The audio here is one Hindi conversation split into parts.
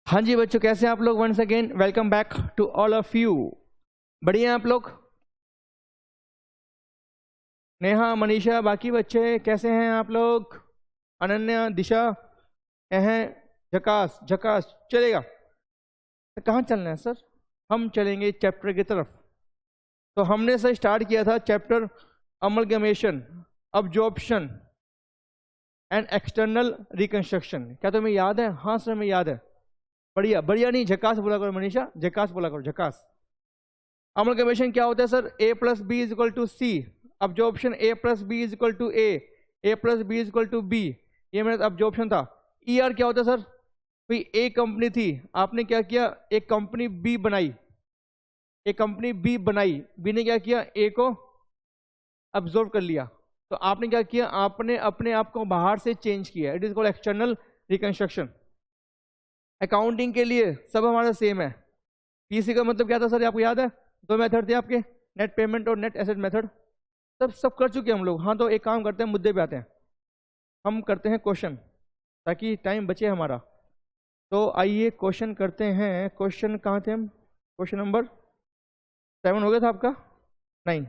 हाँ जी बच्चों, कैसे हैं आप लोग? Once again welcome back to all of you. बढ़िया हैं आप लोग? नेहा, मनीषा, बाकी बच्चे कैसे हैं आप लोग? अनन्या, दिशा हैं? झकास झकास चलेगा। तो कहाँ चलना है सर? हम चलेंगे चैप्टर की तरफ। तो हमने सर स्टार्ट किया था chapter amalgamation, absorption and external reconstruction. क्या तुम्हें याद है? हाँ सर, हमें याद है। बढ़िया बढ़िया नहीं, झकास बोला करो मनीषा, झकास बोला करो, झकास। अमलगमेशन क्या होता है sir? A plus B is equal to C. Absorption A plus B is equal to A plus B is equal to B. ये मेरा अब्जॉर्प्शन था। ई आर क्या होता है सर? भाई ए कंपनी थी, आपने क्या किया? एक कंपनी बी बनाई। एक कंपनी बी बनाई, बी ने क्या किया? ए को अब्जॉर्ब कर लिया। तो आपने क्या किया? आपने अपने आप को बाहर से चेंज किया। It is called external reconstruction. Accounting के लिए सब हमारा सेम है। पीसी का मतलब क्या था सर, आपको याद है? दो मेथड थे आपके, नेट पेमेंट और नेट एसेट मेथड। सब कर चुके हैं हम लोग। हाँ, तो एक काम करते हैं, मुद्दे पे आते हैं। हम करते हैं क्वेश्चन, ताकि टाइम बचे हमारा। तो आइए क्वेश्चन करते हैं। क्वेश्चन कहाँ थे हम? क्वेश्चन नंबर 7 हो गया था आपका? नहीं,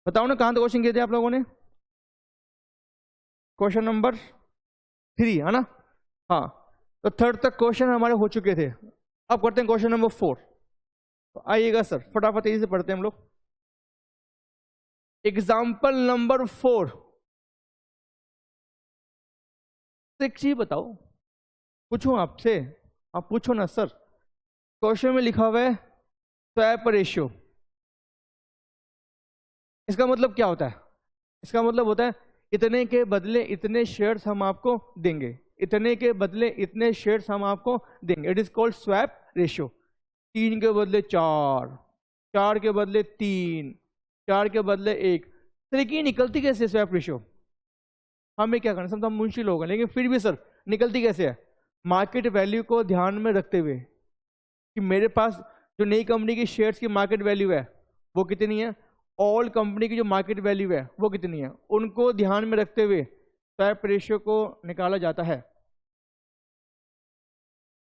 बताओ ना, कहाँ तो क्वेश्चन किए थे आप लोगों ने? क्वेश्चन नंबर 3 है ना? हाँ, तो थर्ड तक क्वेश्चन हमारे हो चुके थे। अब करते हैं क्वेश्चन नंबर 4। तो आइएगा सर, फटाफट तेजी से पढ़ते हैं हम लोग। Example number 4। एक चीज बताओ, पूछूं आपसे? आप पूछो ना सर। क्वेश्चन में लिखा हुआ है स्वैप रेशियो। इसका मतलब क्या होता है? इसका मतलब होता है इतने के बदले इतने शेयर्स हम आपको देंगे, इतने के बदले इतने शेयर्स हम आपको देंगे। It is called swap ratio. 3 के बदले 4, 4 के बदले 3, 4 के बदले 1। तरीके निकलती कैसे स्वैप रेशियो? हमें क्या करना, सब हम मुंशी लोग हैं, लेकिन फिर भी सर निकलती कैसे है? मार्केट वैल्यू को ध्यान में रखते हुए कि मेरे पास जो नई कंपनी की शेयर्स की मार्केट वैल्यू है वो कितनी है, ऑल कंपनी की जो मार्केट वैल्यू है वो कितनी है, उनको ध्यान में रखते हुए स्वैप रेशियो को निकाला जाता है।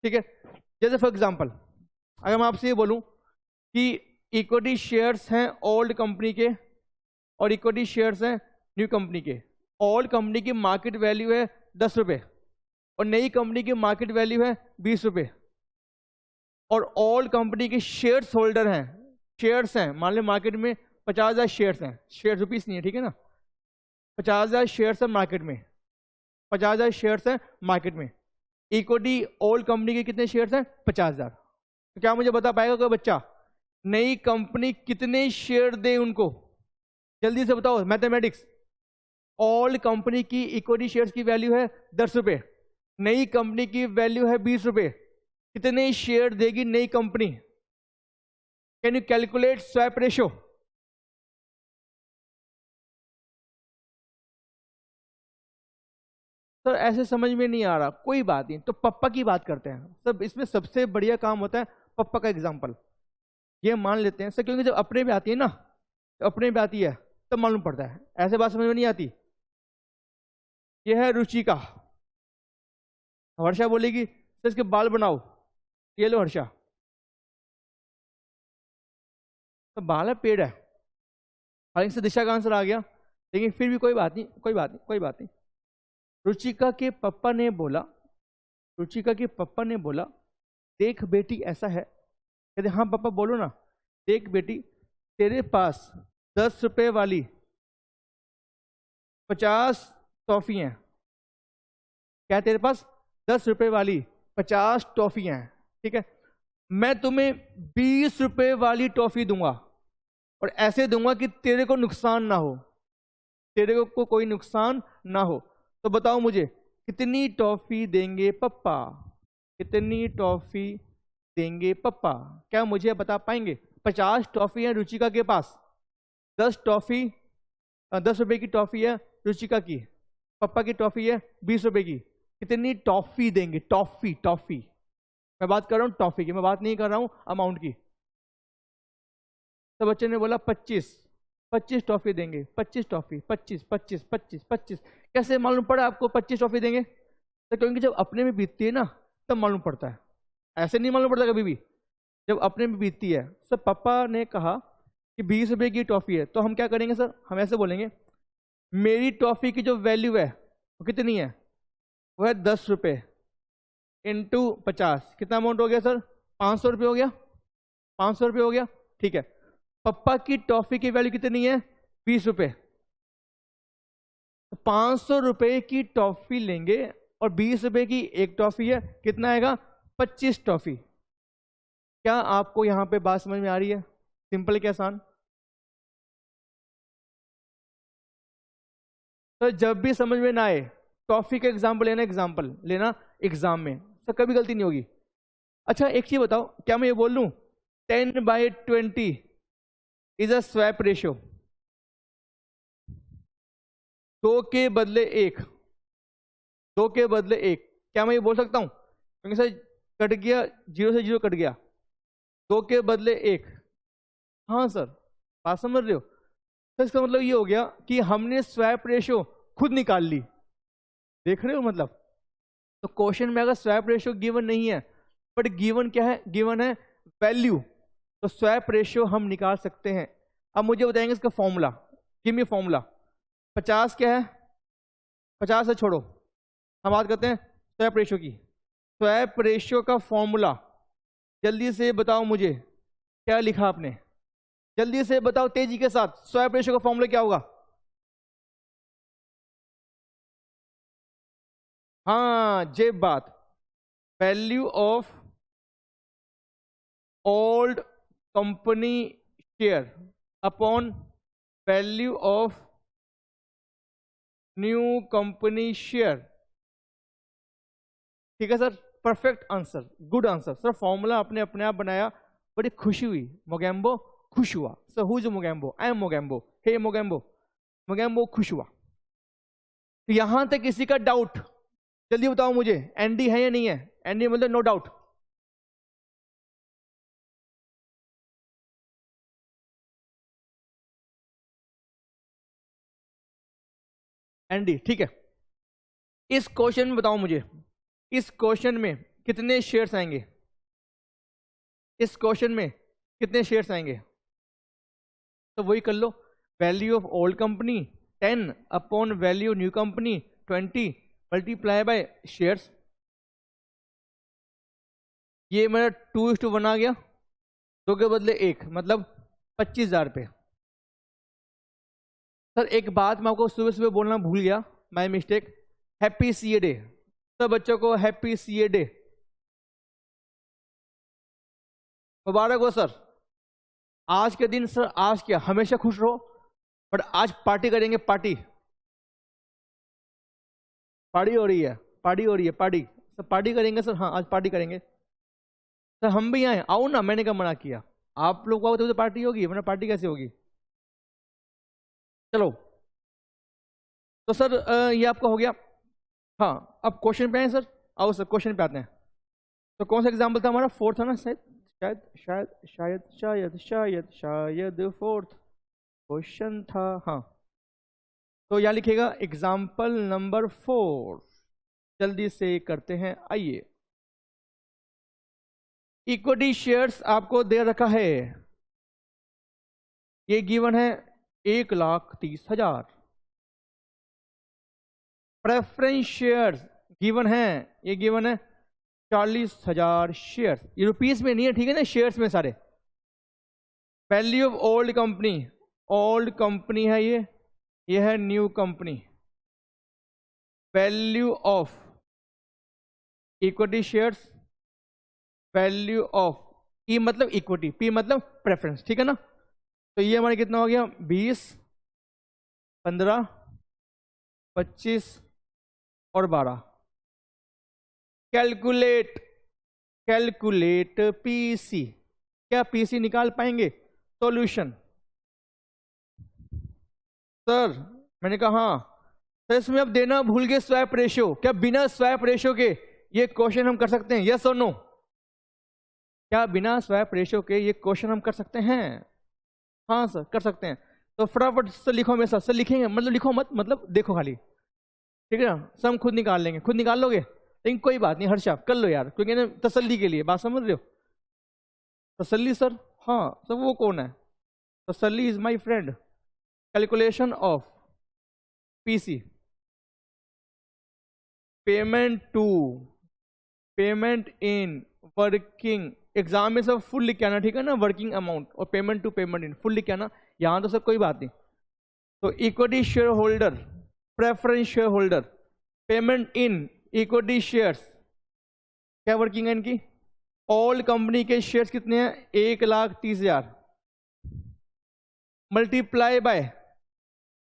ठीक है? जैसे फॉर एग्जांपल, अगर मैं आपसे ये बोलूं कि इक्विटी शेयर्स हैं ओल्ड कंपनी के और इक्विटी शेयर्स हैं न्यू कंपनी के। ओल्ड कंपनी की मार्केट वैल्यू है 10 रुपए और नई कंपनी की मार्केट वैल्यू है 20 रुपए। और ओल्ड कंपनी के शेयर्स होल्डर हैं, शेयर्स हैं, मान लो मार्केट में 50,000 शेयर्स हैं, शेयर रुपीस नहीं है, ठीक है ना? 50,000 शेयर्स है मार्केट में, 50,000 शेयर्स है मार्केट में। इक्विटी ओल्ड कंपनी के कितने शेयर्स हैं? 50,000। तो क्या मुझे बता पाएगा कोई बच्चा नई कंपनी कितने शेयर दे उनको? जल्दी से बताओ, मैथमेटिक्स। ओल्ड कंपनी की इक्विटी शेयर्स की वैल्यू है 10 रुपए, नई कंपनी की वैल्यू है 20 रुपए। कितने शेयर देगी नई company? Can you calculate swap ratio? Sir ऐसे समझ में नहीं आ रहा, कोई बात नहीं, तो पप्पा की बात करते हैं। सब इसमें सबसे बढ़िया काम होता है पप्पा का एग्जाम्पल। ये मान लेते हैं सर, क्योंकि जब अपने पे आती है ना, तो अपने पे आती है तब मालूम पड़ता है, ऐसे बात समझ में नहीं आती। ये है रुचिका। हर्षा बोलेगी सर इसके बाल बनाओ, ये लो हर्षा, तो बाल है पेड़ है। हालांकि से दिशा का आंसर आ गया, लेकिन फिर भी कोई बात नहीं, कोई बात नहीं, कोई बात नहीं। रुचिका के पापा ने बोला, रुचिका के पापा ने बोला देख बेटी ऐसा है। कहते हाँ पापा बोलो ना। देख बेटी, तेरे पास 10 रुपए वाली 50 टॉफियां हैं। क्या तेरे पास? 10 रुपए वाली 50 टॉफियां हैं, ठीक है? मैं तुम्हें 20 रुपए वाली टॉफी दूंगा, और ऐसे दूंगा कि तेरे को नुकसान ना हो, तेरे को कोई नुकसान ना हो। तो बताओ मुझे कितनी टॉफी देंगे पप्पा? कितनी टॉफी देंगे पप्पा? क्या मुझे बता पाएंगे? 50 टॉफी है रुचिका के पास, 10 टॉफी, 10 रुपए की टॉफी है रुचिका की, पापा की टॉफी है 20 रुपए की। कितनी टॉफी देंगे? टॉफी, टॉफी, मैं बात कर रहा हूं टॉफी की, मैं बात नहीं कर रहा हूं अमाउंट की। तो बच्चे ने बोला 25, 25 टॉफी देंगे। 25 टॉफी, 25 25 25 25। कैसे मालूम पड़ा आपको 25 टॉफी देंगे? तो क्योंकि जब अपने में बीतती है ना तब मालूम पड़ता है, ऐसे नहीं मालूम पड़ता कभी भी। जब अपने में बीतती है। सर पापा ने कहा कि 20 रुपए की टॉफी है, तो हम क्या करेंगे सर, हम ऐसे बोलेंगे मेरी टॉफी की जो वैल्यू है वो कितनी है, वो है 10 रुपये इंटू 50, कितना अमाउंट हो गया सर, 500 रुपये हो गया, 500 रुपये हो गया। ठीक है, पप्पा की टॉफी की वैल्यू कितनी है, 20 रुपये। 500 रुपए की टॉफी लेंगे और 20 रुपए की एक टॉफी है, कितना आएगा, 25 टॉफी। क्या आपको यहां पे बात समझ में आ रही है, सिंपल के आसान। तो जब भी समझ में ना आए टॉफी का एग्जाम्पल लेना एग्जाम में, तो कभी गलती नहीं होगी। अच्छा एक चीज बताओ, क्या मैं ये बोल लूं 10/20 इज अ स्वैप रेशियो, 2 के बदले 1, 2 के बदले 1, क्या मैं ये बोल सकता हूं, क्योंकि सर कट गया, 0 से 0 कट गया, 2 के बदले 1। हाँ सर बात समझ रहे हो, तो इसका मतलब ये हो गया कि हमने स्वैप रेशियो खुद निकाल ली, देख रहे हो मतलब। तो क्वेश्चन में अगर स्वैप रेशियो गिवन नहीं है, बट गिवन क्या है, गिवन है वैल्यू, तो स्वैप रेशियो हम निकाल सकते हैं। अब मुझे बताएंगे इसका फॉर्मूला, गिव मी फॉर्मूला। 50 क्या है, 50 से छोड़ो, हम बात करते हैं स्वैप रेशियो की। स्वैप रेशियो का फॉर्मूला जल्दी से बताओ मुझे, क्या लिखा आपने, जल्दी से बताओ तेजी के साथ, स्वैप रेशियो का फॉर्मूला क्या होगा। हाँ जे बात, value of old company share upon value of new company share. ठीक है sir, perfect answer, good answer sir. Formula आपने अपने आप बनाया, बड़ी खुशी हुई, मोगेम्बो खुश हुआ। Sir who is Mogambo, I am Mogambo, hey Mogambo, Mogambo खुश हुआ। तो यहां तक किसी का डाउट, जल्दी बताओ मुझे, एनडी है या नहीं है, एनडी मतलब नो डाउट। एनडी ठीक है। इस क्वेश्चन में बताओ मुझे, इस क्वेश्चन में कितने शेयर्स आएंगे, इस क्वेश्चन में कितने शेयर्स आएंगे, तो वही कर लो, value of old company 10 upon value new company 20 multiply by shares. ये मेरा 2:1 आ गया, 2 के बदले 1, मतलब 25,000 रुपये। सर एक बात मैं आपको सुबह सुबह बोलना भूल गया, my mistake, happy CA day, सब बच्चों को हैप्पी सीए डे, मुबारक हो सर। आज के दिन सर, आज क्या, हमेशा खुश रहो, बट आज पार्टी करेंगे, पार्टी, पार्टी हो रही है, पार्टी हो रही है, पार्टी सर, पार्टी करेंगे सर, हाँ आज पार्टी करेंगे सर, हम भी आए, आओ ना, मैंने कब मना किया, आप लोग आओ तो पार्टी होगी, वरना पार्टी कैसे होगी। चलो तो सर ये आपका हो गया। हाँ अब क्वेश्चन पे आए सर, आओ सर क्वेश्चन पे आते हैं। तो कौन सा एग्जाम्पल था हमारा, 4th था ना शायद, शायद शायद शायद शायद शायद शायद 4th क्वेश्चन था, हाँ। तो यहाँ लिखेगा एग्जाम्पल नंबर 4, जल्दी से करते हैं, आइए। इक्विटी शेयर्स आपको दे रखा है, ये गिवन है 1,30,000। प्रेफरेंस शेयर्स गिवन है, ये गिवन है 40,000 शेयर्स, ये रुपीस में नहीं है, ठीक है ना, शेयर्स में सारे। Value of old company, old company है ये है new company. Value of equity shares, value of, E मतलब इक्विटी, पी मतलब प्रेफरेंस, ठीक है ना। तो ये हमारे कितना हो गया, 20, 15, 25 और 12। कैलकुलेट, कैलकुलेट पीसी, क्या पीसी निकाल पाएंगे, सॉल्यूशन। सर मैंने कहा हाँ सर, इसमें अब देना भूल गए स्वैप रेशियो, क्या बिना स्वैप रेशियो के ये क्वेश्चन हम कर सकते हैं, यस और नो, क्या बिना स्वैप रेशियो के ये क्वेश्चन हम कर सकते हैं, हाँ सर कर सकते हैं। तो फटाफट से लिखो मेरे साथ, सर लिखेंगे मतलब लिखो मत, मतलब देखो खाली, ठीक है ना, सब हम खुद निकाल लेंगे, खुद निकाल लोगे। लेकिन कोई बात नहीं हर्षा, कर लो यार, क्योंकि ना तसल्ली के लिए, बात समझ रहे हो? तसल्ली सर, हाँ सर वो कौन है? तसल्ली is my friend. Calculation of PC, payment to, payment in, working, exam में सब फुल लिख के आना, ठीक है ना? वर्किंग अमाउंट और payment to payment in full लिख के आना। यहां तो सर कोई बात नहीं। तो equity share holder, preference share holder, payment in equity shares, क्या वर्किंग है इनकी? ऑल कंपनी के शेयर्स कितने हैं? 1,30,000 मल्टीप्लाई बाय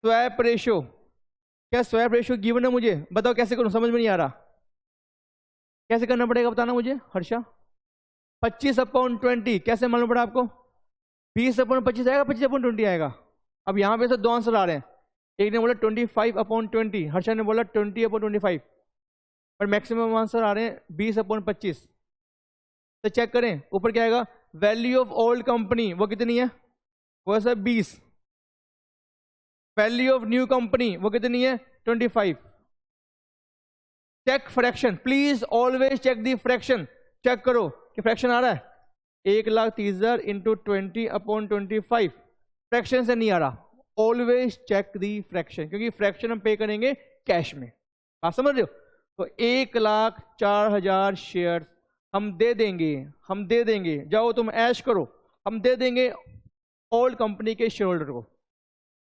स्वैप रेशियो। क्या स्वैप रेशियो गिवन है? मुझे बताओ कैसे करूं, समझ में नहीं आ रहा। कैसे करना पड़ेगा बताना मुझे हर्षा। 25/20 कैसे मालूम पड़ा आपको? 20/25 आएगा, 25/20 आएगा। अब यहां पे से दो आंसर आ रहे हैं, एक ने बोला 25/20, हर्षा ने बोला 20/25, पर मैक्सिमम आंसर आ रहे हैं 20/25। तो चेक करें ऊपर क्या आएगा? वैल्यू ऑफ ओल्ड कंपनी वो कितनी है? वो है sir 20। Value of new company वो कितनी है? 25। Check fraction, please always check the fraction. Check करो कि फ्रैक्शन आ रहा है। 1,30,000 इंटू 20/25 फ्रैक्शन से नहीं आ रहा। ऑलवेज चेक दी फ्रैक्शन, क्योंकि फ्रैक्शन हम पे करेंगे कैश में। बात समझ रहे हो? तो 1,04,000 शेयर हम दे देंगे, जाओ तुम ऐश करो, हम दे देंगे ओल्ड कंपनी के शेयर होल्डर को,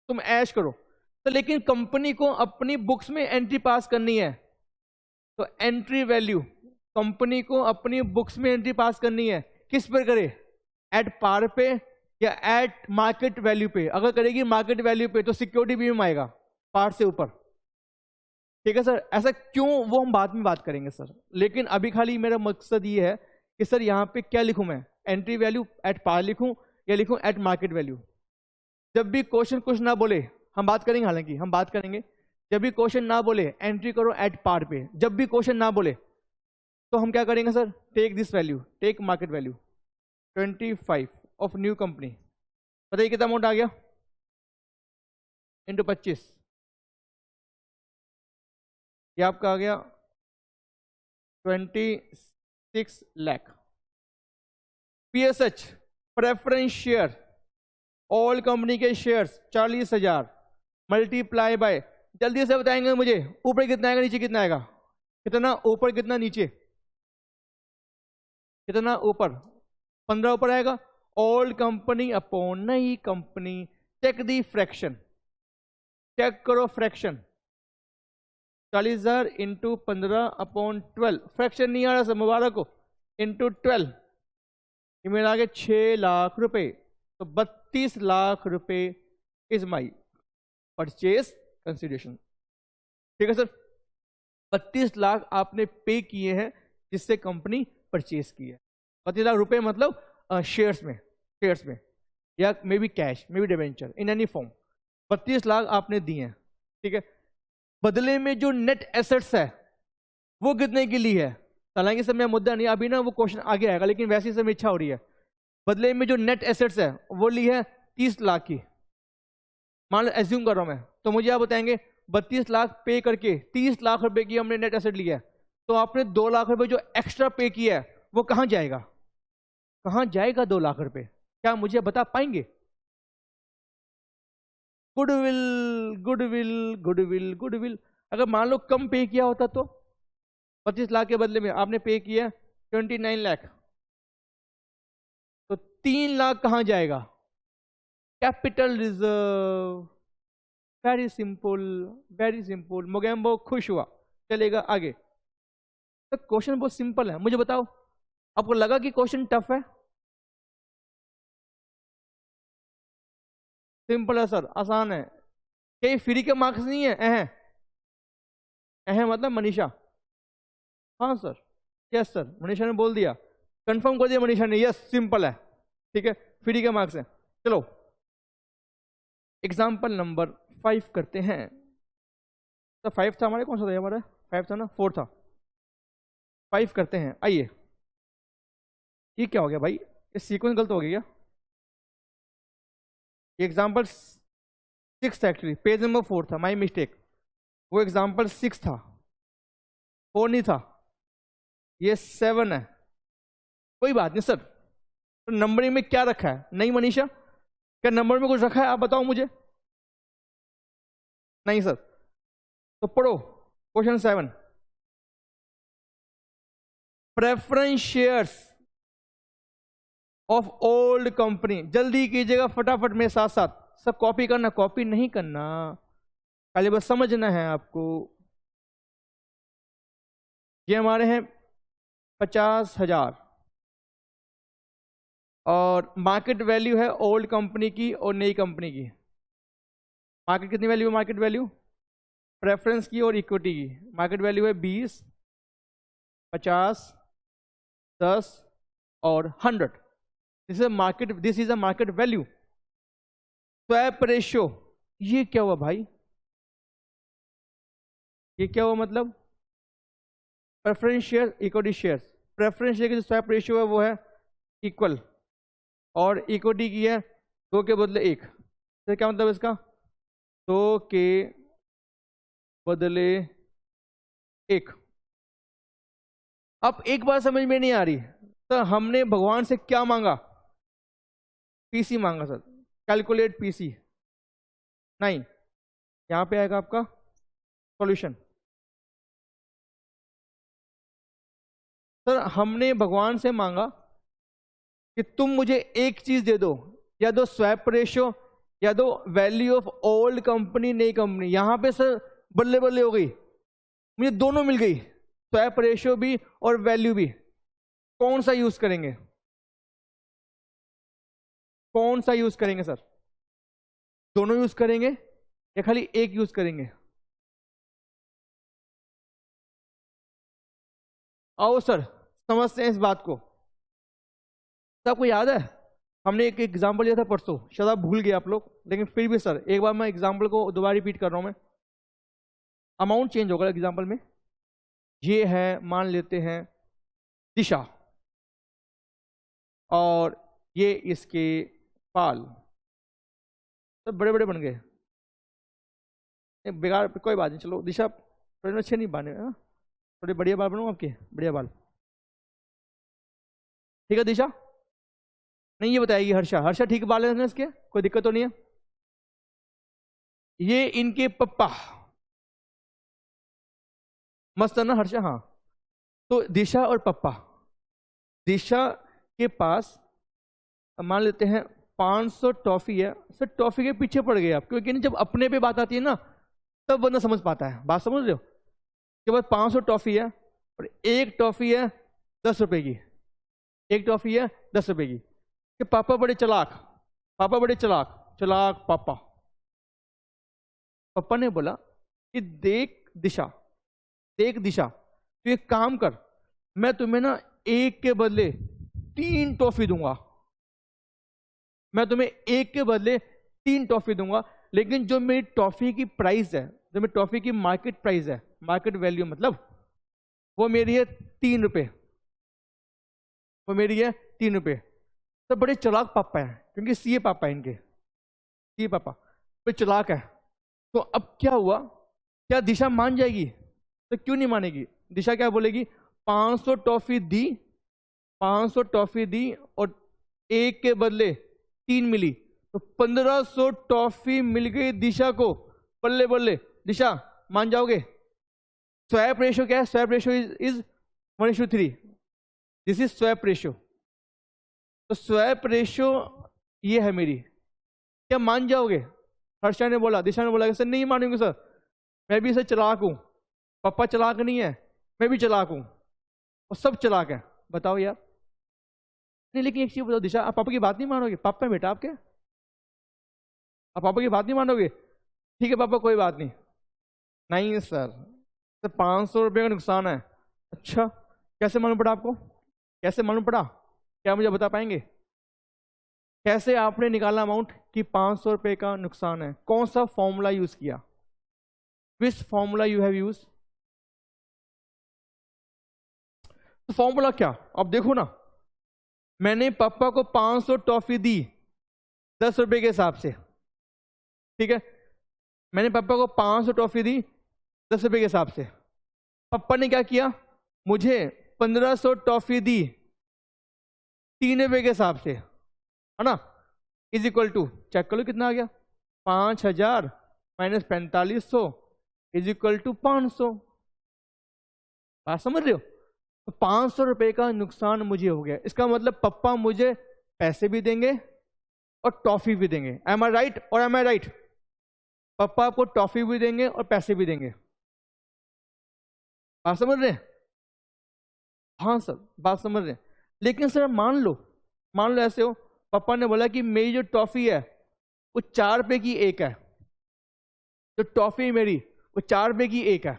तुम ऐश करो। तो लेकिन कंपनी को अपनी बुक्स में एंट्री पास करनी है, तो एंट्री वैल्यू कंपनी को अपनी बुक्स में एंट्री पास करनी है। किस पर करे? एट पार पे या एट मार्केट वैल्यू पे? अगर करेगी मार्केट वैल्यू पे तो सिक्योरिटी भी में आएगा पार से ऊपर, ठीक है सर? ऐसा क्यों वो हम बाद में बात करेंगे सर, लेकिन अभी खाली मेरा मकसद ये है कि सर यहाँ पे क्या लिखूं मैं? एंट्री वैल्यू एट पार लिखूं या लिखूं एट मार्केट वैल्यू? जब भी क्वेश्चन कुछ ना बोले, हम बात करेंगे, हालांकि हम बात करेंगे, जब भी क्वेश्चन ना बोले एंट्री करो एट पार पे। जब भी क्वेश्चन ना बोले तो हम क्या करेंगे sir? Take this value, take market value 25 of new company. बताइए कितना अमाउंट आ गया? इंटू 25, ये आपका आ गया 26 lakh. PSH, preference share, all company के शेयर्स 40,000 मल्टीप्लाई बाय, जल्दी से बताएंगे मुझे, ऊपर कितना आएगा नीचे कितना आएगा? कितना ऊपर कितना नीचे? कितना ऊपर? 15 ऊपर आएगा। ओल्ड कंपनी अपॉन नई company, check the fraction, check करो फ्रैक्शन। 40,000 इंटू 15/12, फ्रैक्शन नहीं आ रहा सर, मुबारक हो, इंटू 12, ये मेरा आ गया 6 लाख रुपए। तो 32 लाख रुपए इज माई परचेज कंसिडरेशन, ठीक है सर? 32 लाख आपने पे किए हैं जिससे कंपनी परचेज की है। 32 लाख रुपए मतलब शेयर्स में या may be cash, may be debenture, in any form 32 lakh आपने दिए हैं, ठीक है? बदले में जो नेट एसेट्स है वो कितने की ली है? हालांकि सर मेरा मुद्दा नहीं, अभी ना वो क्वेश्चन आगे आएगा, लेकिन वैसे ही समय इच्छा हो रही है। बदले में जो नेट एसेट्स है वो ली है 30 लाख की, मान लो एज्यूम कर रहा हूं मैं। तो मुझे आप बताएंगे 32 लाख पे करके 30 लाख रुपए की हमने नेट एसेट लिया है, तो आपने 2 लाख रुपए जो एक्स्ट्रा पे किया है वो कहां जाएगा? कहां जाएगा 2 लाख रुपए? क्या मुझे बता पाएंगे? Goodwill, goodwill, goodwill, goodwill. अगर मान लो कम पे किया होता तो 25 लाख के बदले में आपने पे किया 29 लाख, तो 3 लाख कहां जाएगा? Capital reserve. Very simple, very simple. Mogambo खुश हुआ, चलेगा आगे। तो क्वेश्चन बहुत सिंपल है, मुझे बताओ आपको लगा कि क्वेश्चन टफ है? सिंपल है सर, आसान है। कहीं फ्री के मार्क्स नहीं है? मतलब मनीषा, हाँ सर, यस सर, मनीषा ने बोल दिया, कंफर्म कर दिया मनीषा ने, यस सिंपल है, ठीक है, फ्री के मार्क्स है। चलो एग्जाम्पल नंबर 5 करते हैं। तो 5 था हमारे, कौन सा था हमारा? 5 था ना, 4 था, 5 करते हैं। आइए, ये क्या हो गया भाई, ये सीक्वेंस गलत हो गया क्या? एग्जाम्पल 6 था एक्चुअली, पेज नंबर 4 था, माई मिस्टेक। वो एग्जाम्पल 6 था, 4 नहीं था। ये 7 है, कोई बात नहीं सर। तो नंबरिंग में क्या रखा है? नहीं मनीषा, क्या नंबर में कुछ रखा है? आप बताओ मुझे। नहीं सर। तो पढ़ो question 7, preference shares of old company. जल्दी कीजिएगा फटाफट मेरे साथ साथ, सब कॉपी करना, कॉपी नहीं करना, खाली बस समझना है आपको। ये हमारे हैं 50,000 और मार्केट वैल्यू है ओल्ड कंपनी की और नई कंपनी की। मार्केट कितनी वैल्यू है? मार्केट वैल्यू प्रेफरेंस की और इक्विटी की मार्केट वैल्यू है 20, 50, 10 और 100। This is a market value. Swap ratio, ये क्या हुआ भाई? ये क्या हुआ मतलब? Preference share equity shares, preference share की जो स्वैप रेशियो है वो है इक्वल और इक्विटी की है 2 के बदले 1। तो क्या मतलब इसका? 2 के बदले 1। अब एक बात समझ में नहीं आ रही, तो हमने भगवान से क्या मांगा? पीसी मांगा सर, कैलकुलेट पीसी। नहीं, यहां पे आएगा आपका सॉल्यूशन। सर हमने भगवान से मांगा कि तुम मुझे एक चीज दे दो, या दो स्वैप रेशियो या दो वैल्यू ऑफ ओल्ड कंपनी नई कंपनी। यहां पे सर बल्ले बल्ले हो गई, मुझे दोनों मिल गई, स्वैप रेशियो भी और वैल्यू भी। कौन सा यूज करेंगे? कौन सा यूज करेंगे सर? दोनों यूज करेंगे या खाली एक यूज करेंगे? आओ सर समझते हैं इस बात को। सबको याद है हमने एक एग्जाम्पल लिया था परसों, शायद आप भूल गए आप लोग, लेकिन फिर भी सर एक बार मैं एग्जाम्पल को दोबारा रिपीट कर रहा हूं मैं। अमाउंट चेंज होगा एग्जाम्पल में। ये है, मान लेते हैं दिशा, और ये इसके पाल, सब बड़े बड़े बन गए। बेकार, कोई बात नहीं, चलो दिशा थोड़े अच्छे नहीं बने, थोड़े बढ़िया बाल बनाओ आपके, बढ़िया बाल। ठीक है दिशा? नहीं, ये बताएगी हर्षा। हर्षा ठीक बाल है इसके, कोई दिक्कत तो नहीं है? ये इनके पप्पा, मस्त है ना हर्षा? हाँ। तो दिशा और पप्पा, दिशा के पास मान लेते हैं 500 टॉफी है। सर टॉफी के पीछे पड़ गए आप, क्योंकि जब अपने पे बात आती है ना तब बंदा समझ पाता है। बात समझ रहे हो? के बाद 500 टॉफी है और एक टॉफी है 10 रुपए की, एक टॉफी है 10 रुपए की। कि पापा बड़े चालाक, पापा बड़े चालाक, चालाक पापा। पापा ने बोला कि देख दिशा, देख दिशा, तू एक काम कर, मैं तुम्हें ना एक के बदले 3 टॉफी दूंगा, मैं तुम्हें एक के बदले 3 टॉफी दूंगा, लेकिन जो मेरी टॉफी की प्राइस है, जो मेरी टॉफी की मार्केट प्राइस है, मार्केट वैल्यू मतलब, वो मेरी है 3 रुपए, वो मेरी है 3 रुपए। तो बड़े चालाक पापा हैं, क्योंकि सीए पापा है इनके, सीए पापा बड़े चालाक है। तो अब क्या हुआ? क्या दिशा मान जाएगी? तो क्यों नहीं मानेगी? दिशा क्या बोलेगी? 500 टॉफी दी, 500 टॉफी दी और एक के बदले 3 मिली, तो 1500 टॉफी मिल गई दिशा को। बल्ले बल्ले, दिशा मान जाओगे? स्वैप रेशियो क्या है? Swap ratio is 1:3। This is swap ratio. तो स्वैप रेशियो ये है मेरी, क्या मान जाओगे? हर्षा ने बोला, दिशा ने बोला कि सर नहीं मानूंगी सर, मैं भी सर चालाक हूं, पापा चालाक नहीं है, मैं भी चालाक हूं और सब चालाक है। बताओ यार। नहीं लेकिन एक चीज बताओ दिशा, आप पापा की बात नहीं मानोगे? पापा बेटा आपके, आप पापा की बात नहीं मानोगे? ठीक है पापा कोई बात नहीं। नहीं सर, तो 500 रुपये का नुकसान है। अच्छा, कैसे मालूम पड़ा आपको? कैसे मालूम पड़ा? क्या मुझे बता पाएंगे? कैसे आपने निकाला अमाउंट कि 500 रुपये का नुकसान है? कौन सा फॉर्मूला यूज किया? Which formula you have use? तो फॉर्मूला क्या? अब देखो ना, मैंने पापा को 500 टॉफी दी 10 रुपए के हिसाब से, ठीक है? मैंने पापा को 500 टॉफी दी 10 रुपए के हिसाब से। पापा ने क्या किया? मुझे 1500 टॉफी दी 3 रुपए के हिसाब से, है ना, इज इक्वल टू, चेक कर लो कितना आ गया, 5000 माइनस 4500 इज इक्वल टू 500। बात समझ रहे हो? तो 500 रुपए का नुकसान मुझे हो गया, इसका मतलब पापा मुझे पैसे भी देंगे और टॉफी भी देंगे। एम आई राइट और एम आई राइट? पापा आपको टॉफी भी देंगे और पैसे भी देंगे। बात समझ रहे हैं? हाँ सर, बात समझ रहे हैं। लेकिन सर मान लो ऐसे हो, पापा ने बोला कि मेरी जो टॉफी है वो 4 रुपए की एक है, जो टॉफी मेरी वो 4 रुपए की एक है।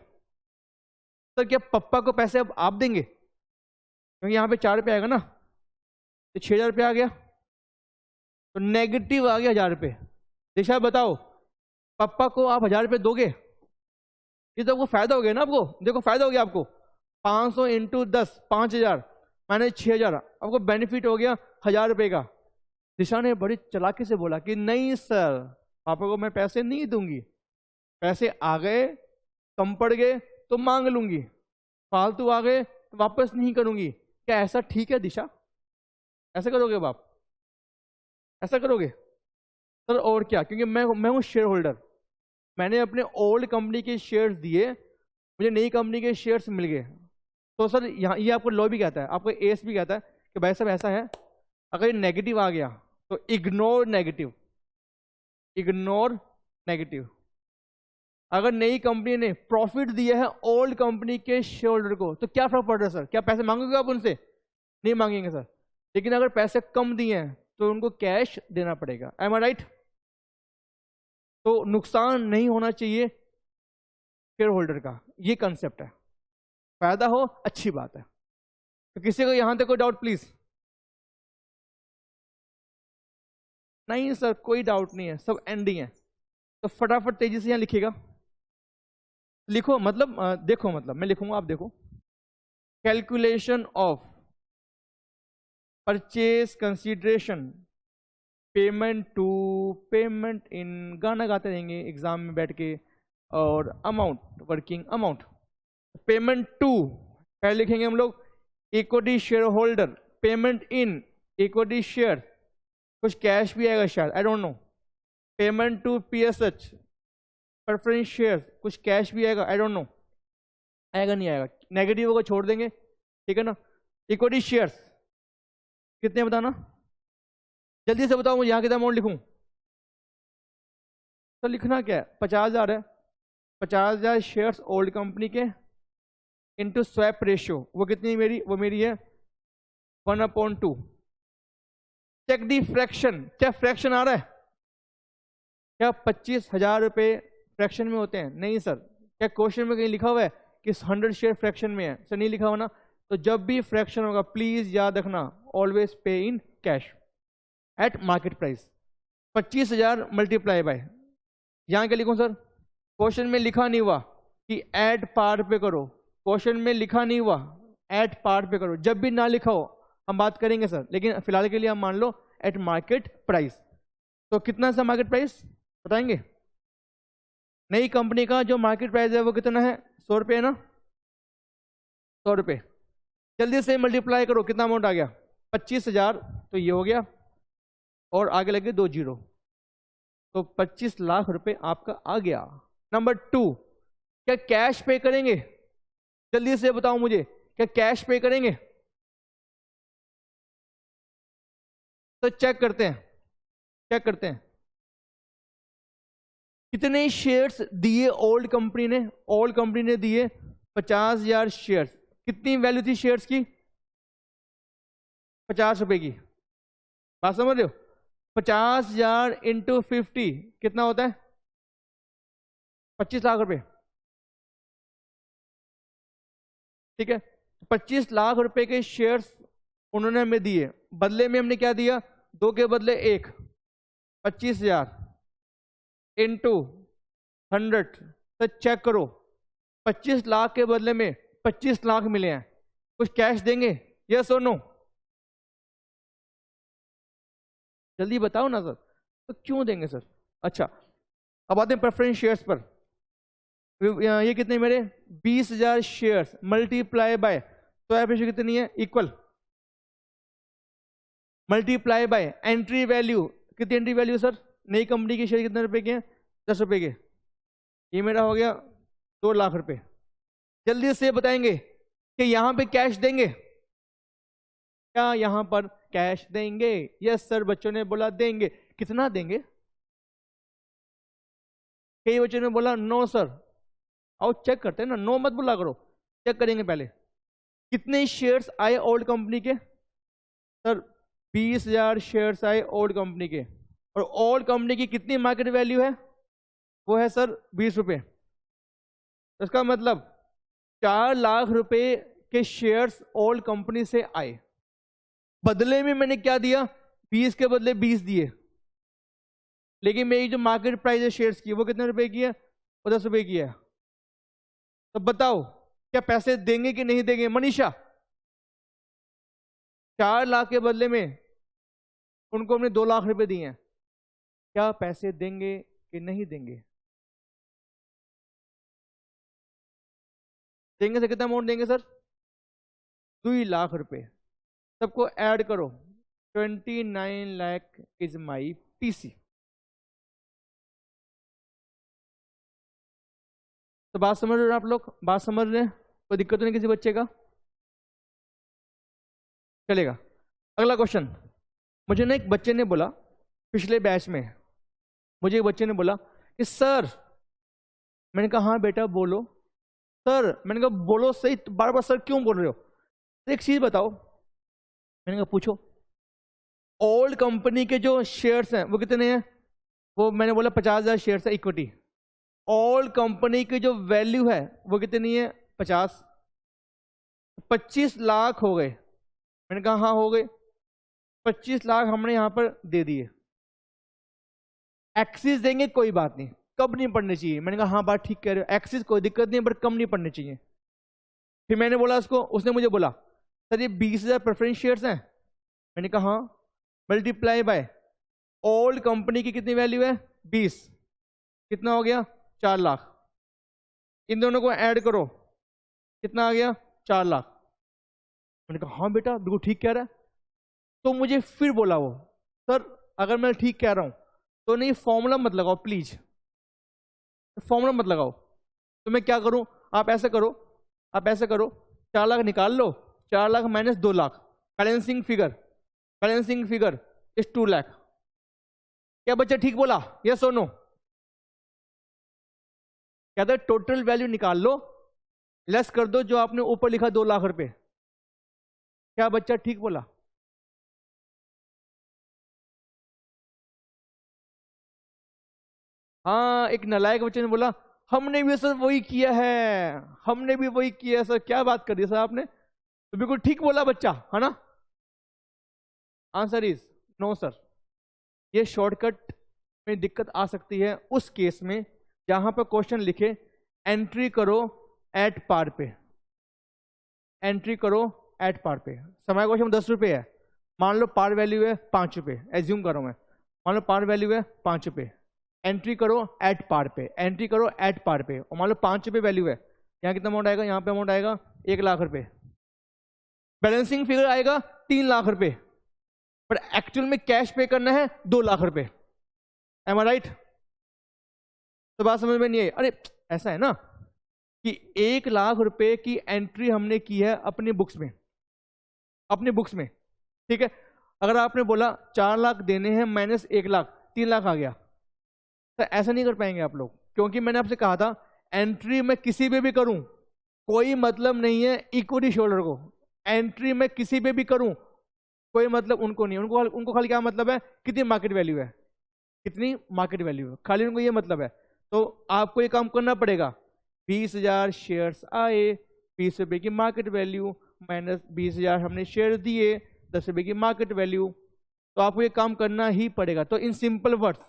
सर क्या पापा को पैसे अब आप देंगे? क्योंकि यहाँ पे 4 रुपये आएगा ना, तो 6000 रुपये आ गया, तो नेगेटिव आ गया 1000 रुपये। दिशा बताओ, पापा को आप 1000 रुपये दोगे? ये तो आपको फायदा हो गया ना, आपको देखो फायदा हो गया आपको। 500 इंटू 10 5000 माइनस 6000, आपको बेनिफिट हो गया 1000 रुपये का। दिशा ने बड़ी चालाकी से बोला कि नहीं सर, पापा को मैं पैसे नहीं दूंगी, पैसे आ गए कम पड़ गए तो मांग लूंगी, फालतू आ गए तो वापस नहीं करूंगी। क्या ऐसा ठीक है दिशा? ऐसा करोगे बाप? ऐसा करोगे? सर और क्या, क्योंकि मैं हूं शेयर होल्डर, मैंने अपने ओल्ड कंपनी के शेयर्स दिए, मुझे नई कंपनी के शेयर्स मिल गए। तो सर यहाँ ये आपको लॉ भी कहता है, आपको एस भी कहता है कि भाई साहब ऐसा है, अगर ये नेगेटिव आ गया तो इग्नोर नेगेटिव, इग्नोर नेगेटिव। अगर नई कंपनी ने प्रॉफिट दिया है ओल्ड कंपनी के शेयर होल्डर को, तो क्या फर्क पड़ रहा है सर? क्या पैसे मांगोगे आप उनसे? नहीं मांगेंगे सर। लेकिन अगर पैसे कम दिए हैं तो उनको कैश देना पड़ेगा। M I right? तो नुकसान नहीं होना चाहिए शेयर होल्डर का, ये कंसेप्ट है। फायदा हो अच्छी बात है। तो किसी को यहां तक कोई डाउट प्लीज? नहीं सर कोई डाउट नहीं है, सब एंडिंग है। तो फटाफट तेजी से यहां लिखिएगा, लिखो मतलब देखो, मतलब मैं लिखूंगा आप देखो। Calculation of purchase consideration payment to, payment in, गाना गाते रहेंगे एग्जाम में बैठ के, और amount working amount. Payment to पहले लिखेंगे हम लोग equity share holder, payment in equity share, कुछ कैश भी आएगा शायद, I don't know. Payment to PSH preference share, कुछ कैश भी आएगा, आई डोंट नो आएगा नहीं आएगा, नेगेटिव को छोड़ देंगे, ठीक है ना। इक्विटी शेयर्स कितने बताना, जल्दी से बताओ मुझे, यहाँ कितना अमाउंट लिखूं? तो लिखना क्या है, 50,000 है, 50,000 शेयर्स ओल्ड कंपनी के इंटू स्वैप रेशियो, वो कितनी मेरी, वो मेरी है 1/2। चेक दी फ्रैक्शन, क्या फ्रैक्शन आ रहा है? क्या 25,000 रुपए फ्रैक्शन में होते हैं? नहीं सर। क्या क्वेश्चन में कहीं लिखा हुआ है कि 100 शेयर फ्रैक्शन में है? सर नहीं लिखा हुआ ना। तो जब भी फ्रैक्शन होगा प्लीज याद रखना, ऑलवेज पे in cash at market price. 25,000 multiply by, यहां क्या लिखूं सर? क्वेश्चन में लिखा नहीं हुआ कि एट पार पे करो, क्वेश्चन में लिखा नहीं हुआ एट पार पे करो। जब भी ना लिखा हो हम बात करेंगे सर, लेकिन फिलहाल के लिए हम मान लो एट मार्केट प्राइस। तो कितना सा मार्केट प्राइस बताएंगे? नई कंपनी का जो मार्केट प्राइस है वो कितना है? 100 रुपये है ना, 100 रुपये। जल्दी से मल्टीप्लाई करो, कितना अमाउंट आ गया? 25,000, तो ये हो गया और आगे लगे 2 जीरो, तो 25 लाख रुपए आपका आ गया। नंबर 2, क्या कैश पे करेंगे? जल्दी से बताओ मुझे, क्या कैश पे करेंगे? तो चेक करते हैं, चेक करते हैं कितने शेयर्स दिए ओल्ड कंपनी ने। ओल्ड कंपनी ने दिए 50,000 शेयर्स। कितनी वैल्यू थी शेयर्स की? 50 रुपए की। बात समझ रहे हो? 50,000 इंटू 50 कितना होता है? 25 लाख रुपए, ठीक है। 25 लाख रुपए के शेयर्स उन्होंने हमें दिए, बदले में हमने क्या दिया? 2 के बदले 1। 25,000 इंटू 100, तो चेक करो 25 लाख के बदले में 25 लाख मिले हैं, कुछ कैश देंगे? यस और नो? जल्दी बताओ ना सर। तो क्यों देंगे सर? अच्छा अब आते हैं प्रेफरेंस शेयर्स पर। ये कितने मेरे? 20,000 shares multiply by, swap ratio कितनी है, equal, multiply by entry value, कितनी एंट्री वैल्यू सर, नई कंपनी के शेयर कितने रुपए के हैं, 10 रुपए के, ये मेरा हो गया 2 लाख रुपए। जल्दी से बताएंगे कि यहां पे कैश देंगे क्या, यहां पर कैश देंगे, यस सर बच्चों ने बोला देंगे, कितना देंगे, कई बच्चों ने बोला नो सर, आओ चेक करते हैं ना, नो मत बोला करो, चेक करेंगे पहले। कितने शेयर्स आए ओल्ड कंपनी के, सर 20,000 शेयर्स आए ओल्ड कंपनी के, और ओल्ड कंपनी की कितनी मार्केट वैल्यू है, वो है सर 20 रुपए। इसका मतलब 4 लाख रुपए के शेयर्स ओल्ड कंपनी से आए, बदले में मैंने क्या दिया, 20 के बदले 20 दिए, लेकिन मेरी जो मार्केट प्राइस है शेयर्स की वो कितने रुपए की है, वो 10 रुपए की है। तो बताओ क्या पैसे देंगे कि नहीं देंगे, मनीषा 4 लाख के बदले में उनको हमने 2 लाख रुपए दिए हैं, क्या पैसे देंगे कि नहीं देंगे, देंगे से कितना अमाउंट देंगे सर, 2 लाख रुपए। सबको ऐड करो, 29 लाख इज माई पीसी। तो बात समझ रहे हो आप लोग, बात समझ रहे हैं, कोई दिक्कत तो नहीं किसी बच्चे का, चलेगा। अगला क्वेश्चन, मुझे ना एक बच्चे ने बोला पिछले बैच में, मुझे एक बच्चे ने बोला कि सर, मैंने कहा हाँ बेटा बोलो, सर मैंने कहा बोलो सही, बार बार सर क्यों बोल रहे हो, तो एक चीज बताओ, मैंने कहा पूछो, ओल्ड कंपनी के जो शेयर्स हैं वो कितने हैं, वो मैंने बोला 50,000 शेयर्स है इक्विटी, ओल्ड कंपनी की जो वैल्यू है वो कितनी है 50, 25 लाख हो गए, मैंने कहा हाँ हो गए, 25 लाख हमने यहां पर दे दिए, एक्सिस देंगे कोई बात नहीं, कब नहीं पढ़ने चाहिए, मैंने कहा हाँ बात ठीक कह रहे हो, एक्सिस कोई दिक्कत नहीं बट कम नहीं पढ़ने चाहिए। फिर मैंने बोला उसको, उसने मुझे बोला सर ये 20,000 प्रेफरेंस शेयर्स हैं, मैंने कहा हाँ, मल्टीप्लाई बाय ओल्ड कंपनी की कितनी वैल्यू है 20, कितना हो गया 4 लाख, इन दोनों को ऐड करो कितना आ गया 4 लाख। मैंने कहा हाँ बेटा बिल्कुल ठीक कह रहा है। तो मुझे फिर बोला वो, सर अगर मैं ठीक कह रहा हूं तो नहीं फॉर्मूला मत लगाओ प्लीज, फॉर्मूला मत लगाओ, तो मैं क्या करूं, आप ऐसा करो, आप ऐसा करो 4 लाख निकाल लो, 4 lakh minus 2 lakh, balancing figure is 2 lakh. क्या बच्चा ठीक बोला, यस और नो, कहता है टोटल वैल्यू निकाल लो, लेस कर दो जो आपने ऊपर लिखा 2 लाख रुपए, क्या बच्चा ठीक बोला, हाँ एक नालायक बच्चे ने बोला हमने भी सर वही किया है, हमने भी वही किया है सर, क्या बात कर दी सर आपने, तो बिल्कुल ठीक बोला बच्चा है ना। आंसर इज नो सर, ये शॉर्टकट में दिक्कत आ सकती है उस केस में जहां पर क्वेश्चन लिखे एंट्री करो एट पार पे, एंट्री करो एट पार पे, समय क्वेश्चन 10 रुपए है, मान लो पार वैल्यू है 5 रुपए, एज्यूम करो मैं, मान लो पार वैल्यू है 5 रुपए, एंट्री करो एट पार पे, एंट्री करो एट पार पे, और मान लो 5 रुपए वैल्यू है, यहाँ कितना अमाउंट आएगा, यहाँ पे अमाउंट आएगा 1 लाख रुपए, बैलेंसिंग फिगर आएगा 3 लाख रुपए, पर एक्चुअल में कैश पे करना है 2 लाख रुपए, एम आई राइट। तो बात समझ में नहीं आई, अरे ऐसा है ना कि 1 लाख रुपए की एंट्री हमने की है अपनी बुक्स में, अपनी बुक्स में, ठीक है। अगर आपने बोला 4 लाख देने हैं माइनस 1 लाख, 3 लाख आ गया, तो ऐसा नहीं कर पाएंगे आप लोग, क्योंकि मैंने आपसे कहा था एंट्री में किसी पे भी करूं कोई मतलब नहीं है इक्विटी शोल्डर को, एंट्री में किसी पे भी करूं कोई मतलब उनको नहीं, उनको खाली क्या मतलब है, कितनी मार्केट वैल्यू है, कितनी मार्केट वैल्यू है, खाली उनको ये मतलब है। तो आपको ये काम करना पड़ेगा, 20,000 शेयर्स आए, 20 रुपए की मार्केट वैल्यू माइनस 20,000 हमने शेयर दिए, 10 रुपए की मार्केट वैल्यू, तो आपको ये काम करना ही पड़ेगा। तो in simple words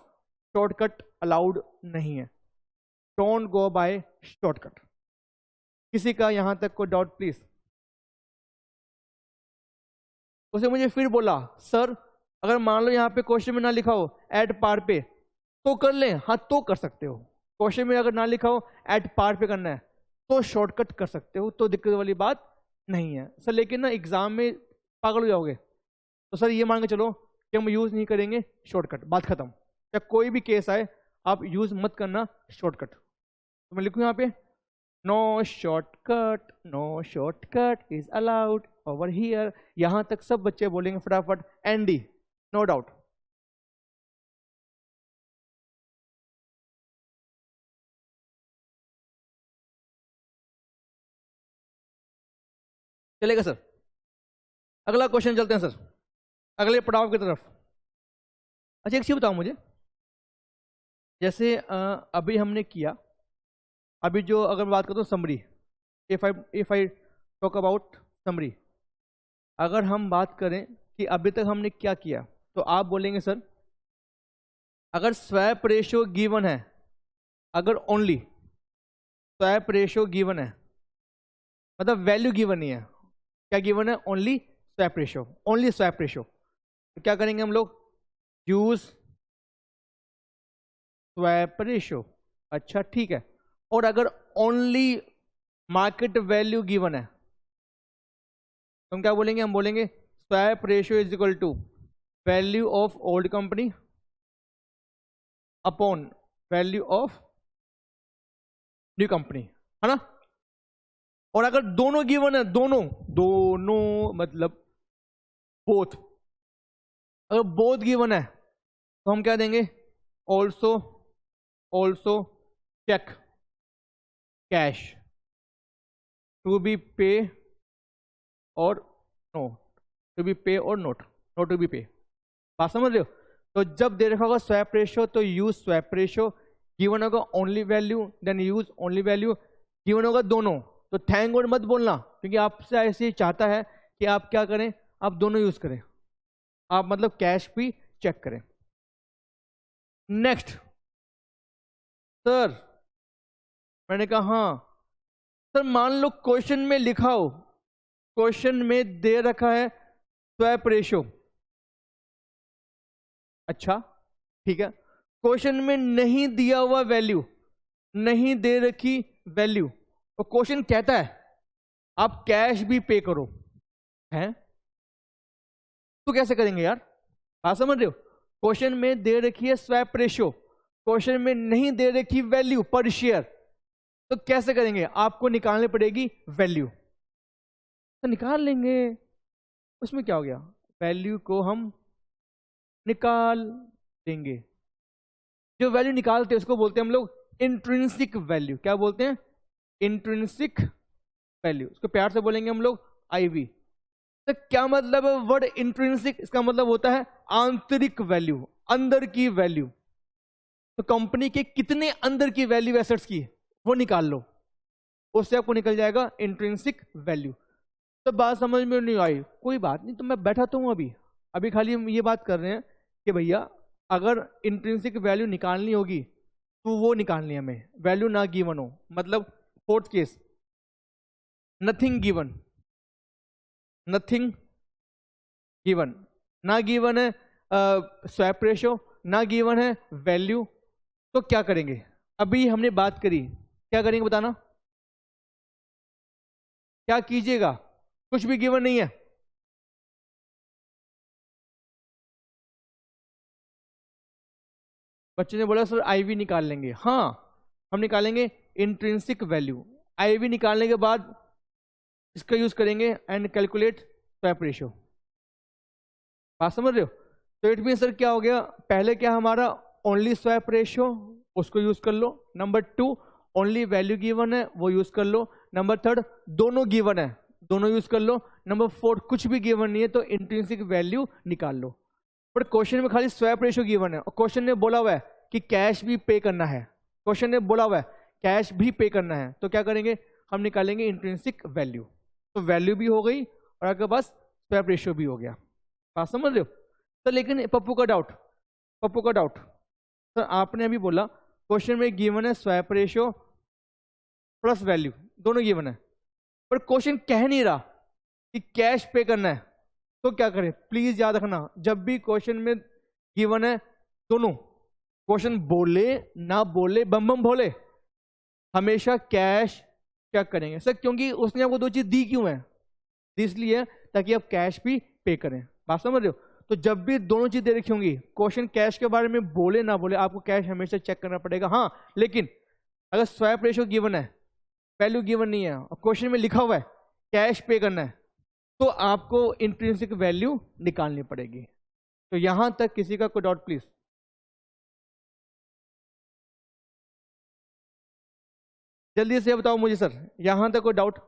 shortcut allowed नहीं है, डोंट गो बाय शॉर्टकट। किसी का यहां तक कोई डाउट प्लीज। उसे मुझे फिर बोला सर अगर मान लो यहाँ पे क्वेश्चन में ना लिखा हो एट पार पे तो कर लें, हाँ तो कर सकते हो, क्वेश्चन में अगर ना लिखा हो एट पार पे करना है तो शॉर्टकट कर सकते हो, तो दिक्कत वाली बात नहीं है सर, लेकिन ना एग्जाम में पागल हो जाओगे। तो सर ये मान के चलो कि हम यूज नहीं करेंगे शॉर्टकट, बात खत्म। या कोई भी केस आए आप यूज मत करना शॉर्टकट। तो मैं लिखूं यहाँ पे no shortcut is allowed over here. यहां तक सब बच्चे बोलेंगे फटाफट एनडी, नो डाउट। चलेगा सर? अगला क्वेश्चन चलते हैं सर, अगले पड़ाव की तरफ। अच्छा एक चीज बताओ मुझे, जैसे अभी हमने किया, अभी जो अगर बात करो summary, if I talk about summary, अगर हम बात करें कि अभी तक हमने क्या किया, तो आप बोलेंगे सर अगर स्वैप रेशियो गिवन है, अगर ओनली स्वैप रेशियो गिवन है, मतलब वैल्यू गिवन नहीं है, क्या गिवन है? Only swap ratio, only swap ratio. तो क्या करेंगे हम लोग? Use swap ratio. अच्छा ठीक है। और अगर ओनली मार्केट वैल्यू गिवन है तो हम क्या बोलेंगे? हम बोलेंगे swap ratio is equal to value of old company upon value of new company, है ना? और अगर दोनों गिवन है, दोनों मतलब बोथ, अगर बोथ गिवन है तो हम क्या देंगे? Also check cash to be pay और नो, टू बी पे और नोट टू बी पे। बात समझ रहे हो? तो जब दे रखा होगा स्वैप रेशियो तो यूज स्वैप रेशियो, गिवन होगा only value then use only value, given होगा दोनों तो थैंक गॉड मत बोलना, क्योंकि आपसे ऐसे ही चाहता है कि आप क्या करें? आप दोनों यूज करें, आप मतलब कैश भी चेक करें। नेक्स्ट सर, मैंने कहा हाँ सर, मान लो क्वेश्चन में लिखा हो, क्वेश्चन में दे रखा है स्वैप रेशियो, अच्छा ठीक है, क्वेश्चन में नहीं दिया हुआ वैल्यू, नहीं दे रखी वैल्यू, और क्वेश्चन कहता है आप कैश भी पे करो, हैं? तो कैसे करेंगे यार? बात समझ रहे हो? क्वेश्चन में दे रखी है स्वैप रेशियो, क्वेश्चन में नहीं दे रखी वैल्यू पर शेयर, तो कैसे करेंगे? आपको निकालनी पड़ेगी वैल्यू। तो निकाल लेंगे, उसमें क्या हो गया? वैल्यू को हम निकाल देंगे। जो वैल्यू निकालते हैं उसको बोलते हैं हम लोग इंट्रिंसिक वैल्यू। क्या बोलते हैं? Intrinsic value. उसको प्यार से बोलेंगे हम लोग आईवी। तो क्या मतलब है वर्ड इंट्रिंसिक? इसका मतलब होता है आंतरिक वैल्यू, अंदर की वैल्यू। तो कंपनी के कितने अंदर की वैल्यू एसेट्स की वो निकाल लो, उससे आपको निकल जाएगा इंट्रिंसिक वैल्यू। तो बात समझ में नहीं आई? कोई बात नहीं, तो मैं बैठा तो हूं अभी खाली हम ये बात कर रहे हैं कि भैया अगर इंट्रिंसिक वैल्यू निकालनी होगी तो वो निकालनी है हमें, वैल्यू ना गिवन हो। मतलब fourth case, nothing given, nothing given, ना गिवन है स्वैप रेशियो, ना गिवन है वैल्यू, तो क्या करेंगे? अभी हमने बात करी, क्या करेंगे बताना? क्या कीजिएगा? कुछ भी गिवन नहीं है, बच्चे ने बोला सर आईवी निकाल लेंगे। हाँ हम निकालेंगे इंट्रिंसिक वैल्यू। आईवी निकालने के बाद इसका यूज करेंगे एंड कैलकुलेट स्वैप रेशियो। बात समझ रहे हो? तो इट मीन सर क्या हो गया? पहले क्या हमारा ओनली स्वैप रेशियो, उसको यूज कर लो। नंबर 2 ओनली वैल्यू गिवन है, वो यूज कर लो। नंबर 3 दोनों गिवन है, दोनों यूज कर लो। नंबर 4 कुछ भी गिवन नहीं है तो इंट्रिंसिक वैल्यू निकाल लो। बट क्वेश्चन में खाली स्वैप रेशियो गिवन है और क्वेश्चन ने बोला हुआ है कि कैश भी पे करना है, क्वेश्चन ने बोला हुआ है कैश भी पे करना है, तो क्या करेंगे? हम निकालेंगे इंट्रिंसिक वैल्यू। तो वैल्यू भी हो गई और आपके पास स्वैप रेशियो भी हो गया। बात समझ रहे हो? तो लेकिन पप्पू का डाउट सर, आपने अभी बोला क्वेश्चन में गिवन है स्वैप रेशियो प्लस वैल्यू, दोनों गिवन है, पर क्वेश्चन कह नहीं रहा कि कैश पे करना है, तो क्या करें? प्लीज याद रखना, जब भी क्वेश्चन में गिवन है दोनों, क्वेश्चन बोले ना बोले बम बम भोले, हमेशा कैश चेक करेंगे। सर क्योंकि उसने आपको दो चीज दी क्यों है? इसलिए ताकि आप कैश भी पे करें। बात समझ रहे हो? तो जब भी दोनों चीज दे रखी होंगी, क्वेश्चन कैश के बारे में बोले ना बोले, आपको कैश हमेशा चेक करना पड़ेगा। हाँ, लेकिन अगर स्वैप रेशियो गिवन है, वैल्यू गिवन नहीं है और क्वेश्चन में लिखा हुआ है कैश पे करना है, तो आपको इंट्रिंसिक वैल्यू निकालनी पड़ेगी। तो यहां तक किसी का कोई डाउट प्लीज? जल्दी से बताओ मुझे सर, यहां तक कोई डाउट?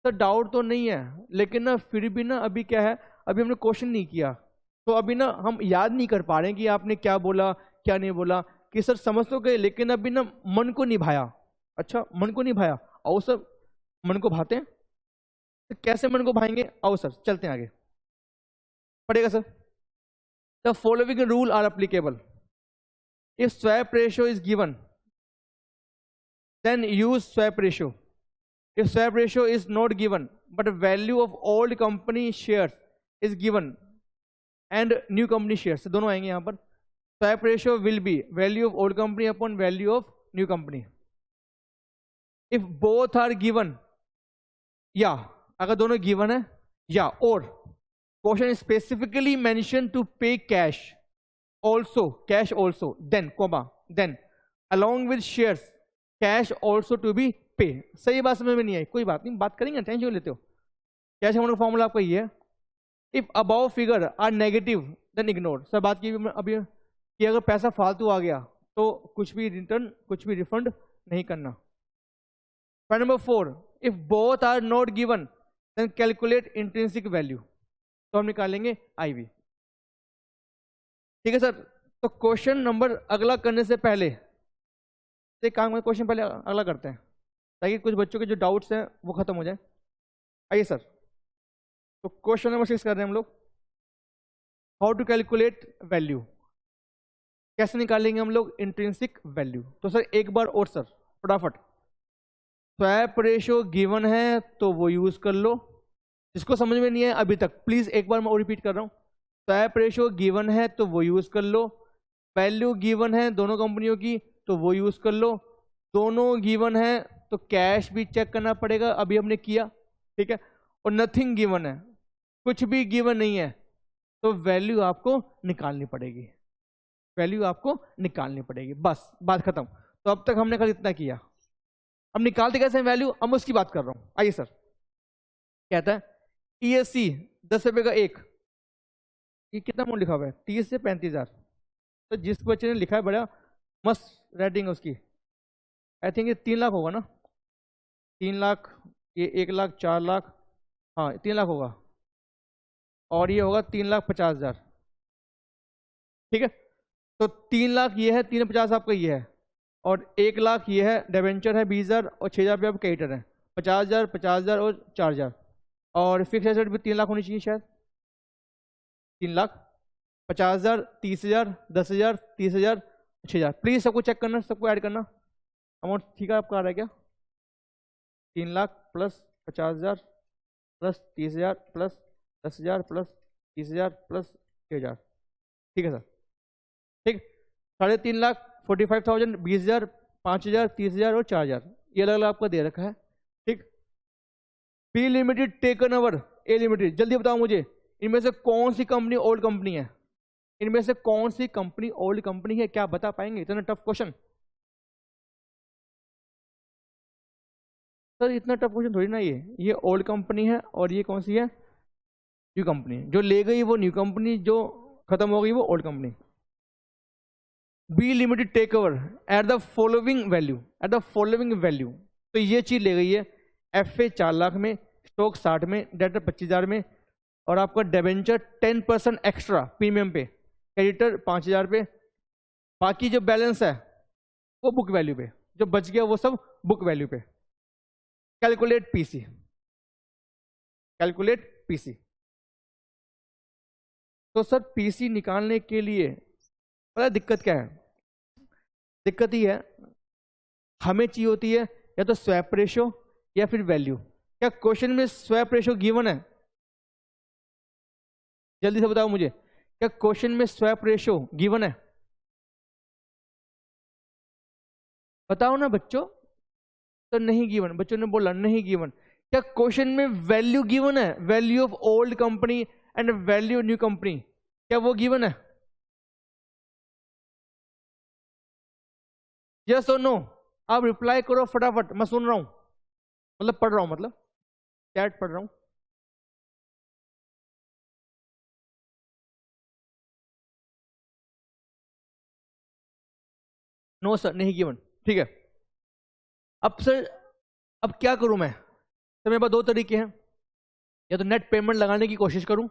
सर डाउट तो नहीं है, लेकिन ना फिर भी ना अभी क्या है, अभी हमने क्वेश्चन नहीं किया, तो अभी ना हम याद नहीं कर पा रहे हैं कि आपने क्या बोला क्या नहीं बोला। कि सर समझ तो गए, लेकिन अभी ना मन को निभाया। अच्छा, मन को निभाया। आओ सर, मन को भाते हैं तो कैसे मन को भाएंगे? आओ सर चलते हैं आगे, पढ़ेगा sir. The following rule are applicable if swap ratio is given, then use swap ratio. If swap ratio is not given but value of old company shares is given and new company shares, दोनों आएंगे यहां पर। swap ratio will be value of old company upon value of new company. If both are given, या अगर दोनों given है, या और question specifically mention to pay cash also, then comma, then along with shares cash also to be pay. सही बात समझ में नहीं आई? कोई बात नहीं, बात करेंगे, टेंशन लेते हो। कैश अमाउंट का फॉर्मूला आपका ये है, if above figure are negative then ignore. Sir बात की अभी कि अगर पैसा फालतू आ गया तो कुछ भी रिटर्न, कुछ भी रिफंड नहीं करना। Point number 4, if both are not given then calculate intrinsic value. तो हम निकालेंगे आईवी। ठीक है सर। तो क्वेश्चन नंबर अगला करने से पहले काम में क्वेश्चन पहले अगला करते हैं, ताकि कुछ बच्चों के जो डाउट्स हैं वो खत्म हो जाए। आइए सर, तो क्वेश्चन नंबर 6 कर रहे हैं हम लोग, हाउ टू कैलकुलेट वैल्यू। कैसे निकालेंगे हम लोग इंट्रिंसिक वैल्यू? तो सर एक बार और सर फटाफट, स्वैप रेशियो गिवन है तो वो यूज कर लो। जिसको समझ में नहीं है अभी तक, प्लीज एक बार मैं और रिपीट कर रहा हूं, स्वैप रेशियो गिवन है तो वो यूज कर लो। वैल्यू गिवन है दोनों कंपनियों की तो वो यूज कर लो। दोनों गिवन है तो कैश भी चेक करना पड़ेगा, अभी हमने किया, ठीक है। और नथिंग गिवन है, कुछ भी गिवन नहीं है, तो वैल्यू आपको निकालनी पड़ेगी, वैल्यू आपको निकालनी पड़ेगी, बस बात खत्म। तो अब तक हमने कल इतना किया, अब निकालते कैसे वैल्यू, अब मैं उसकी बात कर रहा हूं। आइए सर, कहता है टीएससी 10 रुपए का एक, ये कितना अमाउंट लिखा हुआ है? 30 से 35,000। तो जिस बच्चे ने लिखा है बड़ा मस्त रेटिंग उसकी, आई थिंक ये 3 लाख होगा ना, 3 लाख, ये 1 लाख 4 लाख, हाँ 3 लाख होगा, और ये होगा 3,50,000। ठीक है, तो 3 लाख ये है, 3,50,000 आपका ये है, और 1 लाख ये है, डिबेंचर है 20,000, और 6,000 रुपये आपका क्रेडिटर है, 50,000 50,000 और 4,000, और फिक्स एसेट भी 3 लाख होनी चाहिए शायद, 3 लाख 50,000 30,000 10,000 30,000 6,000। प्लीज सबको चेक करना, सबको ऐड करना। अमाउंट ठीक है आपका आ रहा है क्या? 3 lakh plus 50,000 plus 30,000 plus 10,000 plus 30,000 plus 6,000। ठीक है सर, ठीक। 3.5 लाख 45,000 20,000 5,000 30,000 और 4,000, ये अलग अलग आपका दे रखा है। ठीक। बी लिमिटेड टेकन ओवर ए लिमिटेड। जल्दी बताओ मुझे, इनमें से कौन सी कंपनी ओल्ड कंपनी है? इनमें से कौन सी कंपनी ओल्ड कंपनी है? क्या बता पाएंगे? इतना टफ क्वेश्चन सर, इतना टफ क्वेश्चन थोड़ी ना ये ओल्ड कंपनी है और ये कौन सी है? New company. जो ले गई वो न्यू कंपनी, जो खत्म हो गई वो old company. B limited take over at the following value, at the following value. तो ये चीज ले गई है, एफए 4 लाख में, स्टॉक 60 में, डेटर 25,000 में, और आपका डेबेंचर 10% एक्स्ट्रा प्रीमियम पे, क्रेडिटर 5,000 पे, बाकी जो बैलेंस है वो बुक वैल्यू पे, जो बच गया वो सब बुक वैल्यू पे। Calculate PC, calculate PC. तो सर पीसी निकालने के लिए पता दिक्कत क्या है? दिक्कत ही है, हमें चाहिए होती है या तो स्वैप रेशियो या फिर वैल्यू। क्या क्वेश्चन में स्वैप रेशियो गिवन है? जल्दी से बताओ मुझे, क्या क्वेश्चन में स्वैप रेशियो गिवन है? बताओ ना बच्चों। तो नहीं गिवन, बच्चों ने बोला नहीं गिवन। क्या क्वेश्चन में वैल्यू गिवन है? Value of old company and value new company, क्या वो गिवन है? यस और नो? आप रिप्लाई करो फटाफट, मैं सुन रहा हूं, मतलब पढ़ रहा हूं, मतलब चैट पढ़ रहा हूं। नो सर, नहीं गिवन। ठीक है, अब सर अब क्या करूं मैं? तो मेरे पास दो तरीके हैं, या तो नेट पेमेंट लगाने की कोशिश करूं,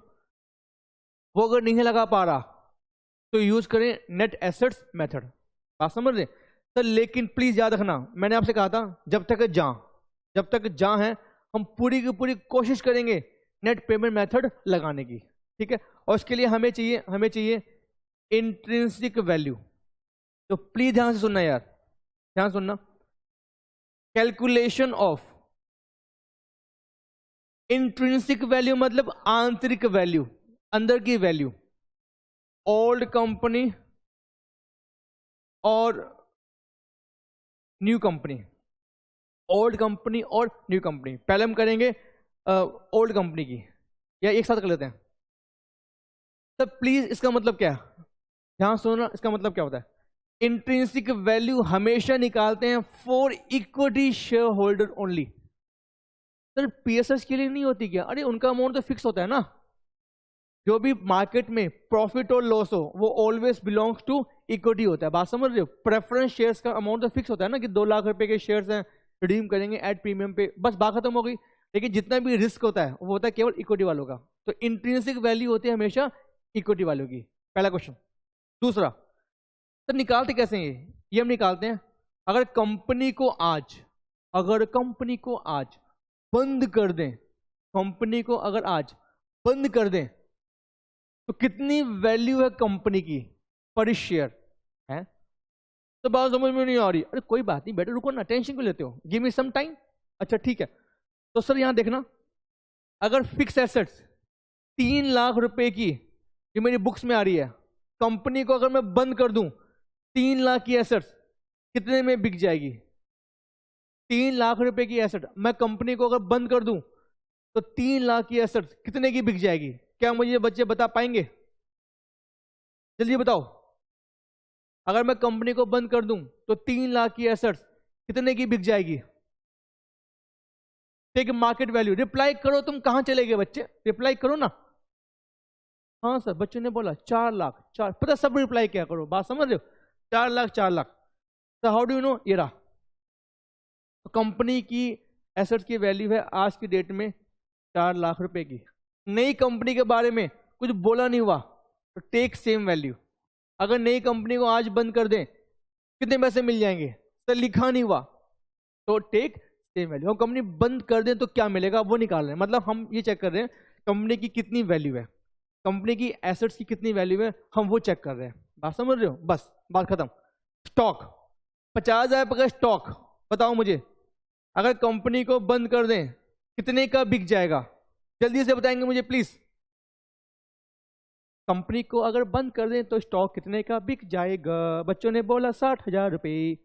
वो अगर नहीं लगा पा रहा तो यूज करें नेट एसेट्स मेथड। बात समझ रहे सर? लेकिन प्लीज याद रखना, मैंने आपसे कहा था जब तक जहां है हम पूरी की पूरी कोशिश करेंगे नेट पेमेंट मेथड लगाने की। ठीक है, और उसके लिए हमें चाहिए इंट्रिंसिक वैल्यू। तो प्लीज ध्यान से सुनना यार, ध्यान सुनना। कैलकुलेशन ऑफ इंट्रिंसिक वैल्यू मतलब आंतरिक वैल्यू, अंदर की वैल्यू, ओल्ड कंपनी और न्यू कंपनी, ओल्ड कंपनी और न्यू कंपनी। पहले हम करेंगे ओल्ड कंपनी की, या एक साथ कर लेते हैं? तो प्लीज इसका मतलब क्या है, ध्यान सुनना, इसका मतलब क्या होता है? इंट्रिंसिक वैल्यू हमेशा निकालते हैं for equity share holder only. Sir PSS के लिए नहीं होती क्या? अरे उनका अमाउंट तो फिक्स होता है ना, जो भी मार्केट में प्रॉफिट और लॉस हो वो ऑलवेज बिलोंग्स टू इक्विटी होता है। बात समझ रहे हो? प्रेफरेंस शेयर्स का अमाउंट तो फिक्स होता है ना, कि 2 लाख रुपए के शेयर्स हैं, रिडीम करेंगे एट प्रीमियम पे, बस बात खत्म हो गई। लेकिन जितना भी रिस्क होता है वो होता है केवल इक्विटी वालों का। तो इंट्रिंसिक वैल्यू होती है हमेशा इक्विटी वालों की। पहला क्वेश्चन। दूसरा, तो निकालते कैसे हैं ये हम निकालते हैं, अगर कंपनी को आज बंद कर दें, कंपनी को अगर आज बंद कर दें तो कितनी वैल्यू है कंपनी की पर शेयर है? तो बात समझ में नहीं आ रही? अरे कोई बात नहीं बेटा, रुको ना, टेंशन क्यों लेते हो, गिव मी सम टाइम। अच्छा ठीक है, तो सर यहां देखना, अगर फिक्स एसेट्स 3 लाख रुपए की, ये मेरी बुक्स में आ रही है, कंपनी को अगर मैं बंद कर दूं 3 लाख की एसेट्स कितने में बिक जाएगी? 3 लाख रुपए की एसेट मैं कंपनी को अगर बंद कर दूं तो 3 लाख की एसेट्स कितने की बिक जाएगी? क्या मुझे बच्चे बता पाएंगे? जल्दी बताओ। अगर मैं कंपनी को बंद कर दूं तो 3 लाख की एसेट्स कितने की बिक जाएगी? Take market value. रिप्लाई करो, तुम कहां चले गए बच्चे, रिप्लाई करो ना। हाँ सर, बच्चों ने बोला 4 लाख, चार, पता सब रिप्लाई क्या करो, बात समझ रहे हो? 4 लाख 4 लाख। तो हाउ डू यू नो? ये रहा, तो कंपनी की एसेट्स की वैल्यू है आज की डेट में 4 लाख रुपए की। नई कंपनी के बारे में कुछ बोला नहीं हुआ तो टेक सेम वैल्यू। अगर नई कंपनी को आज बंद कर दें कितने पैसे मिल जाएंगे? तो लिखा नहीं हुआ तो टेक सेम वैल्यू। हम कंपनी बंद कर दें तो क्या मिलेगा वो निकाल रहे हैं, मतलब हम ये चेक कर रहे हैं कंपनी की कितनी वैल्यू है, कंपनी की एसेट्स की कितनी वैल्यू है, हम वो चेक कर रहे हैं। बात समझ रहे हो? बस बात खत्म। स्टॉक 50,000 का स्टॉक, बताओ मुझे अगर कंपनी को बंद कर दें कितने का बिक जाएगा? जल्दी से बताएंगे मुझे प्लीज। कंपनी को अगर बंद कर दें तो स्टॉक कितने का बिक जाएगा? बच्चों ने बोला 60,000 रुपए।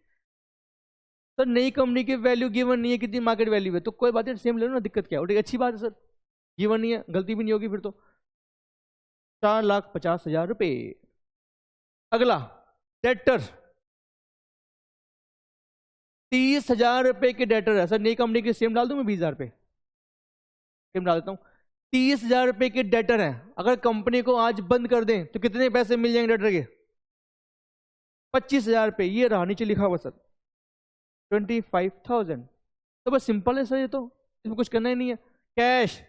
सर नई कंपनी की वैल्यू गिवन नहीं है, कितनी मार्केट वैल्यू है, तो कोई बात नहीं, सेम ले लो ना, दिक्कत क्या है? अच्छी बात है सर, गिवन नहीं है, गलती भी नहीं होगी फिर तो। 4,50,000 रुपए। अगला डेटर, 30,000 रुपए के डेटर है सर, नई कंपनी की सेम डाल दूं मैं 20,000 रुपए, सेम डाल देता हूं। 30,000 रुपए के डेटर है, अगर कंपनी को आज बंद कर दें तो कितने पैसे मिल जाएंगे डेटर के? 25,000 रुपए। ये रहा नीचे लिखा हुआ सर 25,000। तो बस सिंपल है सर, ये तो इसमें कुछ करना ही नहीं है। कैश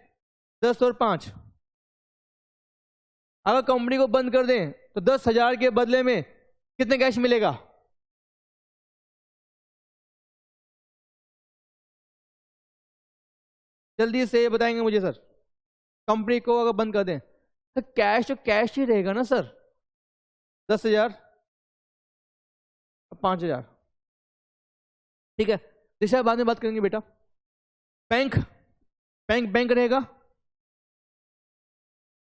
10 और 5, अगर कंपनी को बंद कर दें तो 10,000 के बदले में कितने कैश मिलेगा? जल्दी से बताएंगे मुझे सर। कंपनी को अगर बंद कर दें तो कैश तो कैश ही रहेगा ना सर, 10,000 5,000। ठीक है, दिशा बाद में बात करेंगे बेटा। बैंक, बैंक रहेगा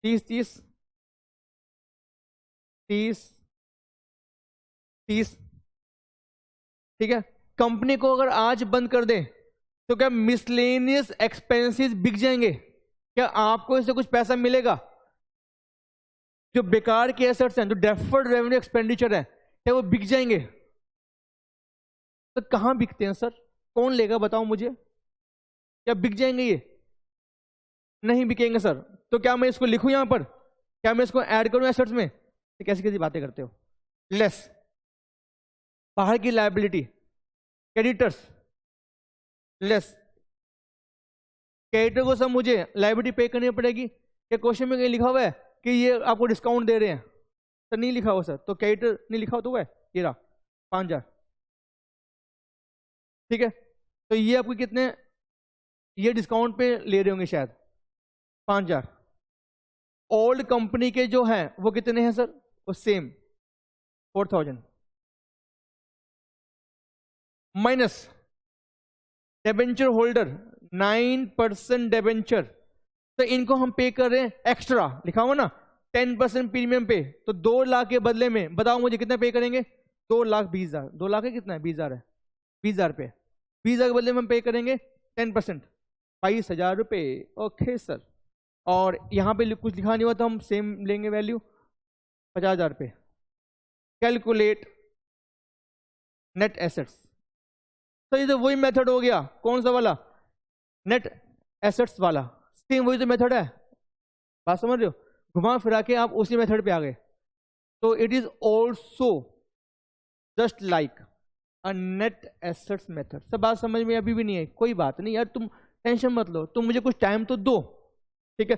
30 30 30 30। ठीक है, कंपनी को अगर आज बंद कर दें तो क्या मिसलेनियस एक्सपेंसेस बिक जाएंगे? क्या आपको इससे कुछ पैसा मिलेगा? जो बेकार के एसेट्स हैं, जो डेफर्ड रेवेन्यू एक्सपेंडिचर है, क्या वो बिक जाएंगे? तो कहां बिकते हैं सर? कौन लेगा बताओ मुझे? क्या बिक जाएंगे ये? नहीं बिकेंगे सर। तो क्या मैं इसको लिखूं यहां पर? क्या मैं इसको ऐड करूं एसेट्स में? तो कैसी कैसी बातें करते हो। लेस बाहर की लायबिलिटी, क्रेडिटर्स लेस, क्रेडिटर को सब मुझे लायबिलिटी पे करनी पड़ेगी। क्या क्वेश्चन में कहीं लिखा हुआ है कि ये आपको डिस्काउंट दे रहे हैं? सर नहीं लिखा हुआ सर। तो क्रेडिटर नहीं लिखा हुआ तो हुआ है, ये रहा 5,000। ठीक है, तो ये आपको कितने, ये डिस्काउंट पे ले रहे होंगे शायद 5,000। ओल्ड कंपनी के जो हैं वो कितने हैं सर? वो same 4,000 minus debenture holder 9% debenture, तो इनको हम पे कर रहे हैं एक्स्ट्रा, लिखा हुआ ना 10% प्रीमियम पे। तो 2 लाख के बदले में बताओ मुझे कितना पे करेंगे? 2,20,000। 2 लाख है कितना है? 20,000 है। 20,000 पे 20,000 के बदले में हम पे करेंगे 10%, 22,000 रुपये। Okay sir. और यहाँ पे कुछ लिखा नहीं हुआ तो हम सेम लेंगे वैल्यू 50,000 रुपये। Calculate net assets. तो ये तो वही मेथड हो गया। कौन सा वाला? नेट एसेट्स वाला। सेम वही तो मेथड है। बात समझ रहे हो? घुमा फिरा के आप उसी मेथड पे आ गए। तो it is also just like a net assets method. सब बात समझ में अभी भी नहीं है? कोई बात नहीं यार, तुम टेंशन मत लो, तुम मुझे कुछ टाइम तो दो। ठीक है,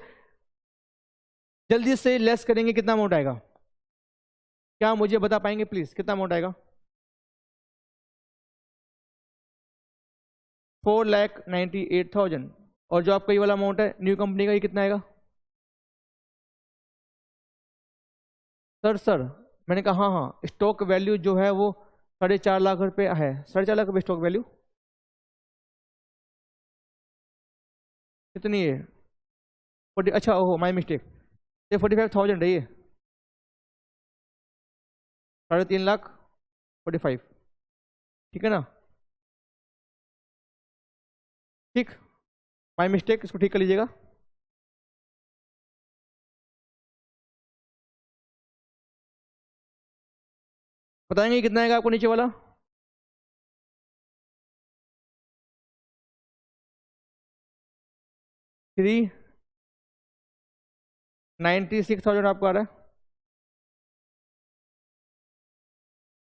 जल्दी से लेस करेंगे, कितना अमाउंट आएगा? क्या मुझे बता पाएंगे प्लीज, कितना अमाउंट आएगा? 4,98,000। और जो आपका ये वाला अमाउंट है न्यू कंपनी का, ये कितना आएगा? सर मैंने कहा हाँ हाँ, स्टॉक वैल्यू जो है वो 4.5 लाख रुपए है। 4.5 लाख रुपए स्टॉक वैल्यू कितनी है? 40, अच्छा ओहो माई मिस्टेक, ये 45,000 है। ये 3.5 लाख 45। ठीक है ना? ठीक, माई मिस्टेक, इसको ठीक कर लीजिएगा। बताएंगे कितना आएगा आपको नीचे वाला? थ्री 96,000 आपको आ रहा है।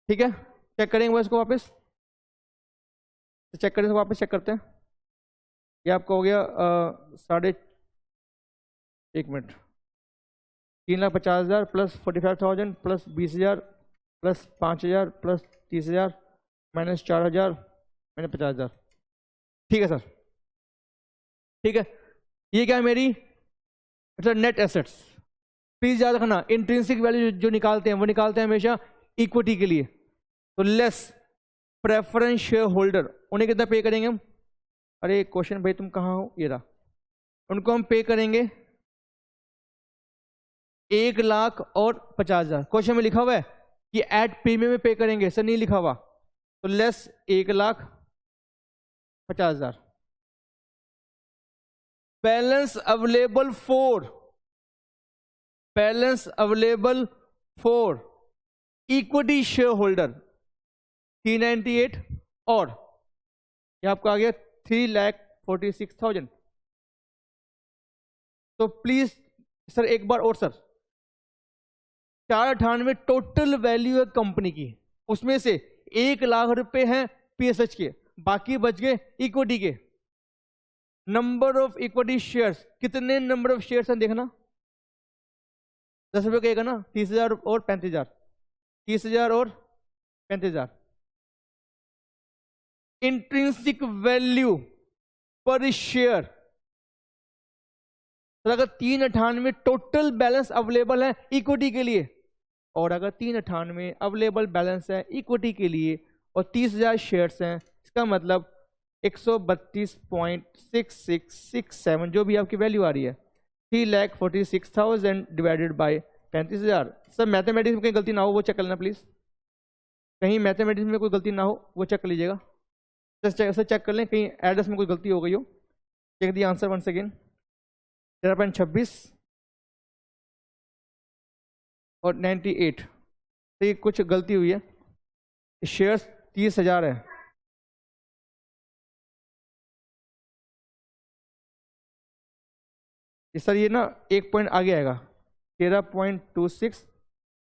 ठीक है, चेक करेंगे इसको वापस। चेक करें, वापस चेक करते हैं। ये आपका हो गया साढ़े, एक minute, 3,50,000 plus 45,000 plus 20,000 plus 5,000 plus 30,000 minus 4,000 minus 50,000। ठीक है सर। ठीक है, ये क्या है मेरी? अच्छा, नेट एसेट्स। प्लीज याद रखना, इंट्रिंसिक वैल्यू जो निकालते हैं वो निकालते हैं हमेशा इक्विटी के लिए। तो लेस प्रेफरेंस शेयर होल्डर, उन्हें कितना पे करेंगे हम? अरे क्वेश्चन भाई तुम कहाँ हो? ये रहा। उनको हम पे करेंगे 1,50,000। क्वेश्चन में लिखा हुआ है कि एट प्रीमियम में पे करेंगे, सर नहीं लिखा हुआ। तो less 1,50,000। Balance available for equity share holder 398, और ये आपको आ गया 3,46,000। तो प्लीज सर एक बार और, सर 498 टोटल वैल्यू है कंपनी की, उसमें से 1,00,000 रुपए हैं पीएसएच के, बाकी बच गए इक्विटी के। नंबर ऑफ इक्विटी शेयर्स, कितने नंबर ऑफ शेयर्स हैं देखना? 10 रुपए का ना, 30,000 और 35,000, 30,000 और 35,000। इंट्रिंसिक वैल्यू पर शेयर, तो अगर 398 टोटल बैलेंस अवेलेबल है इक्विटी के लिए, और अगर 398 अवेलेबल बैलेंस है इक्विटी के लिए और 30,000 शेयर्स हैं, इसका मतलब 132.6667 जो भी आपकी वैल्यू आ रही है, 3,46,000 डिवाइडेड बाय 35,000। सर मैथमेटिक्स में कहीं गलती ना हो वो चेक कर लेना प्लीज, कहीं मैथमेटिक्स में कोई गलती ना हो वो चेक कर लीजिएगा। उसे चेक कर लें कहीं एड्रेस में कोई गलती हो गई हो। Check the answer once again. 13.26 और 98, तो ये कुछ गलती हुई है। शेयर्स 30,000 है। सर ये ना 1 पॉइंट आगे आएगा, 13.26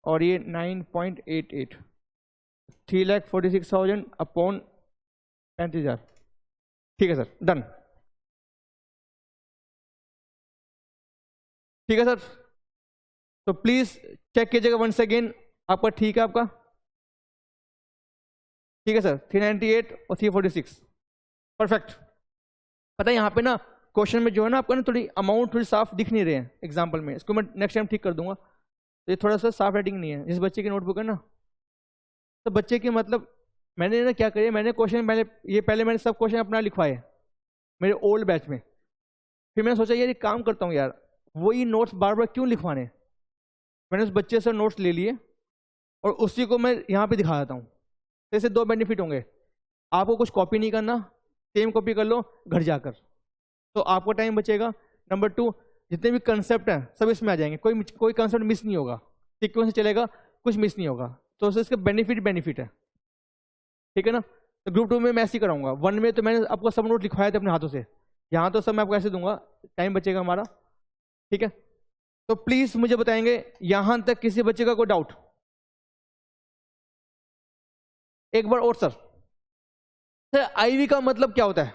और ये 9.88, 3,46,000 अपॉन 35,000। ठीक है सर, डन। ठीक है सर, तो प्लीज चेक कीजिएगा वंस अगेन। आपका ठीक है आपका? ठीक है सर, 398 और 346, परफेक्ट। पता है यहाँ पे ना क्वेश्चन में जो है ना आपको ना थोड़ी अमाउंट थोड़ी साफ दिख नहीं रहे हैं एग्जाम्पल में, इसको मैं नेक्स्ट टाइम ठीक कर दूंगा। तो ये थोड़ा सा साफ राइटिंग नहीं है। जिस बच्चे की नोटबुक है ना, तो बच्चे की मतलब मैंने ना क्या करिए, मैंने क्वेश्चन पहले मैंने सब क्वेश्चन अपना लिखवाए मेरे ओल्ड बैच में। फिर मैंने सोचा यार ये काम करता हूँ यार, वही नोट्स बार बार क्यों लिखवाने। मैंने उस बच्चे से नोट्स ले लिए और उसी को मैं यहाँ पे दिखा देता हूँ। तो इससे 2 बेनिफिट होंगे, आपको कुछ कॉपी नहीं करना, सेम कॉपी कर लो घर जाकर, तो आपको टाइम बचेगा। नंबर 2, जितने भी कंसेप्ट हैं सब इसमें आ जाएंगे, कोई कंसेप्ट मिस नहीं होगा, सीक्वेंस से चलेगा, कुछ मिस नहीं होगा। तो इसका बेनिफिट है। ठीक है ना। तो ग्रुप 2 में मैं ऐसे ही कराऊंगा। 1 में तो मैंने आपको सब नोट लिखवाए थे अपने हाथों से, यहाँ तो सब मैं आपको ऐसे दूंगा, टाइम बचेगा हमारा। ठीक है, तो प्लीज मुझे बताएंगे यहां तक किसी बच्चे का कोई डाउट? एक बार और सर आईवी का मतलब क्या होता है?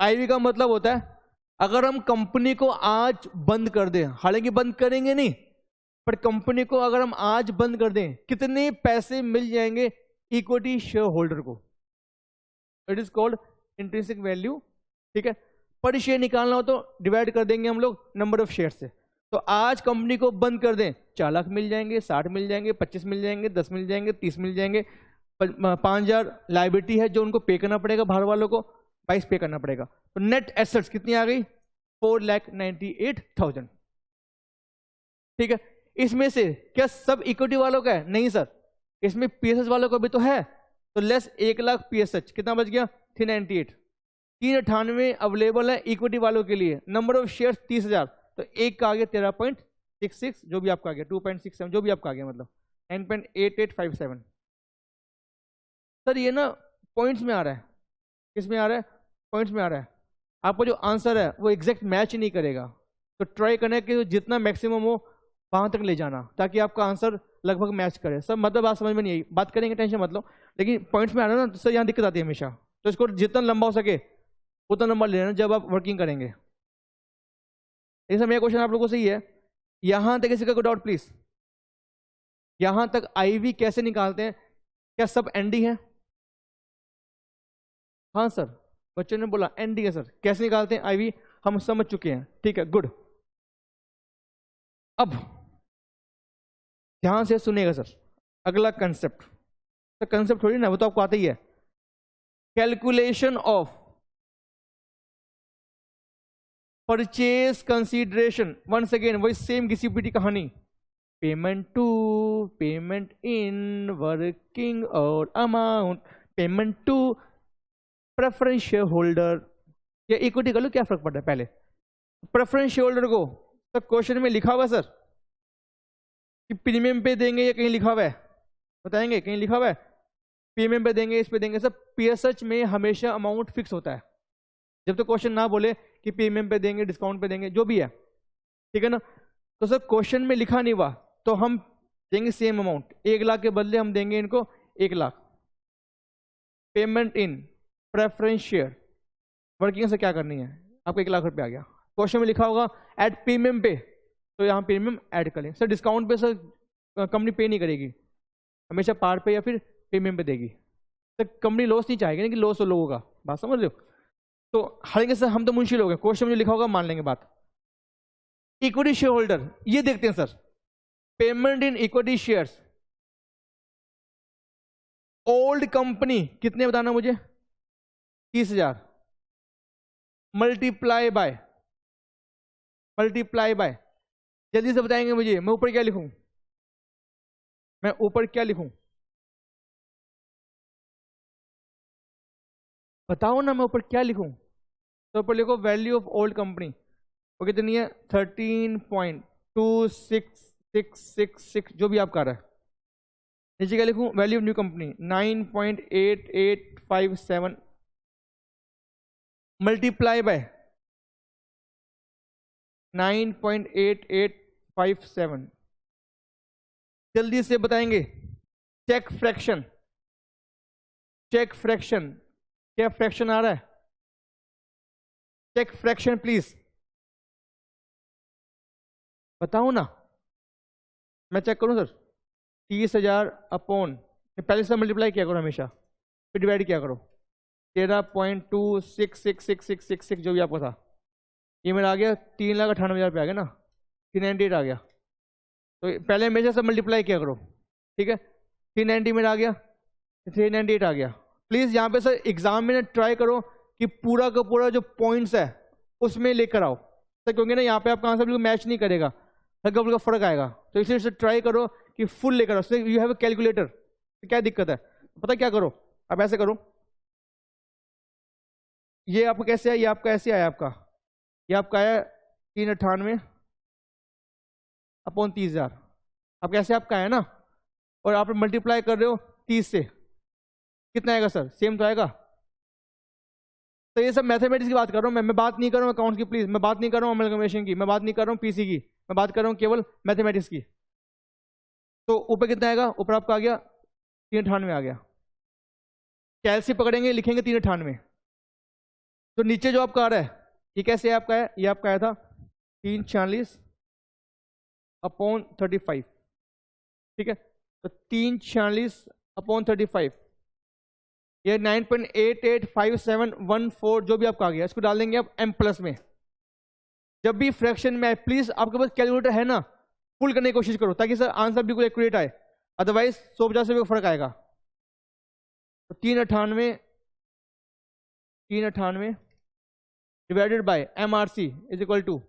आईवी का मतलब होता है अगर हम कंपनी को आज बंद कर दें, हालांकि बंद करेंगे नहीं, पर कंपनी को अगर हम आज बंद कर दें, कितने पैसे मिल जाएंगे इक्विटी शेयर होल्डर को? It is called intrinsic value. ठीक है, पर शेयर निकालना हो तो डिवाइड कर देंगे हम लोग नंबर ऑफ शेयर से। तो आज कंपनी को बंद कर दें, 4 लाख मिल जाएंगे, 60 मिल जाएंगे, 25 मिल जाएंगे, 10 मिल जाएंगे, 30 मिल जाएंगे। 5,000 लाइबिलिटी है जो उनको पे करना पड़ेगा, बाहर वालों को 22 पे करना पड़ेगा। तो नेट एसेट्स कितनी आ गई? 4,98,000। ठीक है, इसमें से क्या सब इक्विटी वालों का है? नहीं सर, इसमें पीएसएच वालों का भी तो है। तो लेस 1 लाख पीएसएच, कितना बच गया? 398। 398 अवेलेबल है इक्विटी वालों के लिए। नंबर ऑफ शेयर 30,000, तो एक का आ गया 13.66, जो भी आपका आ गया 2.67, जो भी आपका आ गया, मतलब 9.8857। सर ये ना पॉइंट्स में आ रहा है। किस में आ रहा है? पॉइंट्स में आ रहा है। आपका जो आंसर है वो एग्जैक्ट मैच नहीं करेगा, तो ट्राई करना कि जितना मैक्सिमम हो वहां तक ले जाना, ताकि आपका आंसर लगभग मैच करे। सर मतलब बात समझ में नहीं आई, बात करेंगे, टेंशन मत लो। लेकिन पॉइंट्स में आ रहा है ना, तो सर यहाँ दिक्कत आती है हमेशा। तो इसको जितना लंबा हो सके उतना लंबा ले लेना जब आप वर्किंग करेंगे। ऐसा मेरा क्वेश्चन आप लोगों से ही है, यहां तक किसी का कोई डाउट प्लीज? यहां तक आईवी कैसे निकालते हैं? क्या सब एनडी है? हाँ सर, बच्चों ने बोला एनडी है सर। कैसे निकालते हैं आईवी हम समझ चुके हैं। ठीक है, गुड। अब ध्यान से सुनिएगा सर, अगला कंसेप्ट। तो कंसेप्ट थोड़ी ना, वो तो आपको आता ही है। Calculation of purchase consideration. Once again वही सेम घिसी-पिटी कहानी। Payment to, payment in, working और amount, payment to preference share holder या इक्विटी कर लो, क्या फर्क पड़ता है? पहले प्रेफरेंस शेयर होल्डर को तो क्वेश्चन में लिखा हुआ सर कि प्रीमियम पे देंगे, या कहीं लिखा हुआ है? बताएंगे कहीं लिखा हुआ है? प्रीमियम पे देंगे, इस पे देंगे। सर पीएसएच में हमेशा अमाउंट फिक्स होता है, जब तो क्वेश्चन ना बोले कि प्रीमियम पे देंगे, डिस्काउंट पे देंगे, जो भी है। ठीक है ना। तो सर क्वेश्चन में लिखा नहीं हुआ तो हम देंगे सेम अमाउंट, 1 लाख के बदले हम देंगे इनको 1 lakh. Payment in preference share working से क्या करनी है? आपको 1 लाख रुपए आ गया। क्वेश्चन में लिखा होगा ऐड प्रीमियम पे, तो यहाँ प्रीमियम ऐड करें। सर डिस्काउंट पे सर कंपनी पे नहीं करेगी, हमेशा पार पे या फिर प्रीमियम पे देगी। सर कंपनी लॉस नहीं चाहेगी ना कि लॉस हो लोगों का, बात समझ रहे हो? तो हालांकि सर हम तो मुंशी लोग हैं, क्वेश्चन में जो लिखा होगा मान लेंगे बात। इक्विटी शेयर होल्डर ये देखते हैं sir, payment in equity shares. Old company कितने बताना मुझे? 30,000 मल्टीप्लाई बाय जल्दी से बताएंगे मुझे। मैं ऊपर क्या लिखूं? मैं ऊपर क्या लिखूं? बताओ ना, मैं ऊपर क्या लिखूं? तो ऊपर लिखो वैल्यू ऑफ ओल्ड कंपनी, वो कितनी है? 13.26666, जो भी आप कर रहे हैं। नीचे क्या लिखूं? Value of new company 9.8857 multiply by 9.8857। जल्दी से बताएंगे। चेक फ्रैक्शन, चेक फ्रैक्शन, क्या फ्रैक्शन आ रहा है? चेक फ्रैक्शन प्लीज, बताओ ना। मैं चेक करूं सर? 30,000 अपॉन, पहले से मल्टीप्लाई किया करो हमेशा, फिर डिवाइड किया करो। 13.2666666 जो भी आपका था, ये मेरा आ गया 3,98,000 पे आ गया ना, 398 आ गया। तो पहले हमेशा से मल्टीप्लाई किया करो, ठीक है। 390 मेरा आ गया, 398 आ गया। प्लीज यहाँ पे सर एग्जाम में ट्राई करो कि पूरा का पूरा जो पॉइंट्स है उसमें लेकर आओ सर, क्योंकि ना यहाँ पे आपका आंसर बिल्कुल मैच नहीं करेगा, हल्का फुल्का फर्क आएगा। तो इसलिए ट्राई करो कि फुल लेकर आओ। यू हैव अ कैलकुलेटर, तो क्या दिक्कत है? पता क्या करो, आप ऐसे करो, ये आपको कैसे आया? ये आपका ऐसे आया, आपका ये आपका आया 398 अपॉन 30,000, आप कैसे आपका आया ना, और आप मल्टीप्लाई कर रहे हो 30 से, कितना आएगा सर? सेम तो आएगा। तो ये सब मैथमेटिक्स की बात कर रहा हूँ मैं बात नहीं कर रहा हूँ अकाउंट की, प्लीज। मैं बात नहीं कर रहा हूँ अमलगमेशन की, मैं बात नहीं कर रहा हूँ पीसी की, मैं बात कर रहा हूँ केवल मैथमेटिक्स की। तो ऊपर कितना आएगा? ऊपर आपका आ गया 398 आ गया। कैलसी पकड़ेंगे, लिखेंगे 398। तो नीचे जो आपका आ रहा है ये कैसे आपका है? ये आपका आया था 346 अपॉन 35, ठीक है। तो 346 अपॉन 35, ये 9.885714 जो भी आपका आ गया, इसको डाल देंगे आप m प्लस में। जब भी फ्रैक्शन में आए, प्लीज आपके पास कैलकुलेटर है ना, फुल करने की कोशिश करो ताकि सर आंसर बिल्कुल एक्यूरेट आए, अदरवाइज 150 से भी फर्क आएगा। तो 398 divided by MRC is equal to,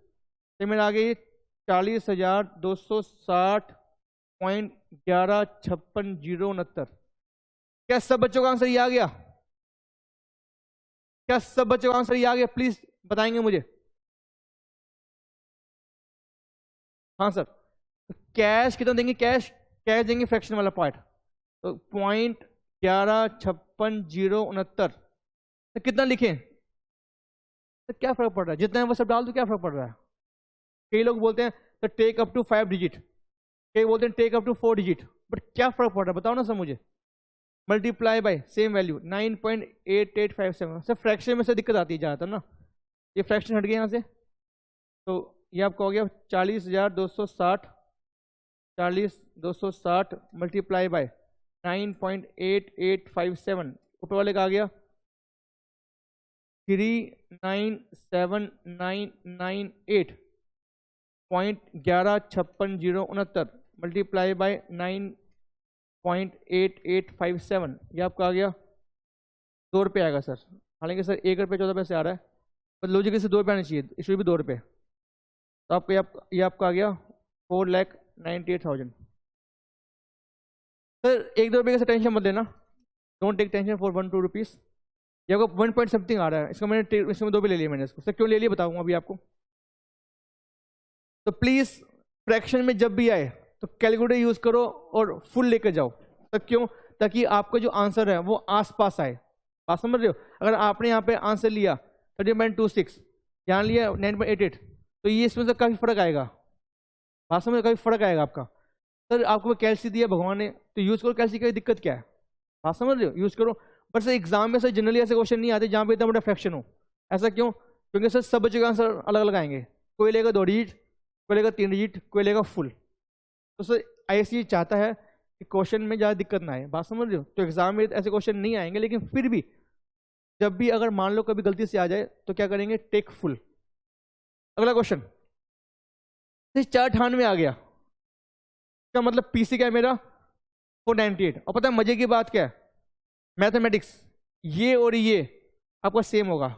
मेरा आ गई 40,260.115669। क्या सब बच्चों का आंसर ये आ गया? क्या सब बच्चों का आंसर ये आ गया? प्लीज बताएंगे मुझे। हाँ सर। तो कैश कितना देंगे? कैश देंगे फ्रैक्शन वाला पार्ट, तो 0.115669। तो कितना लिखें? तो क्या फर्क पड़ रहा है? जितना है वो सब डाल दो, क्या फर्क पड़ रहा है? कई लोग बोलते हैं तो टेक अप टू 5 डिजिट, कई बोलते हैं take up to 4 digit, but क्या फर्क पड़ रहा है बताओ ना सर मुझे। Multiply by same value 9.8857। Sir fraction में से दिक्कत आती है ज़्यादातर ना, ये फ्रैक्शन हट गया यहाँ से, तो ये आपका हो गया 40,260 मल्टीप्लाई बाय 9.8857। ऊपर वाले का आ गया 397,998.115669 मल्टीप्लाई बाय 9.8857। ये आपका आ गया 2 रुपये आएगा सर। हालांकि सर 1 रुपये 14 पैसे आ रहा है, पर लॉजिक से 2 रुपये आने चाहिए, इसलिए भी 2 रुपये। तो आपको ये आपका आ गया 4,98,000। सर 1-2 रुपये का टेंशन मत लेना, don't take tension for 1-2 rupees. ये आपको 1 पॉइंट समथिंग आ रहा है, इसका मैंने इसमें 2 भी ले लिया मैंने इसको। सर क्यों ले लिया बताऊंगा अभी आपको। तो प्लीज फ्रैक्शन में जब भी आए तो कैलकुलेटर यूज करो और फुल लेकर जाओ। तो क्यों? ताकि आपका जो आंसर है वो आसपास आए। बात समझ रहे हो? अगर आपने यहाँ पे आंसर लिया 30.26, यहाँ लिया 9.88, तो ये इसमें से काफी फर्क आएगा। बात समझ, काफी फर्क आएगा आपका। सर आपको कैल्सी दिया भगवान ने, तो यूज करो कैल्सी की, दिक्कत क्या है? बात समझ रहे हो? यूज करो। बट सर एग्जाम में सर जनरली ऐसे क्वेश्चन नहीं आते जहाँ पे इतना बड़ा फ्रैक्शन हो। ऐसा क्यों? क्योंकि सर सब बच्चों का आंसर अलग अलग आएंगे, कोई लेगा 2 डिजिट, कोई लेगा 3 डिजिट, कोई लेगा फुल। तो सर ISC चाहता है कि क्वेश्चन में ज़्यादा दिक्कत ना आए। बात समझ रहे हो? तो एग्जाम में ऐसे क्वेश्चन नहीं आएंगे, लेकिन फिर भी जब भी अगर मान लो कभी गलती से आ जाए तो क्या करेंगे? Take full. अगला क्वेश्चन 498 आ गया, क्या मतलब PC क्या है मेरा? 498। और पता है मजे की बात क्या है? मैथमेटिक्स ये और ये आपका सेम होगा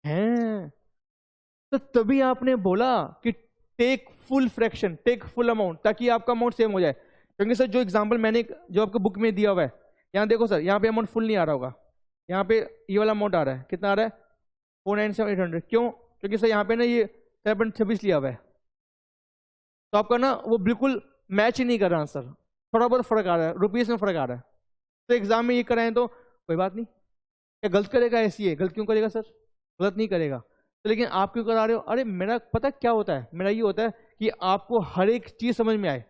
हैं। तो तभी आपने बोला कि take full fraction, take full amount, ताकि आपका अमाउंट सेम हो जाए। क्योंकि सर जो एग्जांपल मैंने जो आपको बुक में दिया हुआ है, यहाँ देखो सर, यहाँ पे अमाउंट फुल नहीं आ रहा होगा, यहाँ पे ये वाला अमाउंट आ रहा है, कितना आ रहा है 497,800। क्यों? क्योंकि सर यहाँ पे ना ये 7.26 लिया हुआ है, तो आपका ना वो बिल्कुल मैच ही नहीं कर रहा सर, थोड़ा बहुत फर्क आ रहा है, रुपीस में फर्क आ रहा है। तो एग्जाम में ये कराएं तो कोई बात नहीं, क्या गलत करेगा ऐसी है? गलत क्यों करेगा सर? गलत नहीं करेगा। तो लेकिन आप क्यों करा रहे हो? अरे मेरा पता क्या होता है, मेरा ये होता है कि आपको हर एक चीज समझ में आए,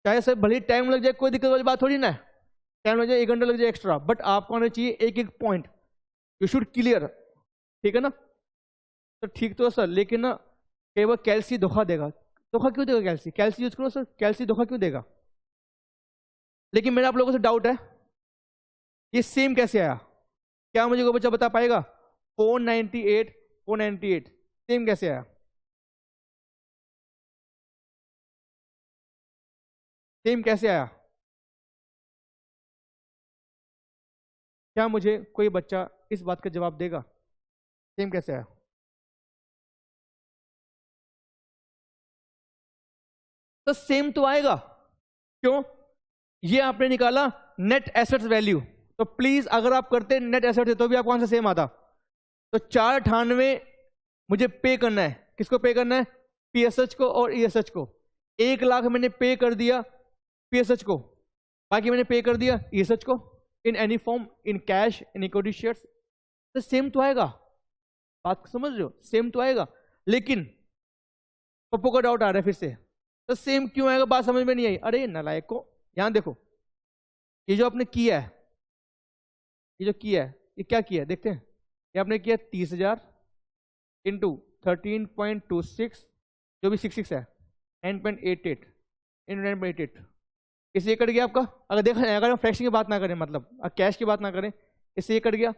चाहे सर भले टाइम लग जाए, कोई दिक्कत वाली बात थोड़ी ना है, टाइम लग जाए 1 घंटा लग जाए एक्स्ट्रा, बट आपको आना चाहिए एक एक पॉइंट, यू शुड क्लियर। ठीक है ना? तो ठीक तो सर, लेकिन ना कई बार कैल्सी धोखा देगा। धोखा क्यों देगा? कैल्सी, कैल्सी यूज करो सर, कैल्सी धोखा क्यों देगा? लेकिन मेरा आप लोगों से डाउट है, ये सेम कैसे आया? क्या मुझे कोई बच्चा बता पाएगा? 498 सेम कैसे आया? सेम कैसे आया? क्या मुझे कोई बच्चा इस बात का जवाब देगा? सेम कैसे आया? तो सेम तो आएगा। क्यों? ये आपने निकाला नेट एसेट्स वैल्यू, तो प्लीज अगर आप करते नेट एसेट तो भी आपको आंसर सेम आता। तो 498 मुझे पे करना है, किसको पे करना है? पीएसएच को और ईएसएच को। 1 लाख मैंने पे कर दिया पीएसएच को, बाकी मैंने पे कर दिया ईएसएच को in any form, in cash, in equity shares. तो सेम तो आएगा, बात समझ रहे हो? सेम तो आएगा। लेकिन पप्पू का डाउट आ रहा है फिर से, तो सेम क्यों आएगा? बात समझ में नहीं आई। अरे नालायक को, यहां देखो, ये जो आपने किया है, ये जो किया है, ये क्या किया है देखते हैं। ये आपने किया 30,000 इंटू 13.26, जो भी 66 है, 9.88 इंटू 9.88, इससे ये कट गया आपका। अगर देखा जाए, अगर हम फ्रैक्शन की बात ना करें, मतलब कैश की बात ना करें, इससे ये कट गया।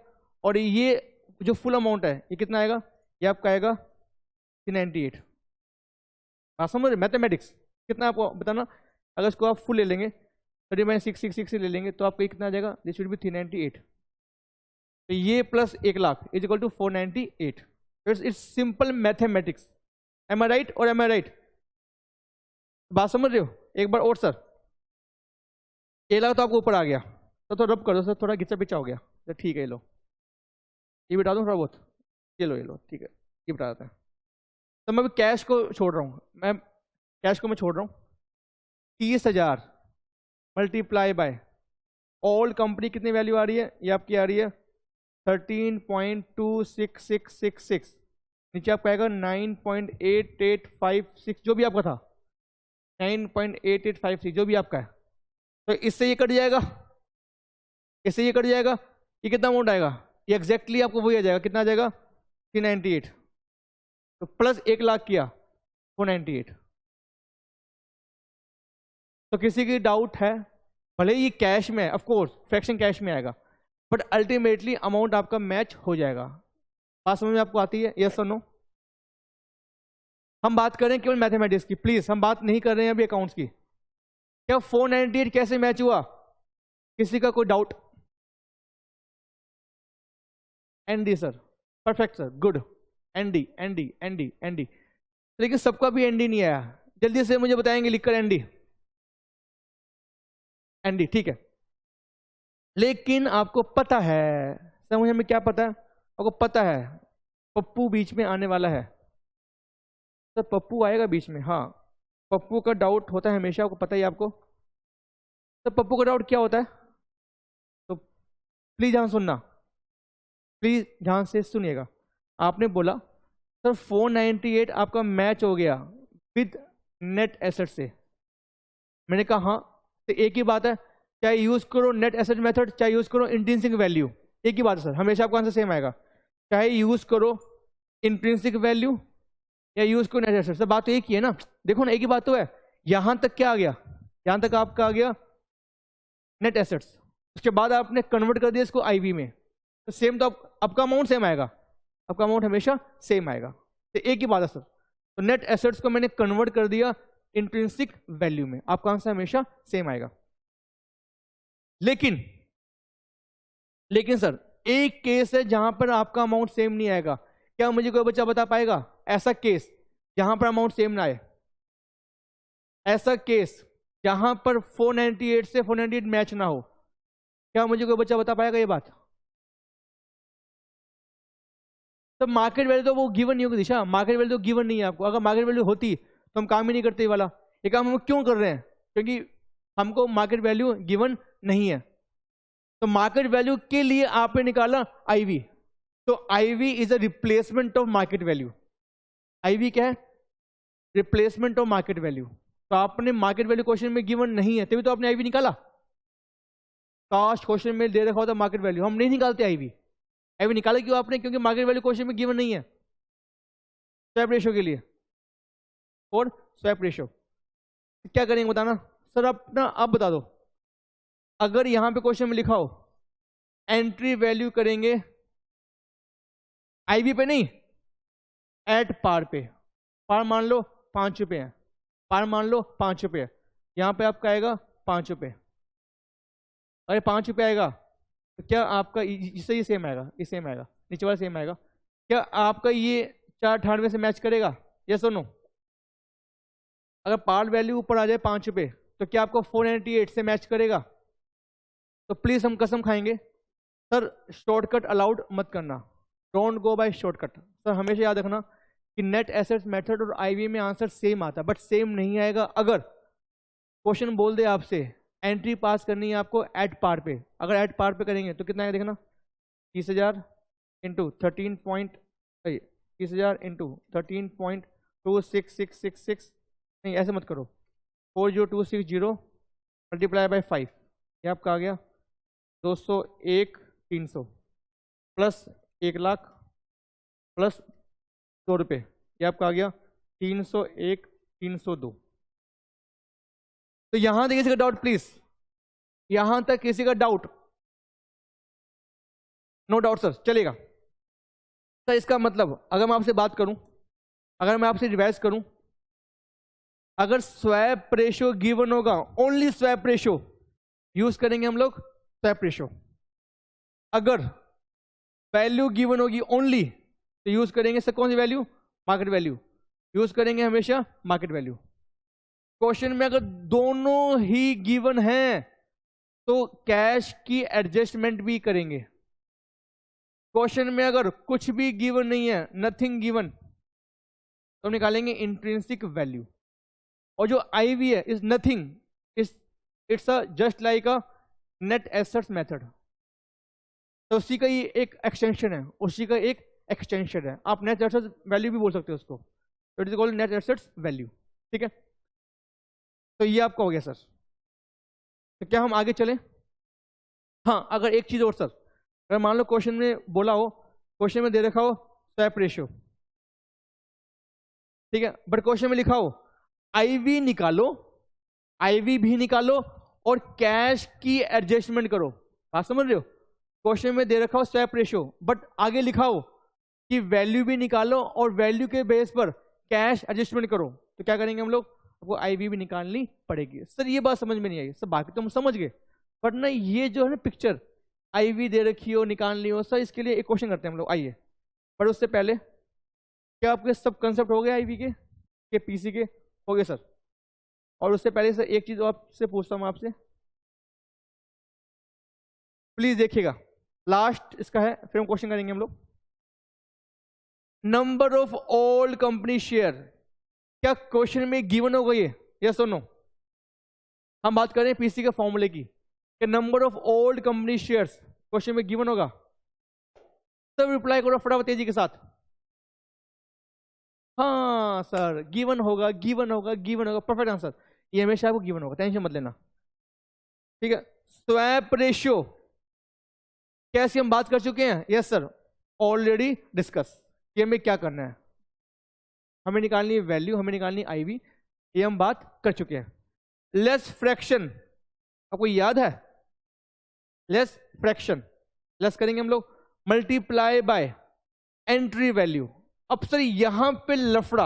और ये जो फुल अमाउंट है ये कितना आएगा? ये आपका आएगा 398। हाँ समझ रहे? मैथमेटिक्स कितना आपको बताना, अगर इसको आप फुल ले लेंगे 30-666 ले लेंगे तो आपको कितना आ जाएगा? This should be 398। तो ये plus 1 lakh is equal to 498। It's simple mathematics. Am I right और एम आई राइट? बात समझ रहे हो? एक बार और सर, 1 लाख तो आपको ऊपर आ गया, तो रब कर दो सर, थोड़ा घिचा पिचा हो गया, तो ठीक है, ये लो, ये बिठा दो थोड़ा बहुत, ये लो, ठीक है, ये बिठा देते हैं। तो मैं कैश को छोड़ रहा हूँ, मैं छोड़ रहा हूँ। 30,000 मल्टीप्लाई बाय ऑल कंपनी कितनी वैल्यू आ रही है? ये आपकी आ रही है 13.26666, नीचे आपका आएगा 9.8856, जो भी आपका था 9.8856, जो भी आपका है। तो इससे ये कट जाएगा, इससे ये कट जाएगा, ये कितना अमाउंट आएगा? ये एग्जैक्टली आपको वही आ जाएगा, कितना आ जाएगा? 398। तो प्लस 1 लाख किया 498। तो किसी की डाउट है? भले ही कैश में, ऑफ कोर्स फ्रैक्शन कैश में आएगा, बट अल्टीमेटली अमाउंट आपका मैच हो जाएगा। बात समझ में आपको आती है? यस और नो? हम बात करें केवल मैथमेटिक्स की, प्लीज, हम बात नहीं कर रहे हैं अभी अकाउंट्स की। क्या 498 कैसे मैच हुआ? किसी का कोई doubt? ND sir, perfect sir, good, ND ND ND ND. लेकिन सबका भी एनडी नहीं आया, जल्दी से मुझे बताएंगे लिखकर एनडी। एनडी ठीक है, लेकिन आपको पता है, समझ में क्या पता है? आपको पता है पप्पू बीच में आने वाला है, तो पप्पू आएगा बीच में। हाँ, पप्पू का डाउट होता है हमेशा, आपको पता ही आपको। तो पप्पू का डाउट क्या होता है? तो प्लीज ध्यान सुनना, प्लीज ध्यान से सुनिएगा। आपने बोला सर 498 आपका मैच हो गया विद नेट एसेट से। मैंने कहा हाँ, तो एक ही बात है, चाहे यूज करो नेट एसेट मेथड, चाहे यूज करो इंट्रिंसिक वैल्यू, एक ही बात है सर, हमेशा आपका आंसर सेम आएगा। चाहे यूज करो इंट्रिंसिक वैल्यू या यूज करो नेट एसेट, बात तो एक ही है ना। देखो ना, एक ही बात तो है। यहां तक क्या आ गया? यहां तक आपका आ गया नेट एसेट्स, उसके बाद आपने कन्वर्ट कर दिया इसको आईवी में, तो सेम तो आपका अमाउंट सेम आएगा, आपका अमाउंट हमेशा सेम आएगा। तो एक ही बात है सर, तो नेट एसेट्स को मैंने कन्वर्ट कर दिया इंट्रिंसिक वैल्यू में, आपका आंसर हमेशा सेम आएगा। लेकिन सर एक केस है जहां पर आपका अमाउंट सेम नहीं आएगा। क्या मुझे कोई बच्चा बता पाएगा ऐसा केस जहां पर अमाउंट सेम ना आए? ऐसा केस जहां पर 498 से 498 मैच ना हो, क्या मुझे कोई बच्चा बता पाएगा ये बात? तो मार्केट वैल्यू तो वो गिवन नहीं होगी दिशा, मार्केट वैल्यू तो गिवन नहीं है आपको। अगर मार्केट वैल्यू होती तो हम काम ही नहीं करते ये वाला। ये काम हम क्यों कर रहे हैं? क्योंकि हमको मार्केट वैल्यू गिवन नहीं है। तो मार्केट वैल्यू के लिए आपने निकाला आईवी। तो IV is a replacement of market value. IV क्या है? Replacement of market value. तो आपने मार्केट वैल्यू क्वेश्चन में गिवन नहीं है, तभी तो आपने आईवी निकाला। काश क्वेश्चन में दे रखा होता मार्केट वैल्यू, हम नहीं निकालते आईवी। आईवी निकाले क्यों आपने? क्योंकि मार्केट वैल्यू क्वेश्चन में गिवन नहीं है स्वैप रेशो के लिए। और स्वैप रेशो क्या करेंगे बताना सर? अपना आप बता दो। अगर यहां पे क्वेश्चन में लिखा हो एंट्री वैल्यू करेंगे आईवी पे नहीं, एट पार पे। पार मान लो 5 रुपए है, पार मान लो 5 रुपए है। यहां पे आपका आएगा 5 रुपए। अरे 5 रुपए आएगा तो क्या आपका इससे ये सेम आएगा? ये सेम आएगा, नीचे वाला सेम आएगा। क्या आपका ये 498 से मैच करेगा? यस और नो? अगर पार वैल्यू ऊपर आ जाए 5 रुपए तो क्या आपको 498 से मैच करेगा? तो प्लीज हम कसम खाएंगे सर शॉर्टकट अलाउड मत करना, don't go by shortcut. Sir हमेशा याद रखना कि नेट एसेट्स मेथड और आईवी में आंसर सेम आता है, बट सेम नहीं आएगा अगर क्वेश्चन बोल दे आपसे एंट्री पास करनी है आपको एट पार पे। अगर एट पार पे करेंगे तो कितना है देखना, 30,000 इंटू 30,000 इंटू 13.26666। नहीं ऐसे मत करो, 40260 मल्टीप्लाई बाई 5, ये आपका आ गया 201,300 प्लस 1,00,000 प्लस 2 रुपये, ये आपका आ गया 301,302। तो यहां तक किसी का डाउट प्लीज? यहां तक किसी का डाउट? नो डाउट सर, चलेगा। सर इसका मतलब अगर मैं आपसे बात करूं, अगर मैं आपसे रिवाइज करूं, अगर स्वैप रेशो गिवन होगा, ओनली स्वैप रेशो यूज करेंगे हम लोग स्वैप रेशो। अगर वैल्यू गिवन होगी ओनली तो यूज करेंगे सर कौन सी वैल्यू? Market value. यूज करेंगे हमेशा मार्केट वैल्यू। क्वेश्चन में अगर दोनों ही गिवन हैं तो कैश की एडजस्टमेंट भी करेंगे। क्वेश्चन में अगर कुछ भी गिवन नहीं है, नथिंग गिवन, तो निकालेंगे इंट्रिंसिक वैल्यू। और जो आईवी है is nothing, it's a just like a net assets method. तो उसी का ही एक एक्सटेंशन है, उसी का एक एक्सटेंशन है। आप नेट एसेट्स वैल्यू भी बोल सकते हो उसको, तो it is called net assets value. ठीक है, तो ये आपका हो गया सर। तो क्या हम आगे चलें? हाँ, अगर एक चीज और सर, अगर मान लो क्वेश्चन में बोला हो, क्वेश्चन में दे रखा हो स्वैप रेशियो, ठीक है, बट क्वेश्चन में लिखा हो आईवी निकालो, आईवी भी निकालो और कैश की एडजस्टमेंट करो। बात समझ रहे हो? क्वेश्चन में दे रखा हो स्वैप रेशियो, बट आगे लिखा हो कि वैल्यू भी निकालो और वैल्यू के बेस पर कैश एडजस्टमेंट करो। तो क्या करेंगे हम लोग? आपको आईवी भी निकालनी पड़ेगी। सर ये बात समझ में नहीं आई सर, बाकी तो हम समझ गए, बट ना ये जो है ना पिक्चर, आईवी दे रखी हो निकालनी हो, सर इसके लिए एक क्वेश्चन करते हैं हम लोग, आइए। पर उससे पहले क्या आपके सब कंसेप्ट हो गए आईवी के पीसी के? हो गए सर। और उससे पहले सर एक चीज आपसे पूछता हूँ आपसे, प्लीज देखिएगा, लास्ट इसका है, फिर हम क्वेश्चन करेंगे हम लोग। Number of all company share, क्या क्वेश्चन में गिवन हो गई है? यस और नो? हम बात करें पीसी के फॉर्मूले की, कि number of old company shares question में गिवन होगा। सब रिप्लाई करो फटाफट तेजी के साथ। हाँ सर गिवन होगा, गिवन होगा, गिवन होगा, परफेक्ट आंसर। ये हमेशा आपको गिवन होगा, टेंशन मत लेना। ठीक है, स्वैप रेशियो कैसे हम बात कर चुके हैं? Yes sir, already discuss. ये हमें क्या करना है, हमें निकालनी है वैल्यू, हमें निकालनी आईवी, ये हम बात कर चुके हैं। लेस फ्रैक्शन आपको याद है? लेस फ्रैक्शन, लेस करेंगे हम लोग मल्टीप्लाई बाय एंट्री वैल्यू। अब सर यहां पे लफड़ा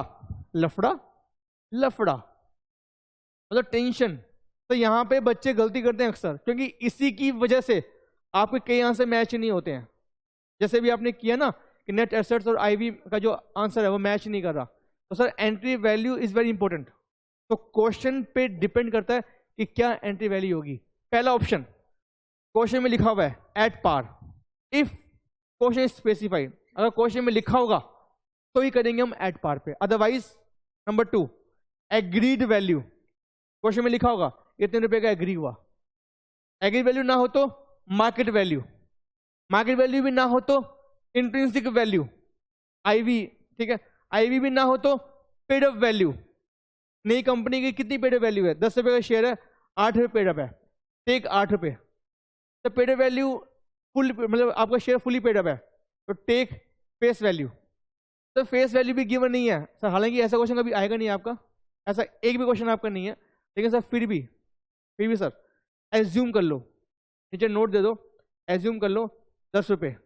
लफड़ा लफड़ा मतलब टेंशन, तो यहां पे बच्चे गलती करते हैं अक्सर, क्योंकि इसी की वजह से आपके कई आंसर मैच नहीं होते हैं। जैसे भी आपने किया ना कि नेट एसेट्स और आईवी का जो आंसर है वो मैच नहीं कर रहा, तो sir entry value is very important. तो क्वेश्चन पे डिपेंड करता है कि क्या एंट्री वैल्यू होगी। पहला ऑप्शन क्वेश्चन में लिखा हुआ है at par, if question is specified, अगर क्वेश्चन में लिखा होगा तो ही करेंगे हम एट पार पे, otherwise number 2 agreed value, question में लिखा होगा इतने रुपए का एग्री हुआ, एग्री वैल्यू ना हो तो मार्केट वैल्यू, मार्केट वैल्यू भी ना हो तो इंट्रिंसिक वैल्यू आईवी, ठीक है, आईवी भी ना हो तो पेड अप वैल्यू, नई कंपनी की कितनी पेड अप वैल्यू है, 10 रुपए का शेयर है, 8 रुपए पेड अप है, टेक 8 रुपए, तो पेड अप वैल्यू फुल, मतलब आपका शेयर फुली पेड अप है, तो टेक फेस वैल्यू, तो फेस वैल्यू भी गिवन नहीं है सर, हालांकि ऐसा क्वेश्चन कभी आएगा नहीं आपका, ऐसा एक भी क्वेश्चन आपका नहीं है, लेकिन सर फिर भी सर एज्यूम कर लो, नीचे नोट दे दो, एज्यूम कर लो 10 रुपए,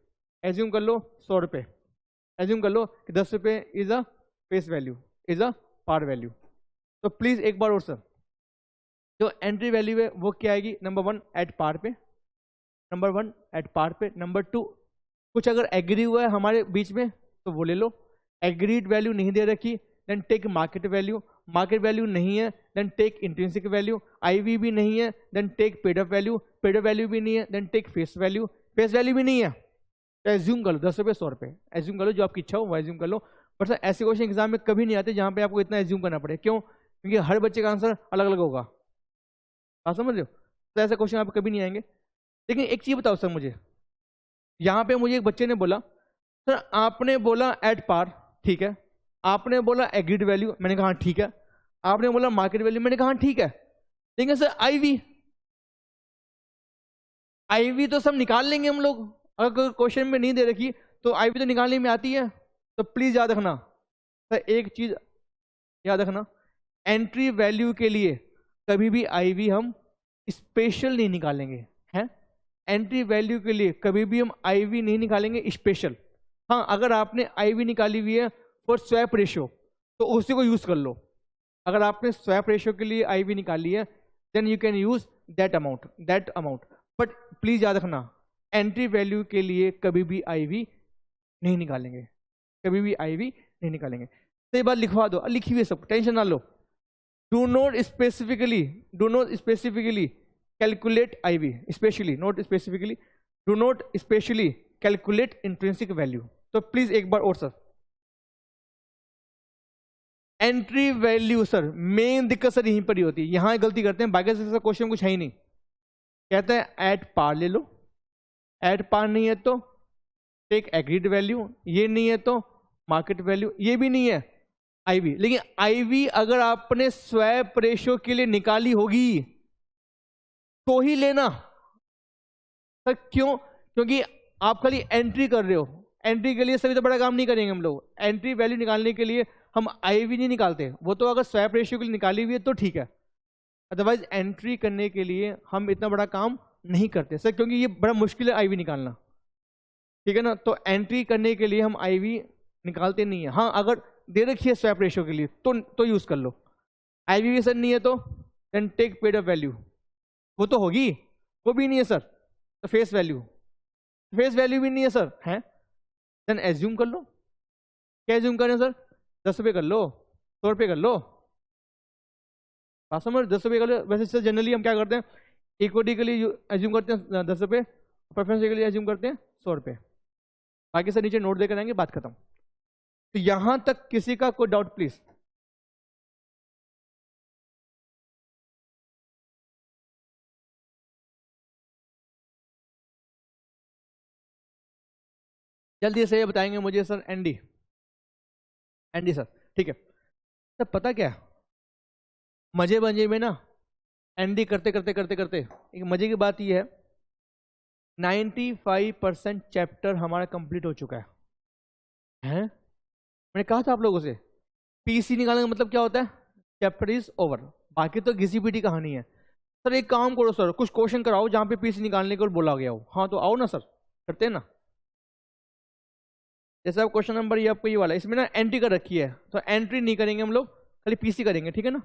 एज्यूम कर लो 100 रुपए, एज्यूम कर लो कि 10 रुपए is a face value, is a par value. तो प्लीज एक बार और सर, जो एंट्री वैल्यू है वो क्या आएगी, नंबर 1 एट पार पे, नंबर 1 एट पार पे, नंबर 2 कुछ अगर एग्री हुआ है हमारे बीच में तो वो ले लो, एग्रीड वैल्यू नहीं दे रखी then take market value, market value नहीं है then take intrinsic value, IV भी नहीं है then take paid up value, paid up value भी नहीं है then take face value, face value भी नहीं है तो एज्यूम कर लो 10 रुपए 100 रुपए, एज्यूम कर लो जो आपकी इच्छा हो वो एज्यूम कर लो। पर सर ऐसे क्वेश्चन एग्जाम में कभी नहीं आते जहां पे आपको इतना एज्यूम करना पड़े, क्यों, क्योंकि हर बच्चे का आंसर अलग अलग होगा, आप समझ रहे हो, तो ऐसे क्वेश्चन आप कभी नहीं आएंगे। लेकिन एक चीज बताओ सर मुझे, यहाँ पे मुझे एक बच्चे ने बोला सर आपने बोला एट पार, ठीक है, आपने बोला एग्रीड वैल्यू, मैंने कहा ठीक है, आपने बोला मार्केट वैल्यू, मैंने कहा ठीक है, लेकिन सर आईवी, आईवी तो सब निकाल लेंगे हम लोग, अगर क्वेश्चन में नहीं दे रखी तो आईवी तो निकालने में आती है, तो प्लीज याद रखना सर, एक चीज याद रखना, एंट्री वैल्यू के लिए कभी भी आईवी हम स्पेशल नहीं निकालेंगे, हैं, एंट्री वैल्यू के लिए कभी भी हम आईवी नहीं निकालेंगे स्पेशल। हाँ, अगर आपने आईवी निकाली हुई है फॉर स्वैप रेशियो तो उसी को यूज कर लो, अगर आपने स्वैप रेशियो के लिए आईवी निकाली है then you can use that amount, but please याद रखना एंट्री वैल्यू के लिए कभी भी आईवी नहीं निकालेंगे, कभी भी आईवी नहीं निकालेंगे। तो ये बात लिखवा दो, लिखी हुई है सब, टेंशन ना लो, do not specifically calculate IV, specially not specifically, do not specially calculate intrinsic value. तो प्लीज एक बार और sir, entry value sir main दिक्कत सर यहीं पर ही होती है, यहां गलती करते हैं, बाकी से क्वेश्चन कुछ है ही नहीं, कहते हैं एट पार ले लो, एट पार नहीं है तो टेक एग्रीड वैल्यू, ये नहीं है तो मार्केट वैल्यू, ये भी नहीं है आईवी, लेकिन आईवी अगर आपने स्वैप रेशियो के लिए निकाली होगी तो ही लेना सर, क्यों, क्योंकि आप खाली एंट्री कर रहे हो, एंट्री के लिए सभी तो बड़ा काम नहीं करेंगे हम लोग, एंट्री वैल्यू निकालने के लिए हम आईवी नहीं निकालते, वो तो अगर स्वैप रेशियो के लिए निकाली हुई है तो ठीक है, अदरवाइज एंट्री करने के लिए हम इतना बड़ा काम नहीं करते सर, क्योंकि ये बड़ा मुश्किल है आईवी निकालना, ठीक है ना, तो एंट्री करने के लिए हम आईवी निकालते नहीं है। हाँ, अगर दे रखी है स्वैप रेशियो के लिए तो यूज कर लो, आईवी भी सर नहीं है तो then take paid up value, वो तो होगी, वो भी नहीं है सर, तो फेस वैल्यू भी नहीं है सर, है देन एज्यूम कर लो, क्या एज्यूम करें सर, 10 रुपये कर लो, 100 रुपये कर लो, बात समझ, 10 रुपये कर लो, वैसे सर जनरली हम क्या करते हैं इक्विटी के लिए एज्यूम करते हैं 10 रुपये, प्रेफरेंस के लिए एज्यूम करते हैं 100 रुपये, बाकी सर नीचे नोट देकर आएंगे, बात खत्म। तो यहां तक किसी का कोई डाउट प्लीज, जल्दी से ये बताएंगे मुझे सर, एनडी सर, ठीक है सर, पता क्या मजे में ना एनडी करते एक मजे की बात ये है 95% चैप्टर हमारा कंप्लीट हो चुका है? मैंने कहा था आप लोगों से पीसी निकालने का मतलब क्या होता है, चैप्टर इज ओवर, बाकी तो घिसी पीटी कहानी है। सर एक काम करो सर, कुछ क्वेश्चन कराओ जहां पे पीसी निकालने को बोला गया हो, हाँ तो आओ ना सर, करते हैं ना, जैसे आप क्वेश्चन नंबर ये आपको ये वाला, इसमें ना एंट्री कर रखी है, तो एंट्री नहीं करेंगे हम लोग, खाली पीसी करेंगे, ठीक है ना,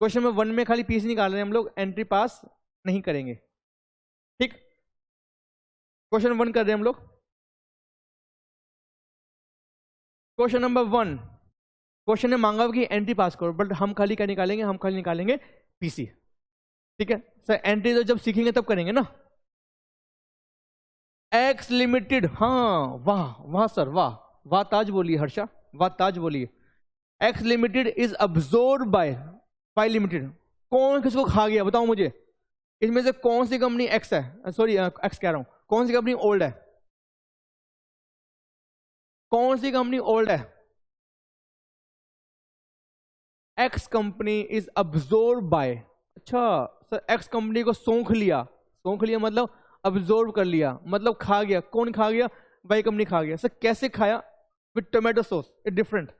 क्वेश्चन नंबर 1 में खाली पीसी निकाल रहे हैं हम लोग, एंट्री पास नहीं करेंगे, ठीक, क्वेश्चन 1 कर रहे हैं हम लोग, क्वेश्चन नंबर 1 क्वेश्चन ने मांगा कि एंट्री पास करो, बट हम खाली क्या निकालेंगे, हम खाली निकालेंगे पीसी, ठीक है सर, एंट्री तो जब सीखेंगे तब करेंगे ना, एक्स लिमिटेड, हाँ वाह वाह सर वाह, वाह ताज बोलिए हर्षा, वाह ताज बोलिए। X limited is absorb by Y limited. कौन किसको खा गया बताओ मुझे, इसमें से कौन सी कंपनी एक्स है, सॉरी एक्स कह रहा हूं, कौन सी कंपनी ओल्ड है, कौन सी कंपनी ओल्ड है? X company is absorb by, अच्छा सर एक्स कंपनी को सौंख लिया, सौंख लिया मतलब अब्सॉर्ब कर लिया, मतलब खा गया, कौन खा गया? वाई कंपनी खा गया। सर कैसे खाया? With tomato sauce, it different.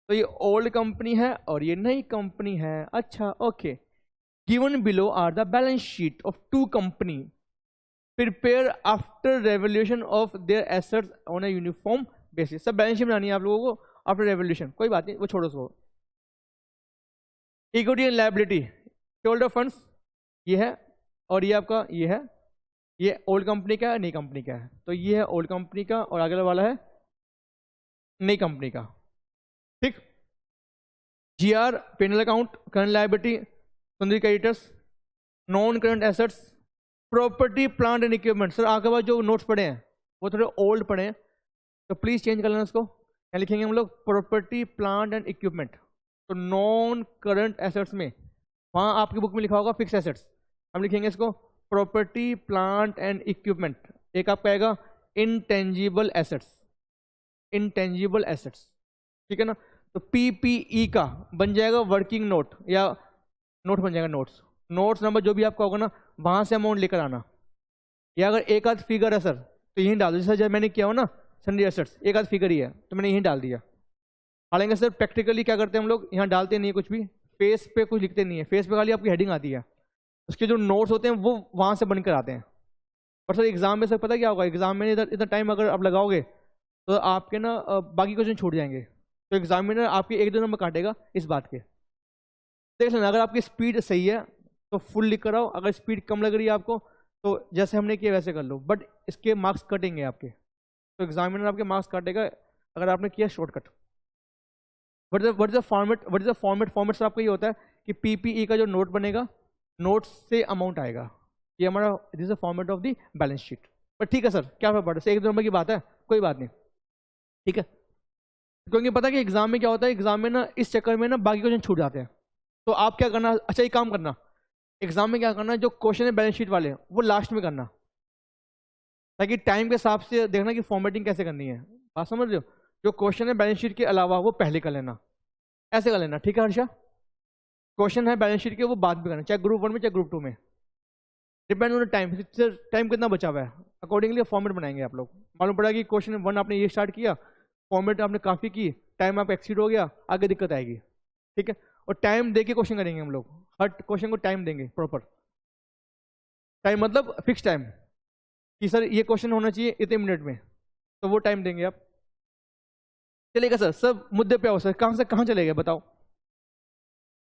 तो ये ओल्ड कंपनी है और ये नई कंपनी है, अच्छा okay. Given below are the balance sheet of two company prepare after revolution of their assets on a uniform basis. सब बैलेंस शीट बनानी है आप लोगों को आफ्टर रेवोल्यूशन, कोई बात नहीं वो छोड़ो उसको। Equity and liability, shoulder funds ये है और ये आपका ये है, ये ओल्ड कंपनी का है नई कंपनी का है, तो ये है ओल्ड कंपनी का और अगला वाला है नई कंपनी का, ठीक। GR penal account, current liability, sundry creditors, non current assets, property plant and equipment. Sir आपके पास जो नोट्स पढ़े हैं वो थोड़े ओल्ड पढ़े हैं तो प्लीज चेंज कर लेना उसको। क्या लिखेंगे हम लोग? Property plant and equipment. तो नॉन करंट एसेट्स में वहां आपकी बुक में लिखा होगा फिक्स एसेट्स, हम लिखेंगे इसको प्रॉपर्टी प्लांट एंड इक्विपमेंट। एक आपका आएगा इनटेंजिबल एसेट्स, इनटेंजिबल एसेट्स, ठीक है ना। तो पीपीई का बन जाएगा वर्किंग नोट या नोट बन जाएगा, नोट्स, नोट्स नंबर जो भी आपका होगा ना वहां से अमाउंट लेकर आना। या अगर एक आध फिगर है सर तो यहीं डाल दो, जैसे जब मैंने किया हो ना सन्ड्री एसेट्स, एक आध फिगर ही है तो मैंने यहीं डाल दिया। हालांकि सर प्रैक्टिकली क्या करते हैं हम लोग, यहाँ डालते नहीं है कुछ भी, फेस पे कुछ लिखते नहीं है, फेस पे खाली आपकी हेडिंग आती है, उसके जो नोट्स होते हैं वो वहां से बनकर आते हैं। और सर एग्जाम में सर पता क्या होगा, एग्जाम में इधर इतना टाइम अगर आप लगाओगे तो आपके ना बाकी क्वेश्चन छूट जाएंगे, तो एग्जामिनर आपके एक दो नंबर काटेगा इस बात के। देख लेना अगर आपकी स्पीड सही है तो फुल लिख कर आओ, अगर स्पीड कम लग रही है आपको तो जैसे हमने किया वैसे कर लो, बट इसके मार्क्स कटेंगे आपके, तो एग्जामिनर आपके मार्क्स काटेगा अगर आपने किया shortcut. What is the format, what is the format, format sir आपका ये होता है कि पीपीई का जो नोट बनेगा, नोट से अमाउंट आएगा, ये हमारा this is the format of the balance sheet. पर ठीक है सर क्या फर्क पड़ता है, एक दो नंबर की बात है, कोई बात नहीं, ठीक है। क्योंकि पता है कि एग्जाम में क्या होता है, एग्जाम में ना इस चक्कर में ना बाकी क्वेश्चन छूट जाते हैं, तो आप क्या करना, अच्छा एक काम करना, एग्जाम में क्या करना, जो क्वेश्चन है बैलेंस शीट वाले वो लास्ट में करना, ताकि टाइम के हिसाब से देखना कि फॉर्मेटिंग कैसे करनी है, बात समझ रहे हो। जो क्वेश्चन है बैलेंस शीट के अलावा वो पहले कर लेना, ऐसे कर लेना, ठीक है हर्षा। क्वेश्चन है बैलेंस शीट के वो बाद में करना, चाहे ग्रुप 1 में चाहे ग्रुप 2 में, डिपेंड ऑन टाइम, टाइम कितना बचा हुआ है अकॉर्डिंगली फॉर्मेट बनाएंगे आप लोग। मालूम पड़ा कि क्वेश्चन 1 आपने ये स्टार्ट किया, फॉर्मेट आपने काफी की, टाइम आप एक्सीड हो गया, आगे दिक्कत आएगी, ठीक है। और टाइम देके क्वेश्चन करेंगे हम लोग, हर क्वेश्चन को टाइम देंगे प्रॉपर, टाइम मतलब फिक्स टाइम कि सर ये क्वेश्चन होना चाहिए इतने मिनट में, तो वो टाइम देंगे आप। चलेगा सर, सब मुद्दे पे आओ सर, कहां से कहां चलेगा बताओ।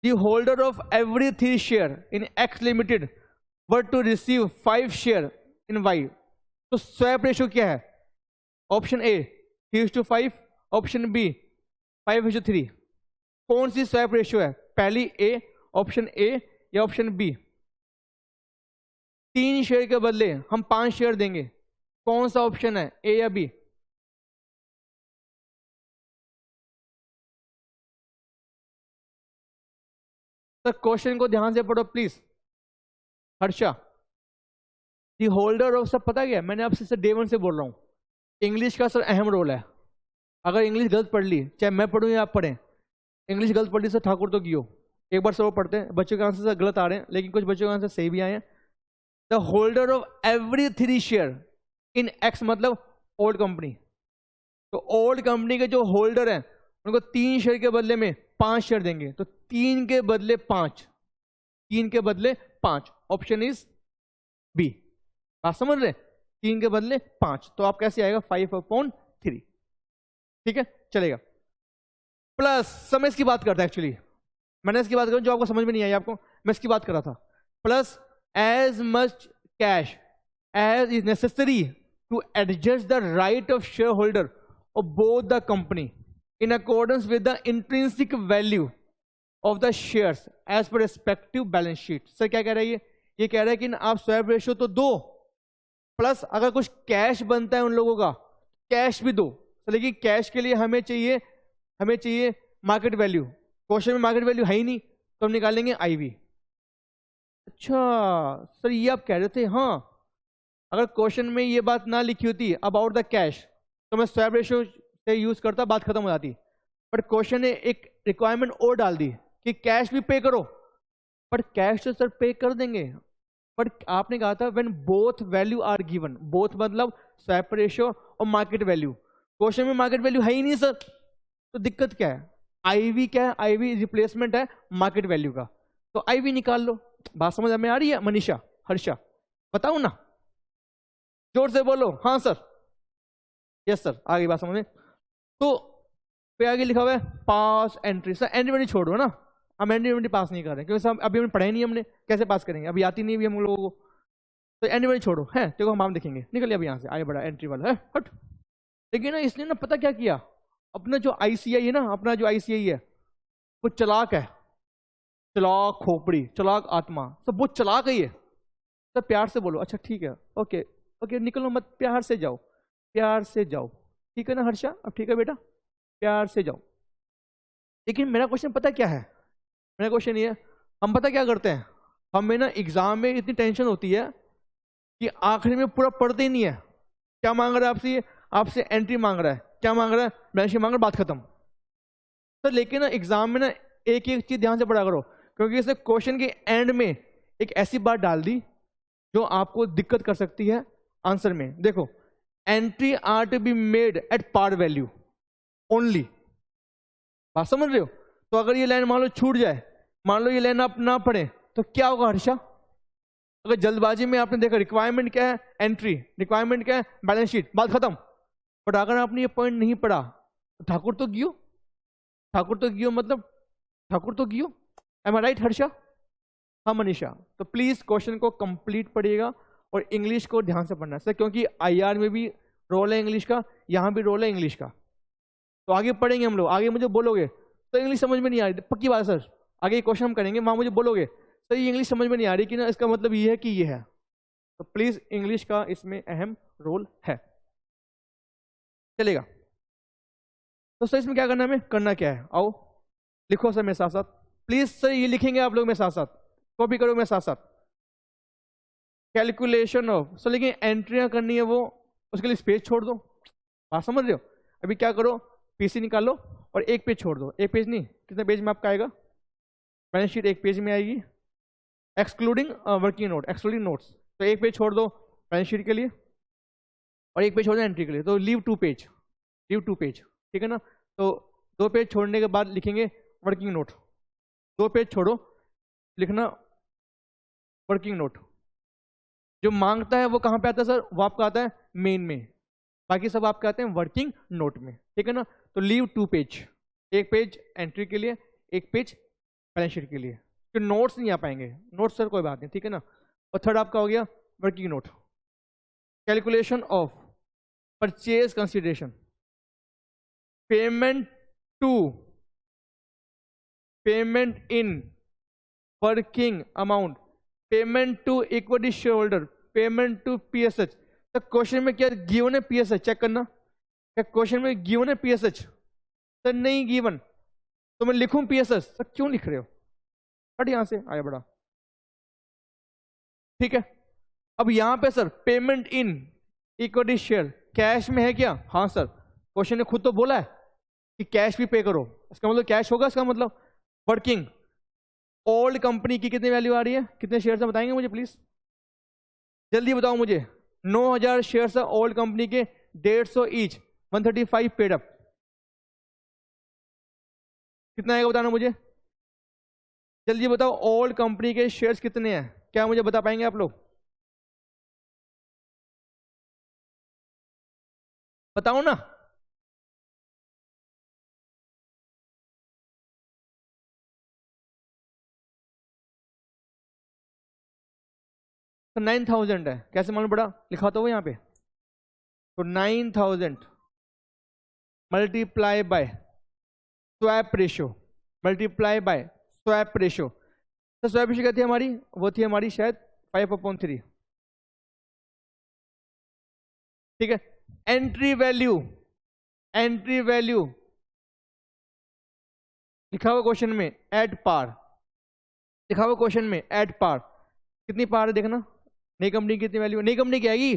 The holder of every 3 share in X limited were to receive 5 share in Y, तो स्वैप रेशियो क्या है? Option A 3:5, option B 5:3। कौन सी स्वैप रेशियो है? पहली ए, ऑप्शन ए या ऑप्शन बी? 3 शेयर के बदले हम 5 शेयर देंगे, कौन सा ऑप्शन है, ए या बी? सर क्वेश्चन को ध्यान से पढ़ो please. Harsha, the holder of, सब पता क्या, मैंने आपसे सर डे 1 से बोल रहा हूं, इंग्लिश का सर अहम रोल है। अगर इंग्लिश गलत पढ़ ली, चाहे मैं पढ़ूं या आप पढ़ें, इंग्लिश गलत पढ़ ली सर ठाकुर तो कियो, एक बार सब पढ़ते हैं, बच्चों के आंसर सर गलत आ रहे हैं लेकिन कुछ बच्चों के आंसर सही भी आए हैं। The holder of every 3 share in x मतलब ओल्ड कंपनी, तो ओल्ड कंपनी के जो होल्डर हैं उनको 3 शेयर के बदले में 5 शेयर देंगे, तो 3 के बदले 5, 3 के बदले 5, ऑप्शन इज बी। बात समझ रहे, 3 के बदले 5, तो आप कैसे आएगा 5/3, ठीक है चलेगा। प्लस समय इसकी बात करता है, एक्चुअली मैंने इसकी बात करूं जो आपको समझ में नहीं आई आपको, मैं इसकी बात कर रहा था। Plus as much cash as is necessary to adjust the right of share holder of both the company in accordance with the intrinsic value of the shares as per respective balance sheet. Sir क्या कह रहा है ये कह रहा है कि आप स्वैप रेशियो तो दो, प्लस अगर कुछ कैश बनता है उन लोगों का, कैश भी दो। तो लेकिन कैश के लिए हमें चाहिए मार्केट वैल्यू। क्वेश्चन में मार्केट वैल्यू है ही नहीं, तो हम निकालेंगे आईवी। अच्छा सर ये आप कह रहे थे, हाँ अगर क्वेश्चन में ये बात ना लिखी होती अबाउट द कैश तो मैं स्वैप रेशियो से यूज करता, बात खत्म हो जाती। बट क्वेश्चन ने एक रिक्वायरमेंट और डाल दी कि कैश भी पे करो। बट कैश तो सर पे कर देंगे, बट आपने कहा था when both value are given, both मतलब स्वैप रेशियो और मार्केट वैल्यू। क्वेश्चन में मार्केट वैल्यू है ही नहीं सर, तो दिक्कत क्या है? आईवी क्या है? आईवी रिप्लेसमेंट है मार्केट वैल्यू का, तो आईवी निकाल लो। बात समझ में आ रही है मनीषा, हर्षा? बताऊं ना? जोर से बोलो हाँ सर, यस सर, आगे बात समझ में। तो पे आगे लिखा हुआ है पास एंट्री। सर एंट्री छोड़ो ना, हम एंट्री पास नहीं कर रहे क्योंकि सब अभी हमने पढ़ा ही नहीं, हमने कैसे पास करेंगे, अभी आती नहीं भी हम लोगों को। तो एंट्री छोड़ो है, देखो हम देखेंगे। निकलिए अब यहाँ से, आगे बढ़ा एंट्री वाला है हट। लेकिन ना इसने ना पता क्या किया, अपना जो आईसीआई है ना, अपना जो आईसीआई है वो चलाक है, चलाक खोपड़ी, चलाक आत्मा, सब बहुत चलाक है ये। सब प्यार से बोलो, अच्छा ठीक है, ओके ओके, निकलो मत, प्यार से जाओ, प्यार से जाओ, ठीक है ना हर्षा? अब ठीक है बेटा, प्यार से जाओ। लेकिन मेरा क्वेश्चन पता क्या है, मेरा क्वेश्चन ये है, हम पता क्या करते हैं, हमें ना एग्जाम में इतनी टेंशन होती है कि आखिरी में पूरा पढ़ते ही नहीं है। क्या मांग रहा है आपसे? आपसे एंट्री मांग रहा है, क्या मांग रहा है? बैलेंस शीट मांग रहा है, बात खत्म। तो लेकिन ना एग्जाम में ना एक एक चीज ध्यान से पढ़ा करो, क्योंकि इसने क्वेश्चन के एंड में एक ऐसी बात डाल दी जो आपको दिक्कत कर सकती है आंसर में। देखो, entry are to be made at par value only. बात समझ रहे हो? तो अगर ये लाइन मान लो छूट जाए, मान लो ये लाइन आप ना पढ़े, तो क्या होगा हर्षा? अगर जल्दबाजी में आपने देखा रिक्वायरमेंट क्या है, एंट्री, रिक्वायरमेंट क्या है, बैलेंस शीट, बात खत्म। बट अगर आपने ये पॉइंट नहीं पढ़ा तो ठाकुर तो गियो, ठाकुर तो गियो मतलब ठाकुर तो गियो। M I right Harsha? हाँ मनीषा। तो प्लीज क्वेश्चन को कंप्लीट पढ़िएगा और इंग्लिश को ध्यान से पढ़ना सर, क्योंकि आईआर में भी रोल है इंग्लिश का, यहाँ भी रोल है इंग्लिश का। तो आगे पढ़ेंगे हम लोग, आगे मुझे बोलोगे तो इंग्लिश समझ में नहीं आ रही, पक्की बात है सर, आगे क्वेश्चन हम करेंगे, वहां मुझे बोलोगे सर ये इंग्लिश समझ में नहीं आ रही कि ना, इसका मतलब ये है कि ये है। तो प्लीज इंग्लिश का इसमें अहम रोल है, चलेगा? तो सर इसमें क्या करना है, हमें करना क्या है, आओ लिखो सर मेरे साथ साथ। प्लीज सर ये लिखेंगे आप लोग मेरे साथ साथ, कॉपी करो मेरे साथ साथ। कैलकुलेशन ऑफ, सर लेकिन एंट्रियां करनी है वो, उसके लिए स्पेस छोड़ दो। बात समझ रहे हो? अभी क्या करो, पीसी निकालो और एक पेज छोड़ दो, एक पेज नहीं, कितने पेज में आपका आएगा? बैलेंस शीट एक पेज में आएगी, excluding working note, excluding notes. तो एक पेज छोड़ दो बैलेंस शीट के लिए और एक पेज छोड़ दो एंट्री के लिए, तो leave two page, leave two page, ठीक है ना? तो दो पेज छोड़ने के बाद लिखेंगे वर्किंग नोट, दो पेज छोड़ो, लिखना वर्किंग नोट। जो मांगता है वो कहाँ पे आता है सर? वो आपका आता है मेन में, बाकी सब आपके आते हैं वर्किंग नोट में, ठीक है ना? तो लीव टू पेज, एक पेज एंट्री के लिए, एक पेज बैलेंस शीट के लिए, तो नोट्स नहीं आ पाएंगे। नोट्स सर कोई बात नहीं, ठीक है ना? और थर्ड आपका हो गया working note. Calculation of purchase consideration, payment to, payment in, working amount, payment to equity share holder, payment to PSH. तो क्वेश्चन में क्या गिवन है? पीएसएच चेक करना, क्या क्वेश्चन में गिवन है पीएसएच? सर नहीं गिवन, तो मैं लिखूं पीएसएच? सर क्यों लिख रहे हो, हट यहां से, आया बड़ा, ठीक है? अब यहां पे sir payment in equity share cash में है क्या? हाँ सर, क्वेश्चन ने खुद तो बोला है कि कैश भी पे करो, इसका मतलब कैश होगा, इसका मतलब वर्किंग। ओल्ड कंपनी की कितनी वैल्यू आ रही है, कितने शेयर से बताएंगे मुझे प्लीज, जल्दी बताओ मुझे। 9000 शेयर है ओल्ड कंपनी के, 150 ईच, 135 पेड अप, कितना आएगा बताना मुझे, जल्दी बताओ। ओल्ड कंपनी के शेयर्स कितने हैं, क्या मुझे बता पाएंगे आप लोग? बताओ ना। तो 9000 है, कैसे मालूम पड़ा? लिखा तो वो यहाँ पे। तो 9000 multiply by swap ratio, multiply by swap ratio. तो स्वैप रेशियो क्या थी हमारी? वो थी हमारी शायद 5/3, ठीक है। एंट्री वैल्यू, एंट्री वैल्यू लिखा हुआ क्वेश्चन में एट पार, लिखा हुआ क्वेश्चन में एट पार, कितनी पार है देखना, नई कंपनी की कितनी वैल्यू, नई कंपनी की आएगी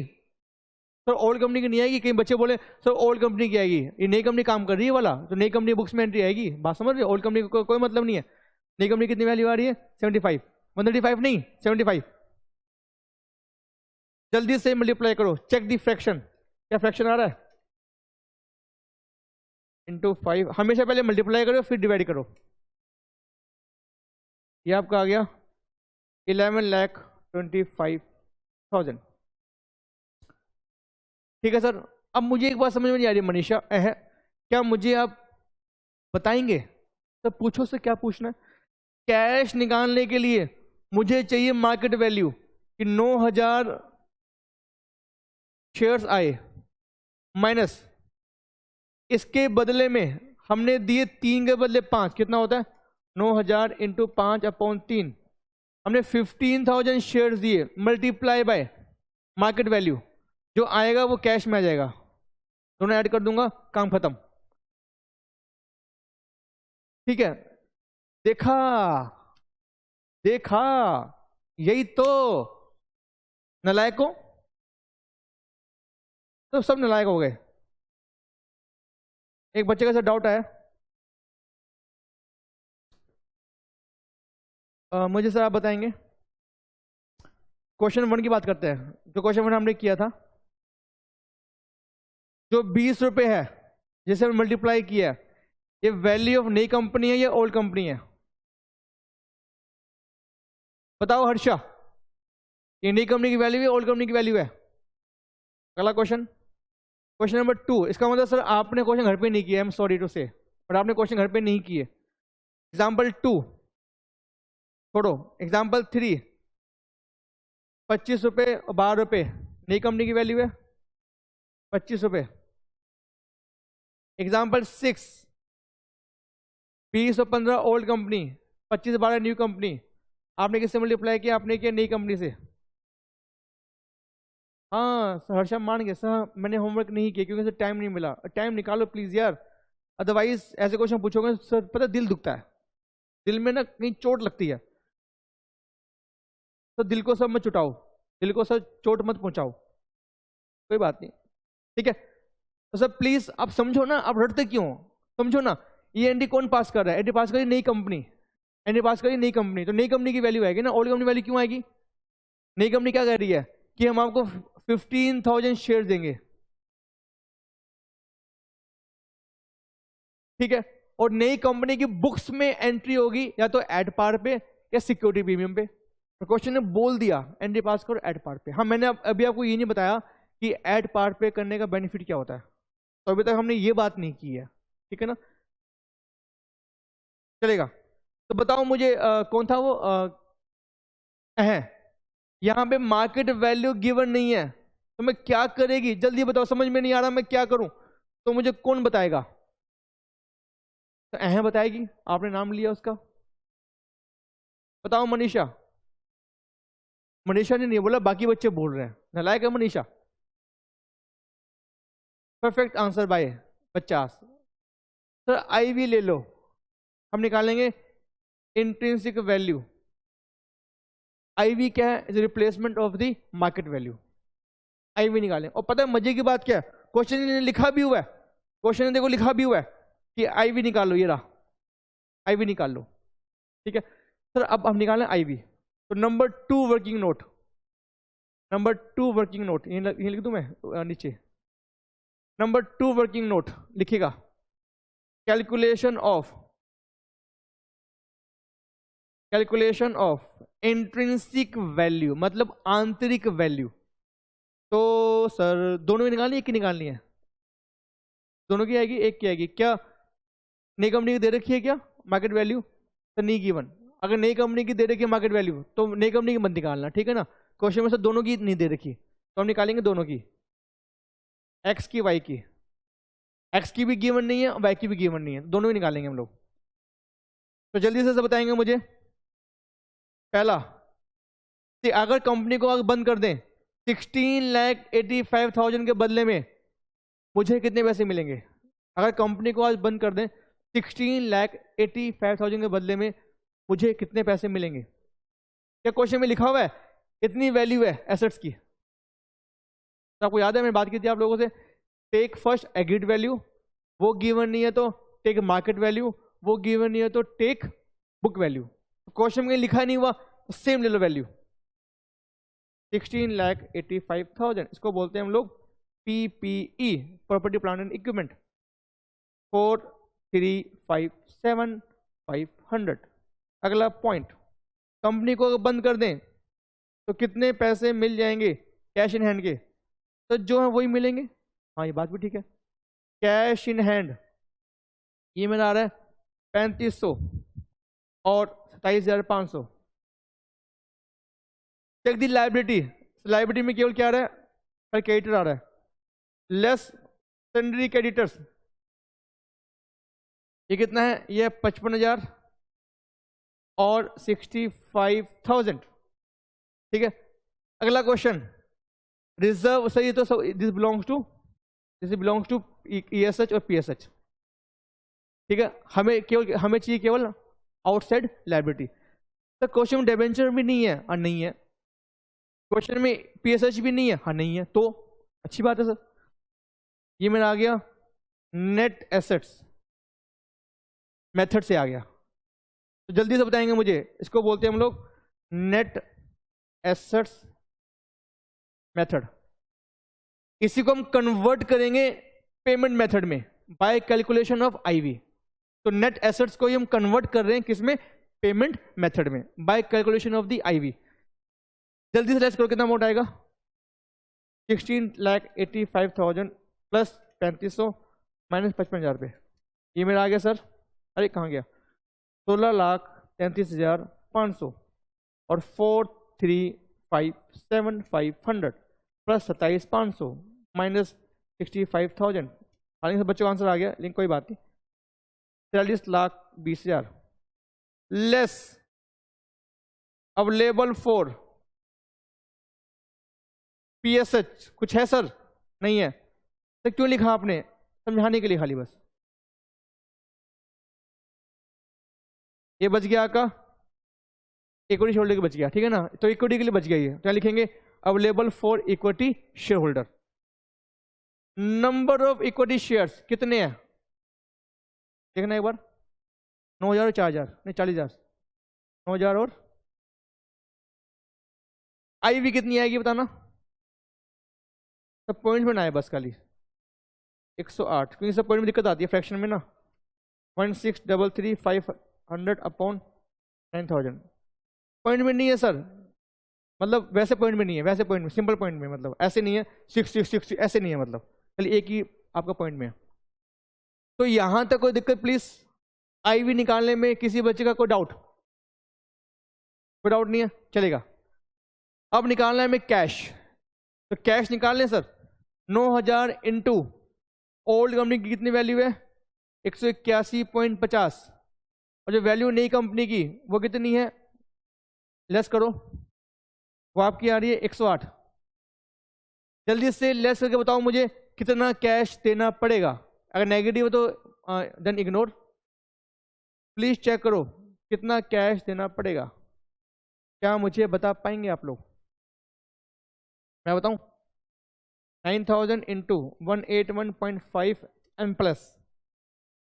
सर, ओल्ड कंपनी की नहीं आएगी। कई बच्चे बोले सर ओल्ड कंपनी की आएगी, ये नई कंपनी काम कर रही है वाला, तो नई कंपनी बुक्स में एंट्री आएगी, बात समझ रहे हो, ओल्ड कंपनी को कोई मतलब नहीं है। नई कंपनी कितनी वैल्यू आ रही है 75, 135 नहीं 75। जल्दी से मल्टीप्लाई करो, चेक दी फ्रैक्शन, क्या फ्रैक्शन आ रहा है, इंटू 5, हमेशा पहले मल्टीप्लाई करो फिर डिवाइड करो। ये आपका आ गया 11,25,000। ठीक है सर। अब मुझे एक बात समझ में नहीं आ रही मनीषा, क्या मुझे आप बताएंगे, तो पूछो से क्या पूछना है। कैश निकालने के लिए मुझे चाहिए मार्केट वैल्यू कि 9,000 शेयर्स आए, माइनस इसके बदले में हमने दिए 3 के बदले 5, कितना होता है 9,000 इंटू 5/3, हमने 15,000 शेयर्स दिए, मल्टीप्लाई बाय मार्केट वैल्यू, जो आएगा वो कैश में आ जाएगा, दोनों ऐड कर दूंगा, काम खत्म। ठीक है, देखा देखा, यही तो नलायकों, तो सब नलायक हो गए। एक बच्चे का सर डाउट है, मुझे सर आप बताएंगे, क्वेश्चन 1 की बात करते हैं, जो क्वेश्चन 1 हमने किया था, जो 20 रुपए है जिसे हमने मल्टीप्लाई किया, ये वैल्यू ऑफ नई कंपनी है या ओल्ड कंपनी है, बताओ हर्षा, ये नई कंपनी की वैल्यू है ओल्ड कंपनी की वैल्यू है। अगला क्वेश्चन, क्वेश्चन नंबर 2, इसका मतलब सर आपने क्वेश्चन घर पे नहीं किया, आई एम सॉरी टू से, बट आपने क्वेश्चन घर पे नहीं किए। एग्जाम्पल 2 छोड़ो, एग्जाम्पल 3, 25 रुपए और 12 रुपए नई कंपनी की वैल्यू है, 25 रुपए। एग्जाम्पल 6, 20 और 15 ओल्ड कंपनी, 25 और 12 न्यू कंपनी, आपने किससे मल्टीप्लाई किया, आपने किया नई कंपनी से। हाँ सर, हर्षा मान गए सर, मैंने होमवर्क नहीं किया क्योंकि सर टाइम नहीं मिला, टाइम निकालो प्लीज यार, अदरवाइज ऐसे क्वेश्चन पूछोगे सर, पता दिल दुखता है, दिल में ना कहीं चोट लगती है, तो दिल को सब मत चुटाओ, दिल को सर चोट मत पहुंचाओ, कोई बात नहीं, ठीक है। तो सर प्लीज आप समझो ना, आप रटते क्यों, समझो ना, ये एनडी कौन पास कर रहा है, एनडी पास करी नई कंपनी, एनडी पास करी नई कंपनी, तो नई कंपनी की वैल्यू आएगी ना, ओल्ड कंपनी वैल्यू क्यों आएगी, नई कंपनी क्या कह रही है कि हम आपको 15,000 शेयर देंगे, ठीक है, और नई कंपनी की बुक्स में एंट्री होगी या तो एट पार पे या सिक्योरिटी प्रीमियम पे, तो क्वेश्चन ने बोल दिया एनडी पास करो एट पार पे। हाँ मैंने अभी आपको ये नहीं बताया कि एट पार पे करने का बेनिफिट क्या होता है, तो अभी तक हमने ये बात नहीं की है, ठीक है ना, चलेगा। तो बताओ मुझे कौन था वो है, यहां पे मार्केट वैल्यू गिवन नहीं है, तो मैं क्या करेगी, जल्दी बताओ, समझ में नहीं आ रहा मैं क्या करूं, तो मुझे कौन बताएगा, तो बताएगी, आपने नाम लिया उसका, बताओ मनीषा, मनीषा ने नहीं बोला, बाकी बच्चे बोल रहे हैं, नालायक है Manisha. Perfect answer by 50। Sir IV ले लो, हम निकालेंगे इंट्रिंसिक वैल्यू, आईवी क्या है, replacement of the market value, IV निकालें। और पता है मजे की बात क्या है, क्वेश्चन ने लिखा भी हुआ है, क्वेश्चन ने देखो लिखा भी हुआ है कि आईवी निकाल लो, ये रहा आईवी निकाल लो, ठीक है। सर अब हम निकालें आईवी, तो number 2 working note, number 2 working note, ये लिख दूं मैं नीचे, नंबर 2 वर्किंग नोट लिखिएगा, कैलकुलेशन ऑफ इंट्रिंसिक वैल्यू, मतलब आंतरिक वैल्यू। तो सर दोनों की निकालनी है, एक की निकालनी है, दोनों की आएगी, एक की आएगी, क्या नई कंपनी की दे रखी है क्या मार्केट वैल्यू, तो नहीं गिवन, अगर नई कंपनी की दे रखी है मार्केट वैल्यू तो नई कंपनी की मत निकालना, ठीक है ना, क्वेश्चन में से दोनों की नहीं दे रखी, तो हम निकालेंगे दोनों की, एक्स की वाई की, एक्स की भी गिवन नहीं है वाई की भी गिवन नहीं है, दोनों ही निकालेंगे हम लोग। तो जल्दी से बताएंगे मुझे, पहला अगर कंपनी को अगर बंद कर दें 16,85,000 के बदले में मुझे कितने पैसे मिलेंगे? अगर कंपनी को आज बंद कर दें, 16,85,000 के बदले में मुझे कितने पैसे मिलेंगे? क्या क्वेश्चन में लिखा हुआ है? इतनी वैल्यू है एसेट्स की। तो आपको याद है मैंने बात की थी आप लोगों से, टेक फर्स्ट एग्रीड वैल्यू, वो गिवन नहीं है तो टेक मार्केट वैल्यू, वो गिवन नहीं है तो टेक बुक वैल्यू। क्वेश्चन में लिखा नहीं हुआ तो सेम ले लो वैल्यू। 16,85,000 इसको बोलते हैं हम लोग PPE, property plant and equipment. 4,357,500। अगला पॉइंट, कंपनी को अगर बंद कर दें तो कितने पैसे मिल जाएंगे कैश इन हैंड के? तो जो है वही मिलेंगे। हाँ ये बात भी ठीक है। कैश इन हैंड ये मेरा आ रहा है 3,500 और 27,500। चेक दी लाइबिलिटी, लाइबिलिटी में केवल क्या आ रहा है? क्रेडिटर आ रहा है, लेस सन्ड्री क्रेडिटर्स। ये कितना है? ये 55,000 और 65,000। ठीक है। अगला क्वेश्चन, रिजर्व सही है तो दिस बिलोंग्स टू ESH और PSH। ठीक है। हमें चाहिए केवल आउटसाइड लायबिलिटी। तो क्वेश्चन में डिबेंचर भी नहीं है, हाँ नहीं है। क्वेश्चन में PSH भी नहीं है, हाँ नहीं है। तो अच्छी बात है सर। ये मेरा आ गया नेट एसेट्स मेथड से आ गया। तो जल्दी से बताएंगे मुझे, इसको बोलते हैं हम लोग नेट एसेट्स मेथड। इसी को हम कन्वर्ट करेंगे पेमेंट मेथड में बाय कैलकुलेशन ऑफ IV। तो नेट एसेट्स को ही हम कन्वर्ट कर रहे हैं किसमें? पेमेंट मेथड में by calculation of the IV। जल्दी से लेस करो, कितना अमाउंट आएगा? 16,85,000 प्लस 3,500 माइनस 55,000 रुपये। ये मेरा आ गया सर, अरे कहाँ गया? 16,33,500 और 4,357,500 प्लस 27,500 माइनस 65,000। हालांकि बच्चों का आंसर आ गया, लेकिन कोई बात नहीं। 43,20,000 लेस अवेलेबल फॉर PSH। कुछ है सर? नहीं है। तो क्यों लिखा आपने? समझाने के लिए खाली बस। ये बच गया आपका इक्विटी शेयर होल्डर के बच गया, ठीक है ना? तो इक्विटी के लिए बच गया ये, क्या लिखेंगे? Available for equity share holder. Number of equity shares कितने हैं देखना एक बार। 9,000 और 4,000 नहीं 40,000। 9,000 और IV कितनी आएगी बताना? सब पॉइंट में ना है बस खाली 108, क्योंकि सब पॉइंट में दिक्कत आती है फ्रैक्शन में ना। 16,33,500 अपॉन 9,000 पॉइंट में नहीं है सर। मतलब वैसे पॉइंट में नहीं है, वैसे पॉइंट में सिंपल पॉइंट में, मतलब ऐसे नहीं है 6 ऐसे नहीं है, मतलब खाली एक ही आपका पॉइंट में है। तो यहां तक कोई दिक्कत प्लीज? IV निकालने में किसी बच्चे का कोई डाउट? कोई डाउट नहीं है, चलेगा। अब निकालना है हमें कैश। तो कैश निकाल लें सर। 9,000 इंटू ओल्ड कंपनी की कितनी वैल्यू है? 181.50 और जो वैल्यू नई कंपनी की वो कितनी है? लेस करो, वो आपकी आ रही है 108। जल्दी से लेस करके बताओ मुझे कितना कैश देना पड़ेगा। अगर नेगेटिव हो तो देन इग्नोर। प्लीज चेक करो कितना कैश देना पड़ेगा। क्या मुझे बता पाएंगे आप लोग? मैं बताऊं? 9,000 into 181.5 M plus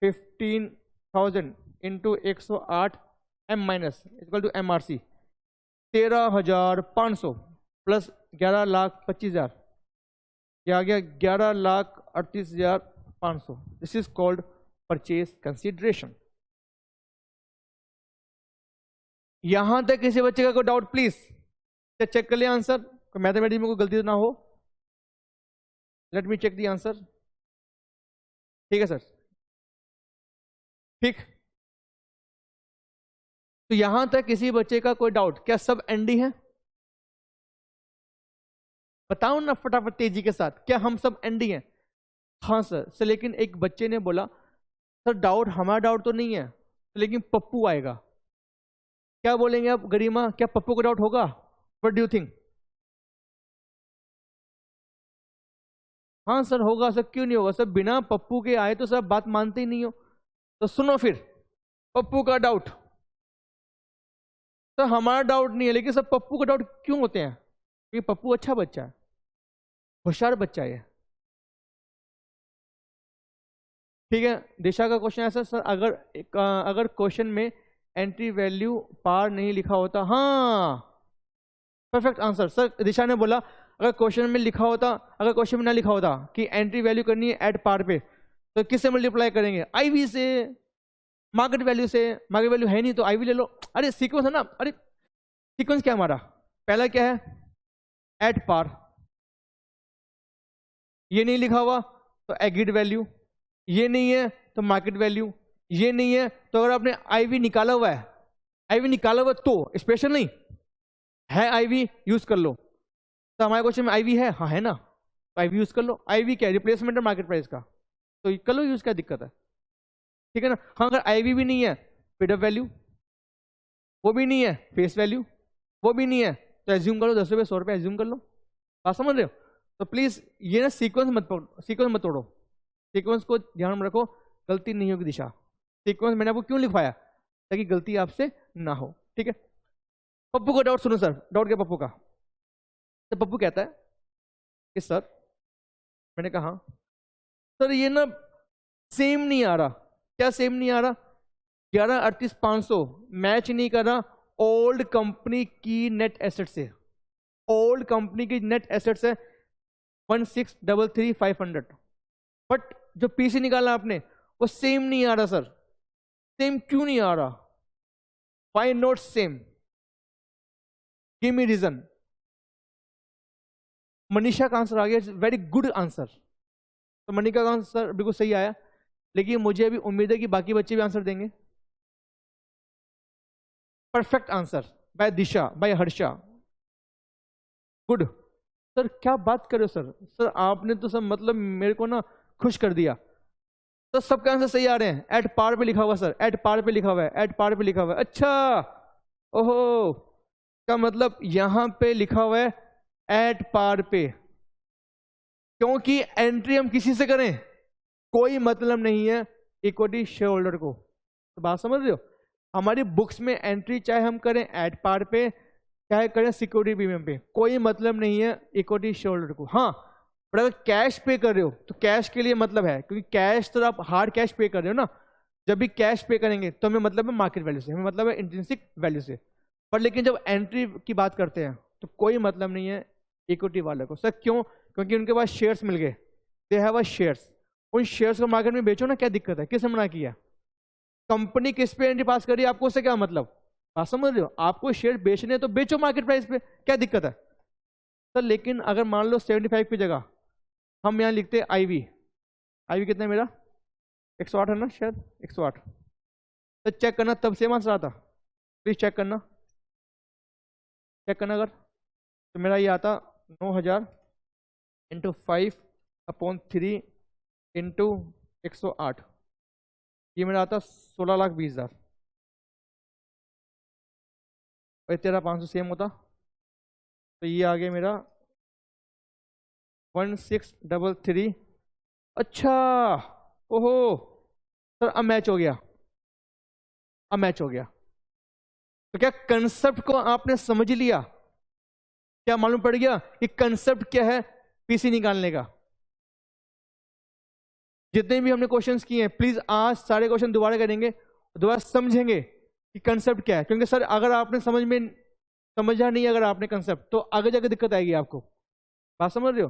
15,000 into 108 M minus equal to MRC 13,500 प्लस 11,25,000। यह आ गया 11,38,500। This is called purchase consideration. यहां तक किसी बच्चे का कोई डाउट प्लीज चेक कर ले आंसर। कोई मैथमेटिक्स में कोई गलती तो ना हो? Let me check the answer. ठीक है सर, ठीक। तो यहां तक किसी बच्चे का कोई डाउट? क्या सब ND है? बताओ ना फटाफट तेजी के साथ, क्या हम सब ND हैं? हाँ सर लेकिन एक बच्चे ने बोला सर डाउट, हमारा डाउट तो नहीं है, लेकिन पप्पू आएगा। क्या बोलेंगे आप गरिमा, क्या पप्पू को डाउट होगा? What do you think? हाँ सर होगा सर, क्यों नहीं होगा सर, बिना पप्पू के आए तो सर बात मानते ही नहीं हो। तो सुनो फिर, पप्पू का डाउट। सर हमारा डाउट नहीं है, लेकिन सर पप्पू का डाउट क्यों होते हैं? क्योंकि पप्पू अच्छा बच्चा है, होशियार बच्चा है। ठीक है, दिशा का क्वेश्चन ऐसा सर, अगर क्वेश्चन में एंट्री वैल्यू पार नहीं लिखा होता, हाँ परफेक्ट आंसर सर। दिशा ने बोला अगर क्वेश्चन में लिखा होता, अगर क्वेश्चन में ना लिखा होता कि एंट्री वैल्यू करनी है एट पार पे, तो किससे मल्टीप्लाई करेंगे? आईवी से, मार्केट वैल्यू से। मार्केट वैल्यू है नहीं तो आईवी ले लो। अरे सीक्वेंस है ना, अरे सीक्वेंस क्या हमारा? पहला क्या है? At par. ये नहीं लिखा हुआ तो एग्रीड वैल्यू, ये नहीं है तो मार्केट वैल्यू, ये नहीं है तो अगर आपने आईवी निकाला हुआ है, आईवी निकाला हुआ तो स्पेशल नहीं है, आईवी यूज कर लो। तो हमारे क्वेश्चन में आईवी है, हाँ है ना, तो आईवी यूज कर लो। आईवी क्या है? रिप्लेसमेंट है मार्केट प्राइस का, तो कर लो यूज, क्या दिक्कत है? ठीक है ना। हाँ अगर आईवी भी नहीं है, पेड अप वैल्यू, वो भी नहीं है, फेस वैल्यू, वो भी नहीं है, तो एज्यूम करो 10 रुपये 100 रुपये एज्यूम कर लो। बात समझ रहे हो? तो प्लीज ये ना सीक्वेंस मत तोड़ो, सीक्वेंस को ध्यान में रखो, गलती नहीं होगी दिशा। सीक्वेंस मैंने आपको क्यों लिखवाया? ताकि गलती आपसे ना हो। ठीक है, पप्पू का डाउट सुनो सर। डाउट क्या पप्पू का? तो पप्पू कहता है कि सर, मैंने कहा सर ये ना सेम नहीं आ रहा। क्या सेम नहीं आ रहा? 11,38,500 मैच नहीं कर रहा ओल्ड कंपनी की नेट एसेट से। ओल्ड कंपनी की नेट एसेट्स है 16,33,500, बट जो पीसी निकाला आपने वो सेम नहीं आ रहा सर। सेम क्यों नहीं आ रहा? Why not same? Give me reason. Manisha का आंसर आ गया, वेरी गुड आंसर। तो मनीषा का आंसर बिल्कुल सही आया, लेकिन मुझे अभी उम्मीद है कि बाकी बच्चे भी आंसर देंगे। Perfect answer by Disha, by Harsha, good. Sir क्या बात कर रहे हो सर, सर आपने तो सब मतलब मेरे को ना खुश कर दिया। तो सबके आंसर सही आ रहे हैं। एट पार पे लिखा हुआ सर, एट पार पे लिखा हुआ है, एट पार पे लिखा हुआ है। अच्छा, ओहो, का मतलब यहां पे लिखा हुआ है एट पार पे, क्योंकि एंट्री हम किसी से करें कोई मतलब नहीं है इक्विटी शेयर होल्डर को। तो बात समझ रहे हो? हमारी बुक्स में एंट्री चाहे हम करें एट पार पे, चाहे करें सिक्योरिटी प्रीमियम पे, कोई मतलब नहीं है इक्विटी शेयर होल्डर को। हाँ, पर अगर कैश पे कर रहे हो तो कैश के लिए मतलब है, क्योंकि कैश तो आप हार्ड कैश पे कर रहे हो ना। जब भी कैश पे करेंगे तो हमें मतलब है मार्केट वैल्यू से, हमें मतलब है इंट्रिंसिक वैल्यू से। पर लेकिन जब एंट्री की बात करते हैं तो कोई मतलब नहीं है इक्विटी वाले को। सर क्यों? क्योंकि उनके पास शेयर्स मिल गए, दे हैव अ शेयर्स। उन शेयर्स को मार्केट में बेचो ना, क्या दिक्कत है? किसने मना किया? कंपनी किस पे एंट्री पास करी, आपको उससे क्या मतलब? आप समझ रहे हो? आपको शेयर बेचने तो बेचो मार्केट प्राइस पे, क्या दिक्कत है? सर लेकिन अगर मान लो 75 की जगह हम यहाँ लिखते आईवी, आईवी कितना है मेरा? 108 है ना शायद, 108। तो चेक करना, तब सेम आंसर आता, प्लीज चेक करना, चेक करना। अगर तो मेरा ये आता 9,000 इंटू 5/3 इंटू 108, ये मेरा आता 16,20,000। और तेरा 500 सेम होता तो ये आ गया मेरा 1633। अच्छा, ओहो सर, अब मैच हो गया, अब मैच हो गया। तो क्या कंसेप्ट को आपने समझ लिया? क्या मालूम पड़ गया कि कंसेप्ट क्या है पीसी निकालने का? जितने भी हमने क्वेश्चंस किए हैं, प्लीज आज सारे क्वेश्चन दोबारा करेंगे, दोबारा समझेंगे कि कंसेप्ट क्या है। क्योंकि सर अगर आपने समझा नहीं अगर आपने कंसेप्ट, तो आगे जाके दिक्कत आएगी आपको। बात समझ रहे हो?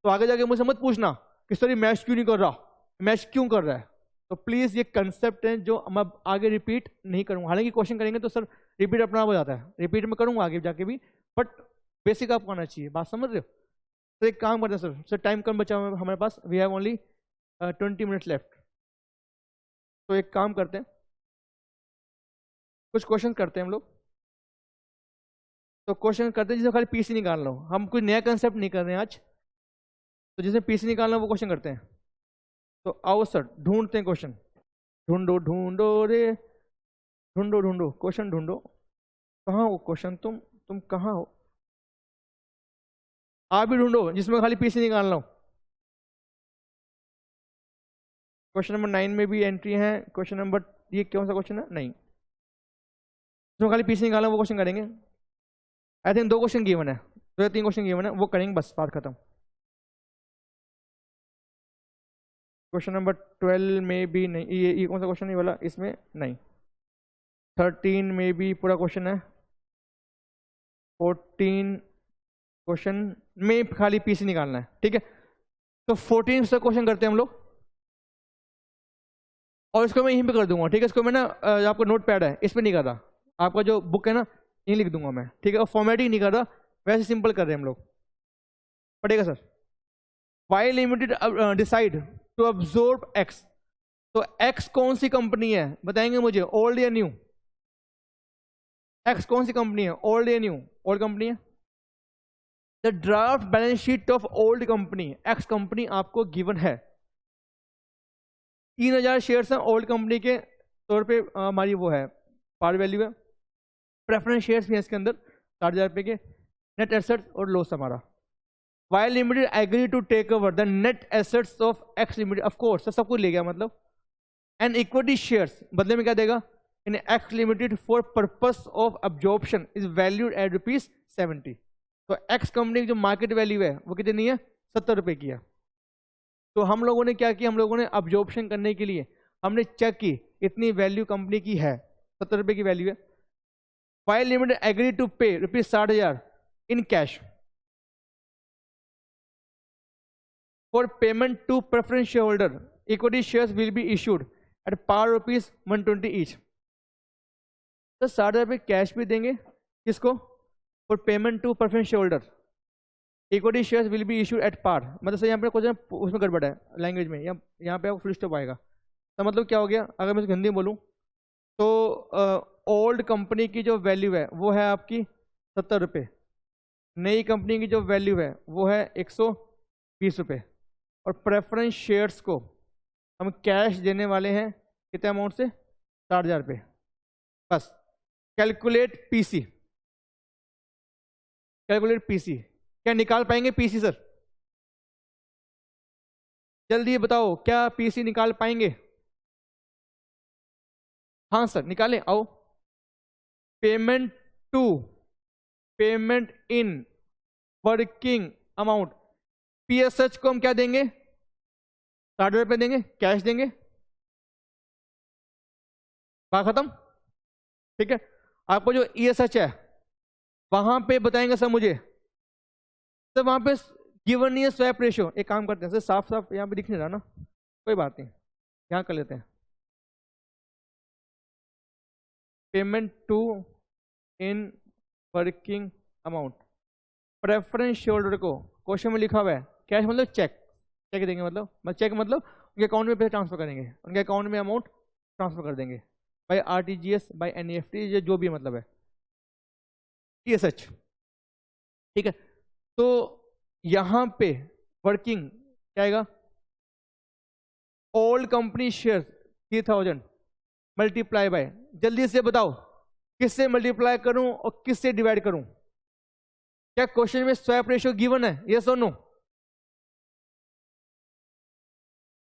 तो आगे जाके मुझसे मत पूछना कि सर ये मैच क्यों नहीं कर रहा, मैच क्यों कर रहा है। तो प्लीज ये कंसेप्ट है जो मैं आगे रिपीट नहीं करूंगा। हालांकि क्वेश्चन करेंगे तो सर रिपीट अपना आप हो जाता है, रिपीट में करूंगा आगे जाके भी, बट बेसिक आपको आना चाहिए। बात समझ रहे हो? तो एक काम करते हैं सर, सर टाइम कम बचा हुआ है हमारे पास, we have only 20 minutes left. तो एक काम करते हैं, कुछ क्वेश्चन करते हैं हम लोग। तो क्वेश्चन करते हैं जिसमें खाली पीसी निकालना हो, हम कोई नया कंसेप्ट नहीं कर रहे हैं आज। तो जिसमें पीसी निकालना हो वो क्वेश्चन करते हैं। तो आओ सर ढूंढते हैं क्वेश्चन, ढूंढो ढूंढो रे, ढूंढो ढूंढो क्वेश्चन ढूंढो। कहाँ हो क्वेश्चन? तुम कहाँ हो? आप भी ढूंढो जिसमें खाली पीसी निकालना हो। क्वेश्चन नंबर 9 में भी एंट्री है। क्वेश्चन नंबर, ये कौन सा क्वेश्चन है? नहीं, इसमें खाली पीसी निकाला, वो क्वेश्चन करेंगे। आई थिंक 2 क्वेश्चन गिवन है, 2 या 3 क्वेश्चन गिवन है, वो करेंगे, बस बात खत्म। क्वेश्चन नंबर 12 में भी नहीं, ये कौन सा क्वेश्चन है वाला? इसमें नहीं। 13 में भी पूरा क्वेश्चन है। 14 क्वेश्चन में खाली पीसी निकालना है, ठीक है। तो 14 से क्वेश्चन करते हैं हम लोग, और इसको मैं यहीं पे कर दूंगा, ठीक है। इसको मैं ना, आपका नोट पैड है, इस पर नहीं कर रहा, आपका जो बुक है ना, यहीं लिख दूंगा मैं, ठीक है। और फॉर्मेटिंग नहीं कर रहा, वैसे सिंपल कर रहे हैं हम लोग। पढ़ेगा sir. Y limited decide to absorb X. तो एक्स कौन सी कंपनी है बताएंगे मुझे, ओल्ड या न्यू? एक्स कौन सी कंपनी है, ओल्ड या न्यू? ओल्ड कंपनी है। The draft balance sheet of old company, x company आपको गिवन है। 3000 शेयर्स हैं ओल्ड कंपनी के तौर पे, हमारी वो है पार वैल्यू है। प्रेफरेंस शेयर्स भी हैं इसके अंदर 60,000 रुपए के। नेट एसेट्स और लॉस हमारा। Y limited agree to take over the net assets of X limited, of course सब कुछ ले गया मतलब। एंड इक्विटी शेयर्स बदले में क्या देगा, in X Limited for purpose of absorption is valued at ₹70। तो एक्स कंपनी की जो मार्केट वैल्यू है वो कितनी है, 70 रुपए की है। तो हम लोगों ने क्या किया, हम लोगों ने अब्जॉर्प्शन करने के लिए हमने चेक की इतनी वैल्यू कंपनी की है, 70 रुपए की वैल्यू है। Y limited agree to pay ₹60,000 in cash for payment to preference share holder. Equity shares will be issued at par ₹120 each. तो 60,000 रुपये कैश भी देंगे किसको, for payment to preference share holder. Equity shares will be issued at par, मतलब सर यहाँ पे कुछ उसमें गड़बड़ है लैंग्वेज में, यहाँ पे फुल स्टॉप आएगा। तो मतलब क्या हो गया, अगर मैं हिंदी में बोलूँ तो ओल्ड कंपनी की जो वैल्यू है वो है आपकी 70 रुपये, नई कंपनी की जो वैल्यू है वो है 120 रुपये, और प्रेफरेंस शेयर्स को हम कैश देने वाले हैं कितने अमाउंट से, 60,000 रुपये। बस कैलकुलेट पीसी, कैलकुलेट पीसी। क्या निकाल पाएंगे पीसी सर? जल्दी बताओ, क्या पीसी निकाल पाएंगे? हाँ सर निकालें, आओ। Payment to, payment in, working amount. PSH को हम क्या देंगे, 60 रुपये देंगे, कैश देंगे, बात खत्म, ठीक है। आपको जो ईएसएच है वहां पे बताएंगे सर मुझे, तो वहां पे गिवन नहीं है स्वैप रेशियो। एक काम करते हैं सर, साफ साफ यहाँ पे दिख नहीं रहा ना, कोई बात नहीं, यहाँ कर लेते हैं। Payment to in working amount, preference share holder को क्वेश्चन में लिखा हुआ है कैश मतलब चेक, चेक देंगे मतलब चेक मतलब उनके अकाउंट में पैसे ट्रांसफर करेंगे, उनके अकाउंट में अमाउंट ट्रांसफर कर देंगे बाय आरटीजीएस, बाय एनईएफटी, जो भी मतलब है, टीएसएच, ठीक है। तो यहां पे वर्किंग क्या आएगा, old company share 3000 multiply by, जल्दी से बताओ किससे मल्टीप्लाई करूं और किससे डिवाइड करूं? क्या क्वेश्चन में स्वैप रेशियो गिवन है, यस और नो?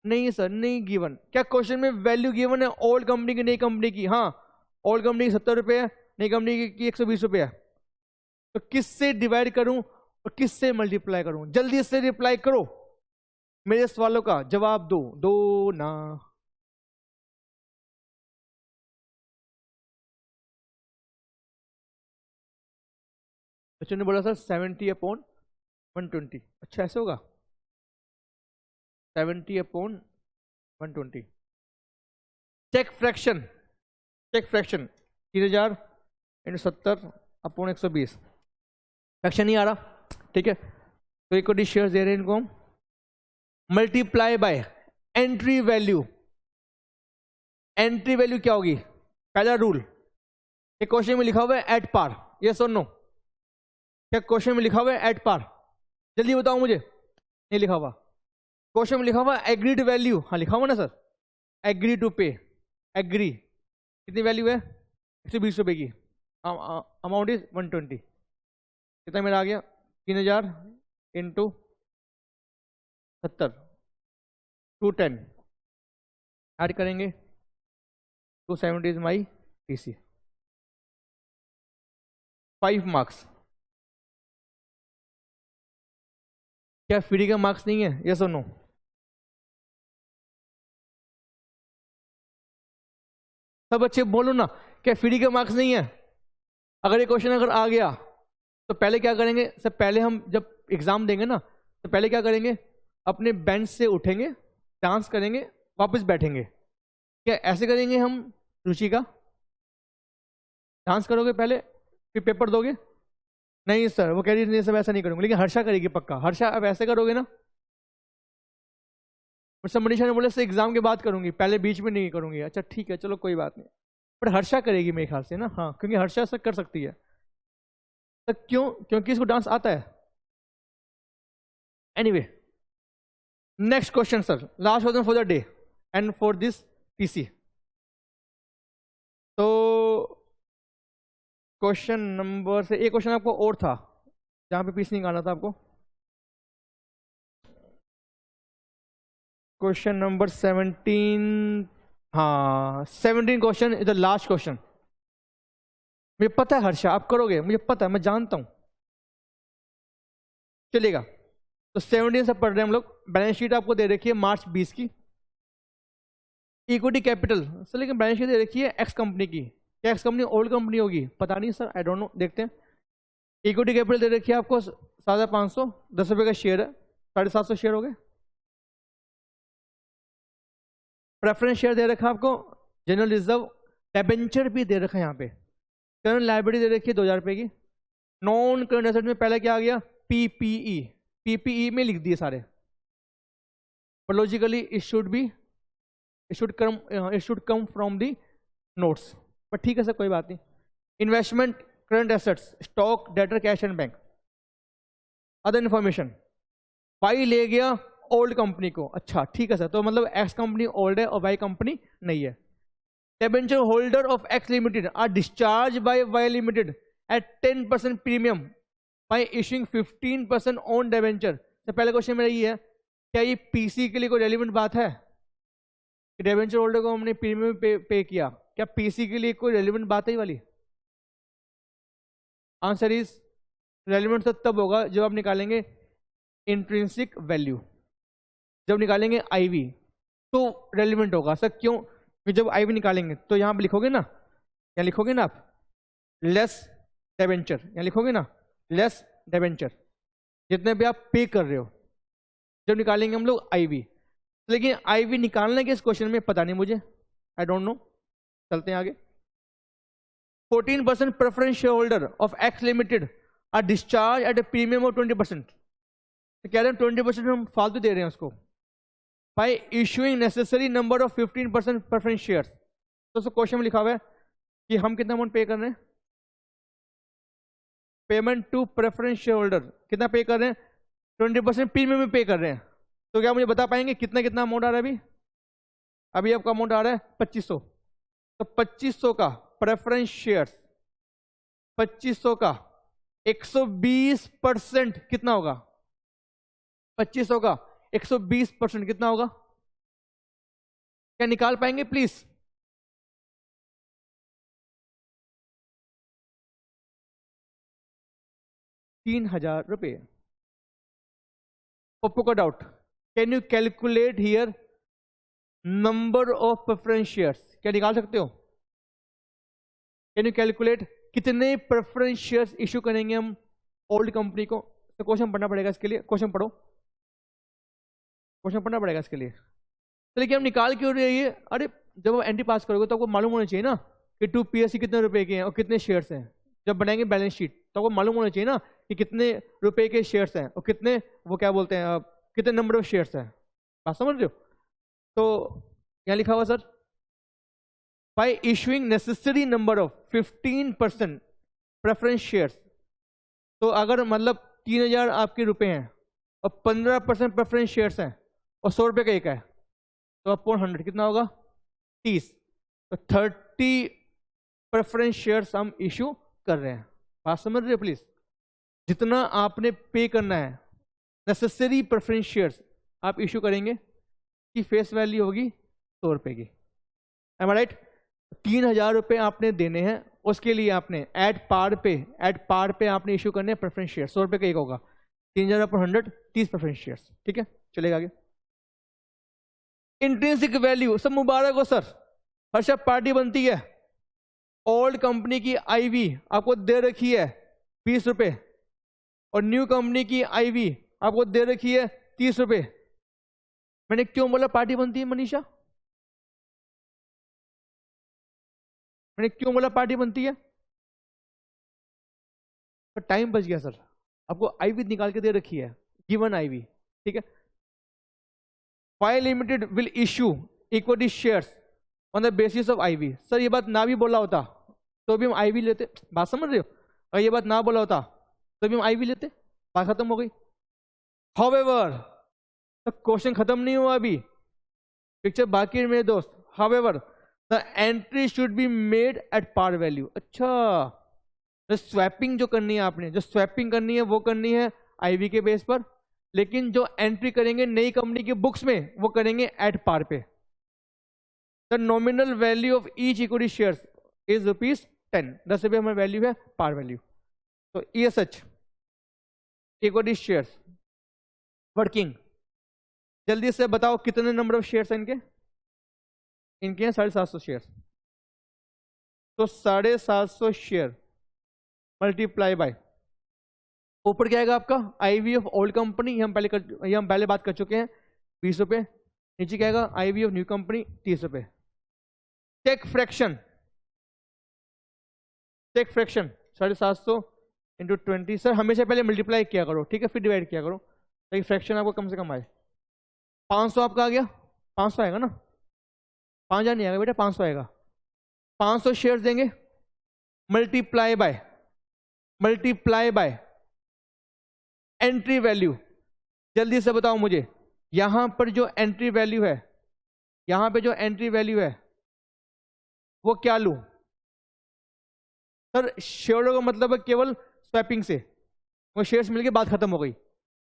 नहीं सर नहीं गिवन। क्या क्वेश्चन में वैल्यू गिवन है ओल्ड कंपनी की, नई कंपनी की? हाँ, ओल्ड कंपनी की 70 रुपये है, नई कंपनी की 120 रुपये है। तो किससे डिवाइड करूं और किससे मल्टीप्लाई करूं? जल्दी से रिप्लाई करो, मेरे सवालों का जवाब दो, दो ना। बच्चों ने बोला सर 70/120, अच्छा ऐसे होगा, 70/120। Check fraction, check fraction 3000 × 70/120, fraction नहीं आ रहा, ठीक है। तो इक्विटी शेयर्स दे रहे हैं इनको हम, multiply by entry value. Entry value क्या होगी, पहला रूल, एक क्वेश्चन में लिखा हुआ है एट पार, यस और नो? क्या क्वेश्चन में लिखा हुआ है एट पार? जल्दी बताओ मुझे, नहीं लिखा हुआ। क्वेश्चन में लिखा हुआ है एग्रीड वैल्यू, हाँ लिखा हुआ ना सर, एग्री टू पे, एग्री कितनी वैल्यू है, 120 रुपए की, अमाउंट इज 120, कितना मेरा आ गया, 3000 × 70 210, ऐड करेंगे 270 इज माई टीसी, 5 मार्क्स। क्या फ्री का मार्क्स नहीं है? यस और नो? सब बच्चे बोलो ना, क्या फ्री का मार्क्स नहीं है? अगर ये क्वेश्चन अगर आ गया तो पहले क्या करेंगे? सब पहले हम जब एग्जाम देंगे ना तो पहले क्या करेंगे? अपने बेंच से उठेंगे, डांस करेंगे, वापस बैठेंगे। क्या ऐसे करेंगे हम? रुचि का डांस करोगे पहले फिर पेपर दोगे? नहीं सर, वो कह रही नहीं सब ऐसा नहीं करूंगा, लेकिन हर्षा करेगी पक्का। हर्षा अब ऐसे करोगे ना? सब मनीषा ने बोले सर एग्जाम के बाद करूंगी, पहले बीच में नहीं करूंगी। अच्छा ठीक है, चलो कोई बात नहीं, पर हर्षा करेगी मेरे ख्याल से ना। हाँ, क्योंकि हर्षा ऐसा कर सकती है। तो क्यों? क्योंकि इसको डांस आता है। Anyway, next question sir, last question for the day and for this PC. तो क्वेश्चन नंबर से एक क्वेश्चन आपको और था जहां पे पीसी निकालना था आपको। क्वेश्चन नंबर 17, हाँ 17 question is the last question. मुझे पता है हर्षा आप करोगे, मुझे पता है, मैं जानता हूं, चलेगा। तो 17 से पढ़ रहे हैं हम लोग। बैलेंस शीट आपको दे रखी है मार्च 20 की। इक्विटी कैपिटल सर, लेकिन बैलेंस शीट दे रखी है एक्स कंपनी की। क्या एक्स कंपनी ओल्ड कंपनी होगी? पता नहीं सर, आई डोंट नो, देखते हैं। इक्विटी कैपिटल दे रखी है आपको 5,500, 10 रुपये का शेयर है, 750 शेयर हो गए। प्रेफरेंस शेयर दे रखा है आपको, जनरल रिजर्व, डिबेंचर भी दे रखा है यहाँ पे। करंट लायबिलिटी दे रखी है 2,000 रुपये की। नॉन करंट एसेट में पहले क्या आ गया? पीपीई। पीपीई में लिख दिए सारे, पर logically it should come from the notes, पर ठीक है सर कोई बात नहीं। Investment, current assets, stock, debtor, cash and bank, other information. Y ले गया ओल्ड कंपनी को। अच्छा ठीक है सर, तो मतलब एक्स कंपनी ओल्ड है और वाई कंपनी नहीं है। Debenture holder of X limited are discharge by Y limited at 10% premium by issuing 15% on debenture. तो पहले क्वेश्चन मेरा ये है, क्या ये पीसी के लिए कोई रेलिवेंट बात है कि डिबेंचर होल्डर को हमने प्रीमियम पे किया? क्या पीसी के लिए कोई रेलिवेंट बात है ये वाली? आंसर इज रेलिवेंट तो तब होगा जब आप निकालेंगे इंट्रिंसिक वैल्यू, जब निकालेंगे आईवी तो रेलिवेंट होगा। सर क्यों? जब आईवी निकालेंगे तो यहां पर लिखोगे ना, यहाँ लिखोगे ना आप लेस डिबेंचर, यहाँ लिखोगे ना लेस डिबेंचर, जितने भी आप पे कर रहे हो, जब निकालेंगे हम लोग आईवी। लेकिन आईवी निकालने के इस क्वेश्चन में पता नहीं मुझे, आई डोंट नो। चलते हैं आगे। 14% preference share holder of X limited are discharge at a premium of 20%। तो कह रहे हैं 20% हम फालतू दे रहे हैं उसको, bye issuing necessary number of 15% preference shares. तो क्वेश्चन में लिखा हुआ है कि हम कितना अमाउंट पे कर रहे हैं? Payment to preference share holder कितना पे कर रहे हैं? 20% प्रीमियम में पे कर रहे हैं। तो क्या मुझे बता पाएंगे कितना कितना अमाउंट आ रहा है? अभी आपका अमाउंट आ रहा है 2500। तो 2500 का प्रेफरेंस शेयर्स, 2500 का 120% कितना होगा? 2500 का 120% कितना होगा? क्या निकाल पाएंगे प्लीज? ₹3,000। पप्पू का doubt, can you calculate here number of preference shares? क्या निकाल सकते हो? कैन यू कैलकुलेट कितने प्रेफरेंस शेयर्स इश्यू करेंगे हम ओल्ड कंपनी को? तो क्वेश्चन पढ़ना पड़ेगा इसके लिए, क्वेश्चन पढ़ो, क्वेश्चन पढ़ना पड़ेगा इसके लिए। तो लेकिन हम निकाल क्यों रहे हैं? अरे जब आप एंट्री पास करोगे तो आपको मालूम होना चाहिए ना कि 2PSC कितने रुपए के हैं और कितने शेयर्स हैं। जब बनाएंगे बैलेंस शीट तो आपको मालूम होना चाहिए ना कि कितने रुपए के शेयर्स हैं और कितने, वो क्या बोलते हैं, कितने नंबर ऑफ शेयर्स हैं। बात समझ रहे हो? तो यहाँ लिखा हुआ sir, bye issuing necessary number of 15% preference shares. तो अगर मतलब 3,000 आपके रुपए हैं और 15% प्रेफरेंस शेयर्स हैं और 100 रुपये का एक है, तो अपॉन 100 कितना होगा? 30। तो 30 प्रेफरेंस शेयर्स हम इशू कर रहे हैं। बात समझ रहे हो प्लीज? जितना आपने पे करना है नेसेसरी प्रेफरेंस शेयर्स आप इशू करेंगे, की फेस वैल्यू होगी 100 रुपए की। M I right? 3,000 रुपए आपने देने हैं, उसके लिए आपने एट पार पे आपने इश्यू करने हैं प्रेफरेंस शेयर। 100 रुपए का एक होगा, 3,000 पर 100, 30 प्रेफरेंस शेयर्स। ठीक है, चलेगा आगे। इंट्रिंसिक वैल्यू, सब मुबारक हो सर, हर शब पार्टी बनती है। ओल्ड कंपनी की आईवी आपको दे रखी है 20 रुपए, और न्यू कंपनी की आईवी आपको दे रखी है 30 रुपए। मैंने क्यों बोला पार्टी बनती है मनीषा? मैंने क्यों बोला पार्टी बनती है? तो टाइम बच गया सर, आपको आईवी निकाल के दे रखी है, गिवन आईवी। ठीक है, file limited will issue equity shares on the basis of IV. Sir ये बात ना भी बोला होता तो भी हम आईवी लेते, बात समझ रहे हो? अगर ये बात ना बोला होता तो भी हम आईवी लेते, बात खत्म हो गई। हाउएवर, तो क्वेश्चन खत्म नहीं हुआ अभी, पिक्चर बाकी है मेरे दोस्त। However the entry should be made at par value. अच्छा, तो स्वैपिंग जो करनी है आपने, जो स्वैपिंग करनी है वो करनी है आईवी के बेस पर, लेकिन जो एंट्री करेंगे नई कंपनी की बुक्स में वो करेंगे एट पार पे। The nominal value of each equity shares is ₹10, 10 रुपये हमारी वैल्यू है, पार वैल्यू। तो ये सच इक्विटी शेयर्स वर्किंग, जल्दी से बताओ कितने नंबर ऑफ शेयर्स हैं इनके? इनके हैं 750 शेयर। तो 750 शेयर मल्टीप्लाई बाय ऊपर क्या आएगा आपका? आईवी ऑफ ओल्ड कंपनी, ये हम पहले बात कर चुके हैं, 20 रुपए। नीचे क्या आएगा? आईवी ऑफ न्यू कंपनी 30 रुपए। Take fraction 750 into 20। सर हमेशा पहले मल्टीप्लाई किया करो, ठीक है, फिर डिवाइड किया करो ताकि फ्रैक्शन आपको कम से कम आए। 500 आपका आ गया, 500 आएगा ना, 5,000 नहीं आएगा बेटा, 500 आएगा। 500 शेयर्स देंगे, मल्टीप्लाई बाय एंट्री वैल्यू। जल्दी से बताओ मुझे, यहां पर जो एंट्री वैल्यू है, यहां पे जो एंट्री वैल्यू है वो क्या लूं? सर शेयरों का मतलब है केवल स्वैपिंग से, वो शेयर्स मिलके बात खत्म हो गई।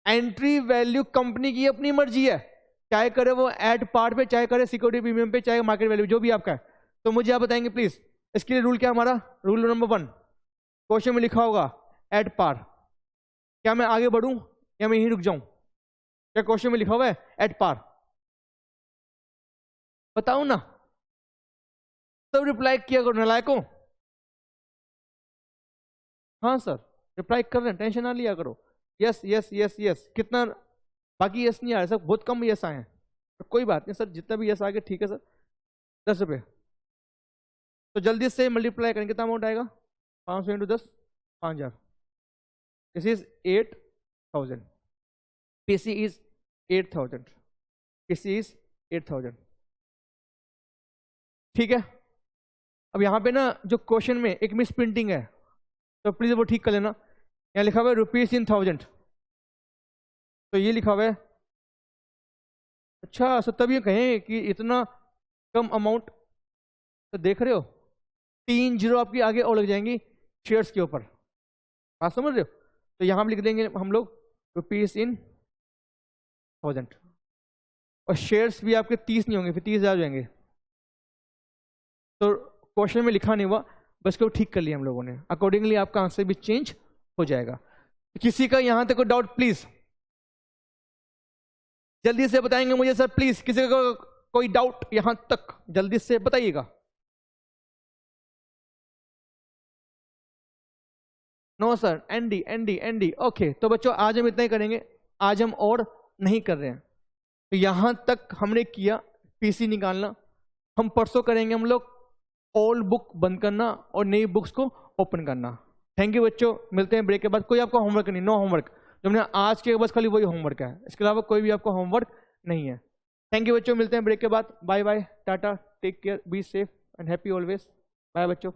एंट्री वैल्यू कंपनी की अपनी मर्जी है, चाहे करे वो एट पार पे, चाहे करे सिक्योरिटी प्रीमियम पे, चाहे मार्केट वैल्यू, जो भी आपका है। तो मुझे आप बताएंगे प्लीज, इसके लिए रूल क्या हमारा? रूल नंबर 1 क्वेश्चन में लिखा होगा एट पार। क्या मैं आगे बढ़ूं या मैं यहीं रुक जाऊं? क्या क्वेश्चन में लिखा हुआ है एट पार? बताओ ना, सब रिप्लाई किया करो नालायकों। हाँ सर रिप्लाई कर रहे हैं, टेंशन ना लिया करो। यस यस यस यस, कितना बाकी यस नहीं आ रहा सर, बहुत कम यस आए हैं, तो कोई बात नहीं सर, जितना भी यस आ गया ठीक है सर। 10 रुपये, तो जल्दी से मल्टीप्लाई करेंगे, कितना अमाउंट आएगा? 500 into 10, 5,000। This is 8,000, PC is 8,000, PC is 8,000। ठीक है, अब यहां पे ना जो क्वेश्चन में एक मिस प्रिंटिंग है, तो प्लीज वो ठीक कर लेना। यहाँ लिखा हुआ है ₹1000, तो ये लिखा हुआ है। अच्छा सर तब ये कहें कि इतना कम अमाउंट, तो देख रहे हो 3 जीरो आपकी आगे और लग जाएंगी शेयर्स के ऊपर, आप समझ रहे हो? तो यहां लिख देंगे हम लोग ₹1000, और शेयर्स भी आपके 30 नहीं होंगे, फिर 30,000 जाएंगे। तो क्वेश्चन में लिखा नहीं हुआ, बस को ठीक कर लिया हम लोगों ने, अकॉर्डिंगली आपका आंसर भी चेंज हो जाएगा। किसी का यहां तक कोई डाउट प्लीज जल्दी से बताएंगे मुझे सर, प्लीज किसी का कोई डाउट यहां तक जल्दी से बताइएगा। No sir, ND ND ND, okay. तो बच्चों आज हम इतना ही करेंगे, आज हम और नहीं कर रहे हैं। तो यहां तक हमने किया पीसी निकालना, हम परसों करेंगे हम लोग ओल्ड बुक बंद करना और नई बुक्स को ओपन करना। थैंक यू बच्चों, मिलते हैं ब्रेक के बाद। कोई आपको होमवर्क नहीं, नो होमवर्क, जो हमने आज के बस खाली वही होमवर्क है, इसके अलावा कोई भी आपको होमवर्क नहीं है। थैंक यू बच्चों, मिलते हैं ब्रेक के बाद। Bye bye, tata, take care, be safe and happy always. Bye बच्चों।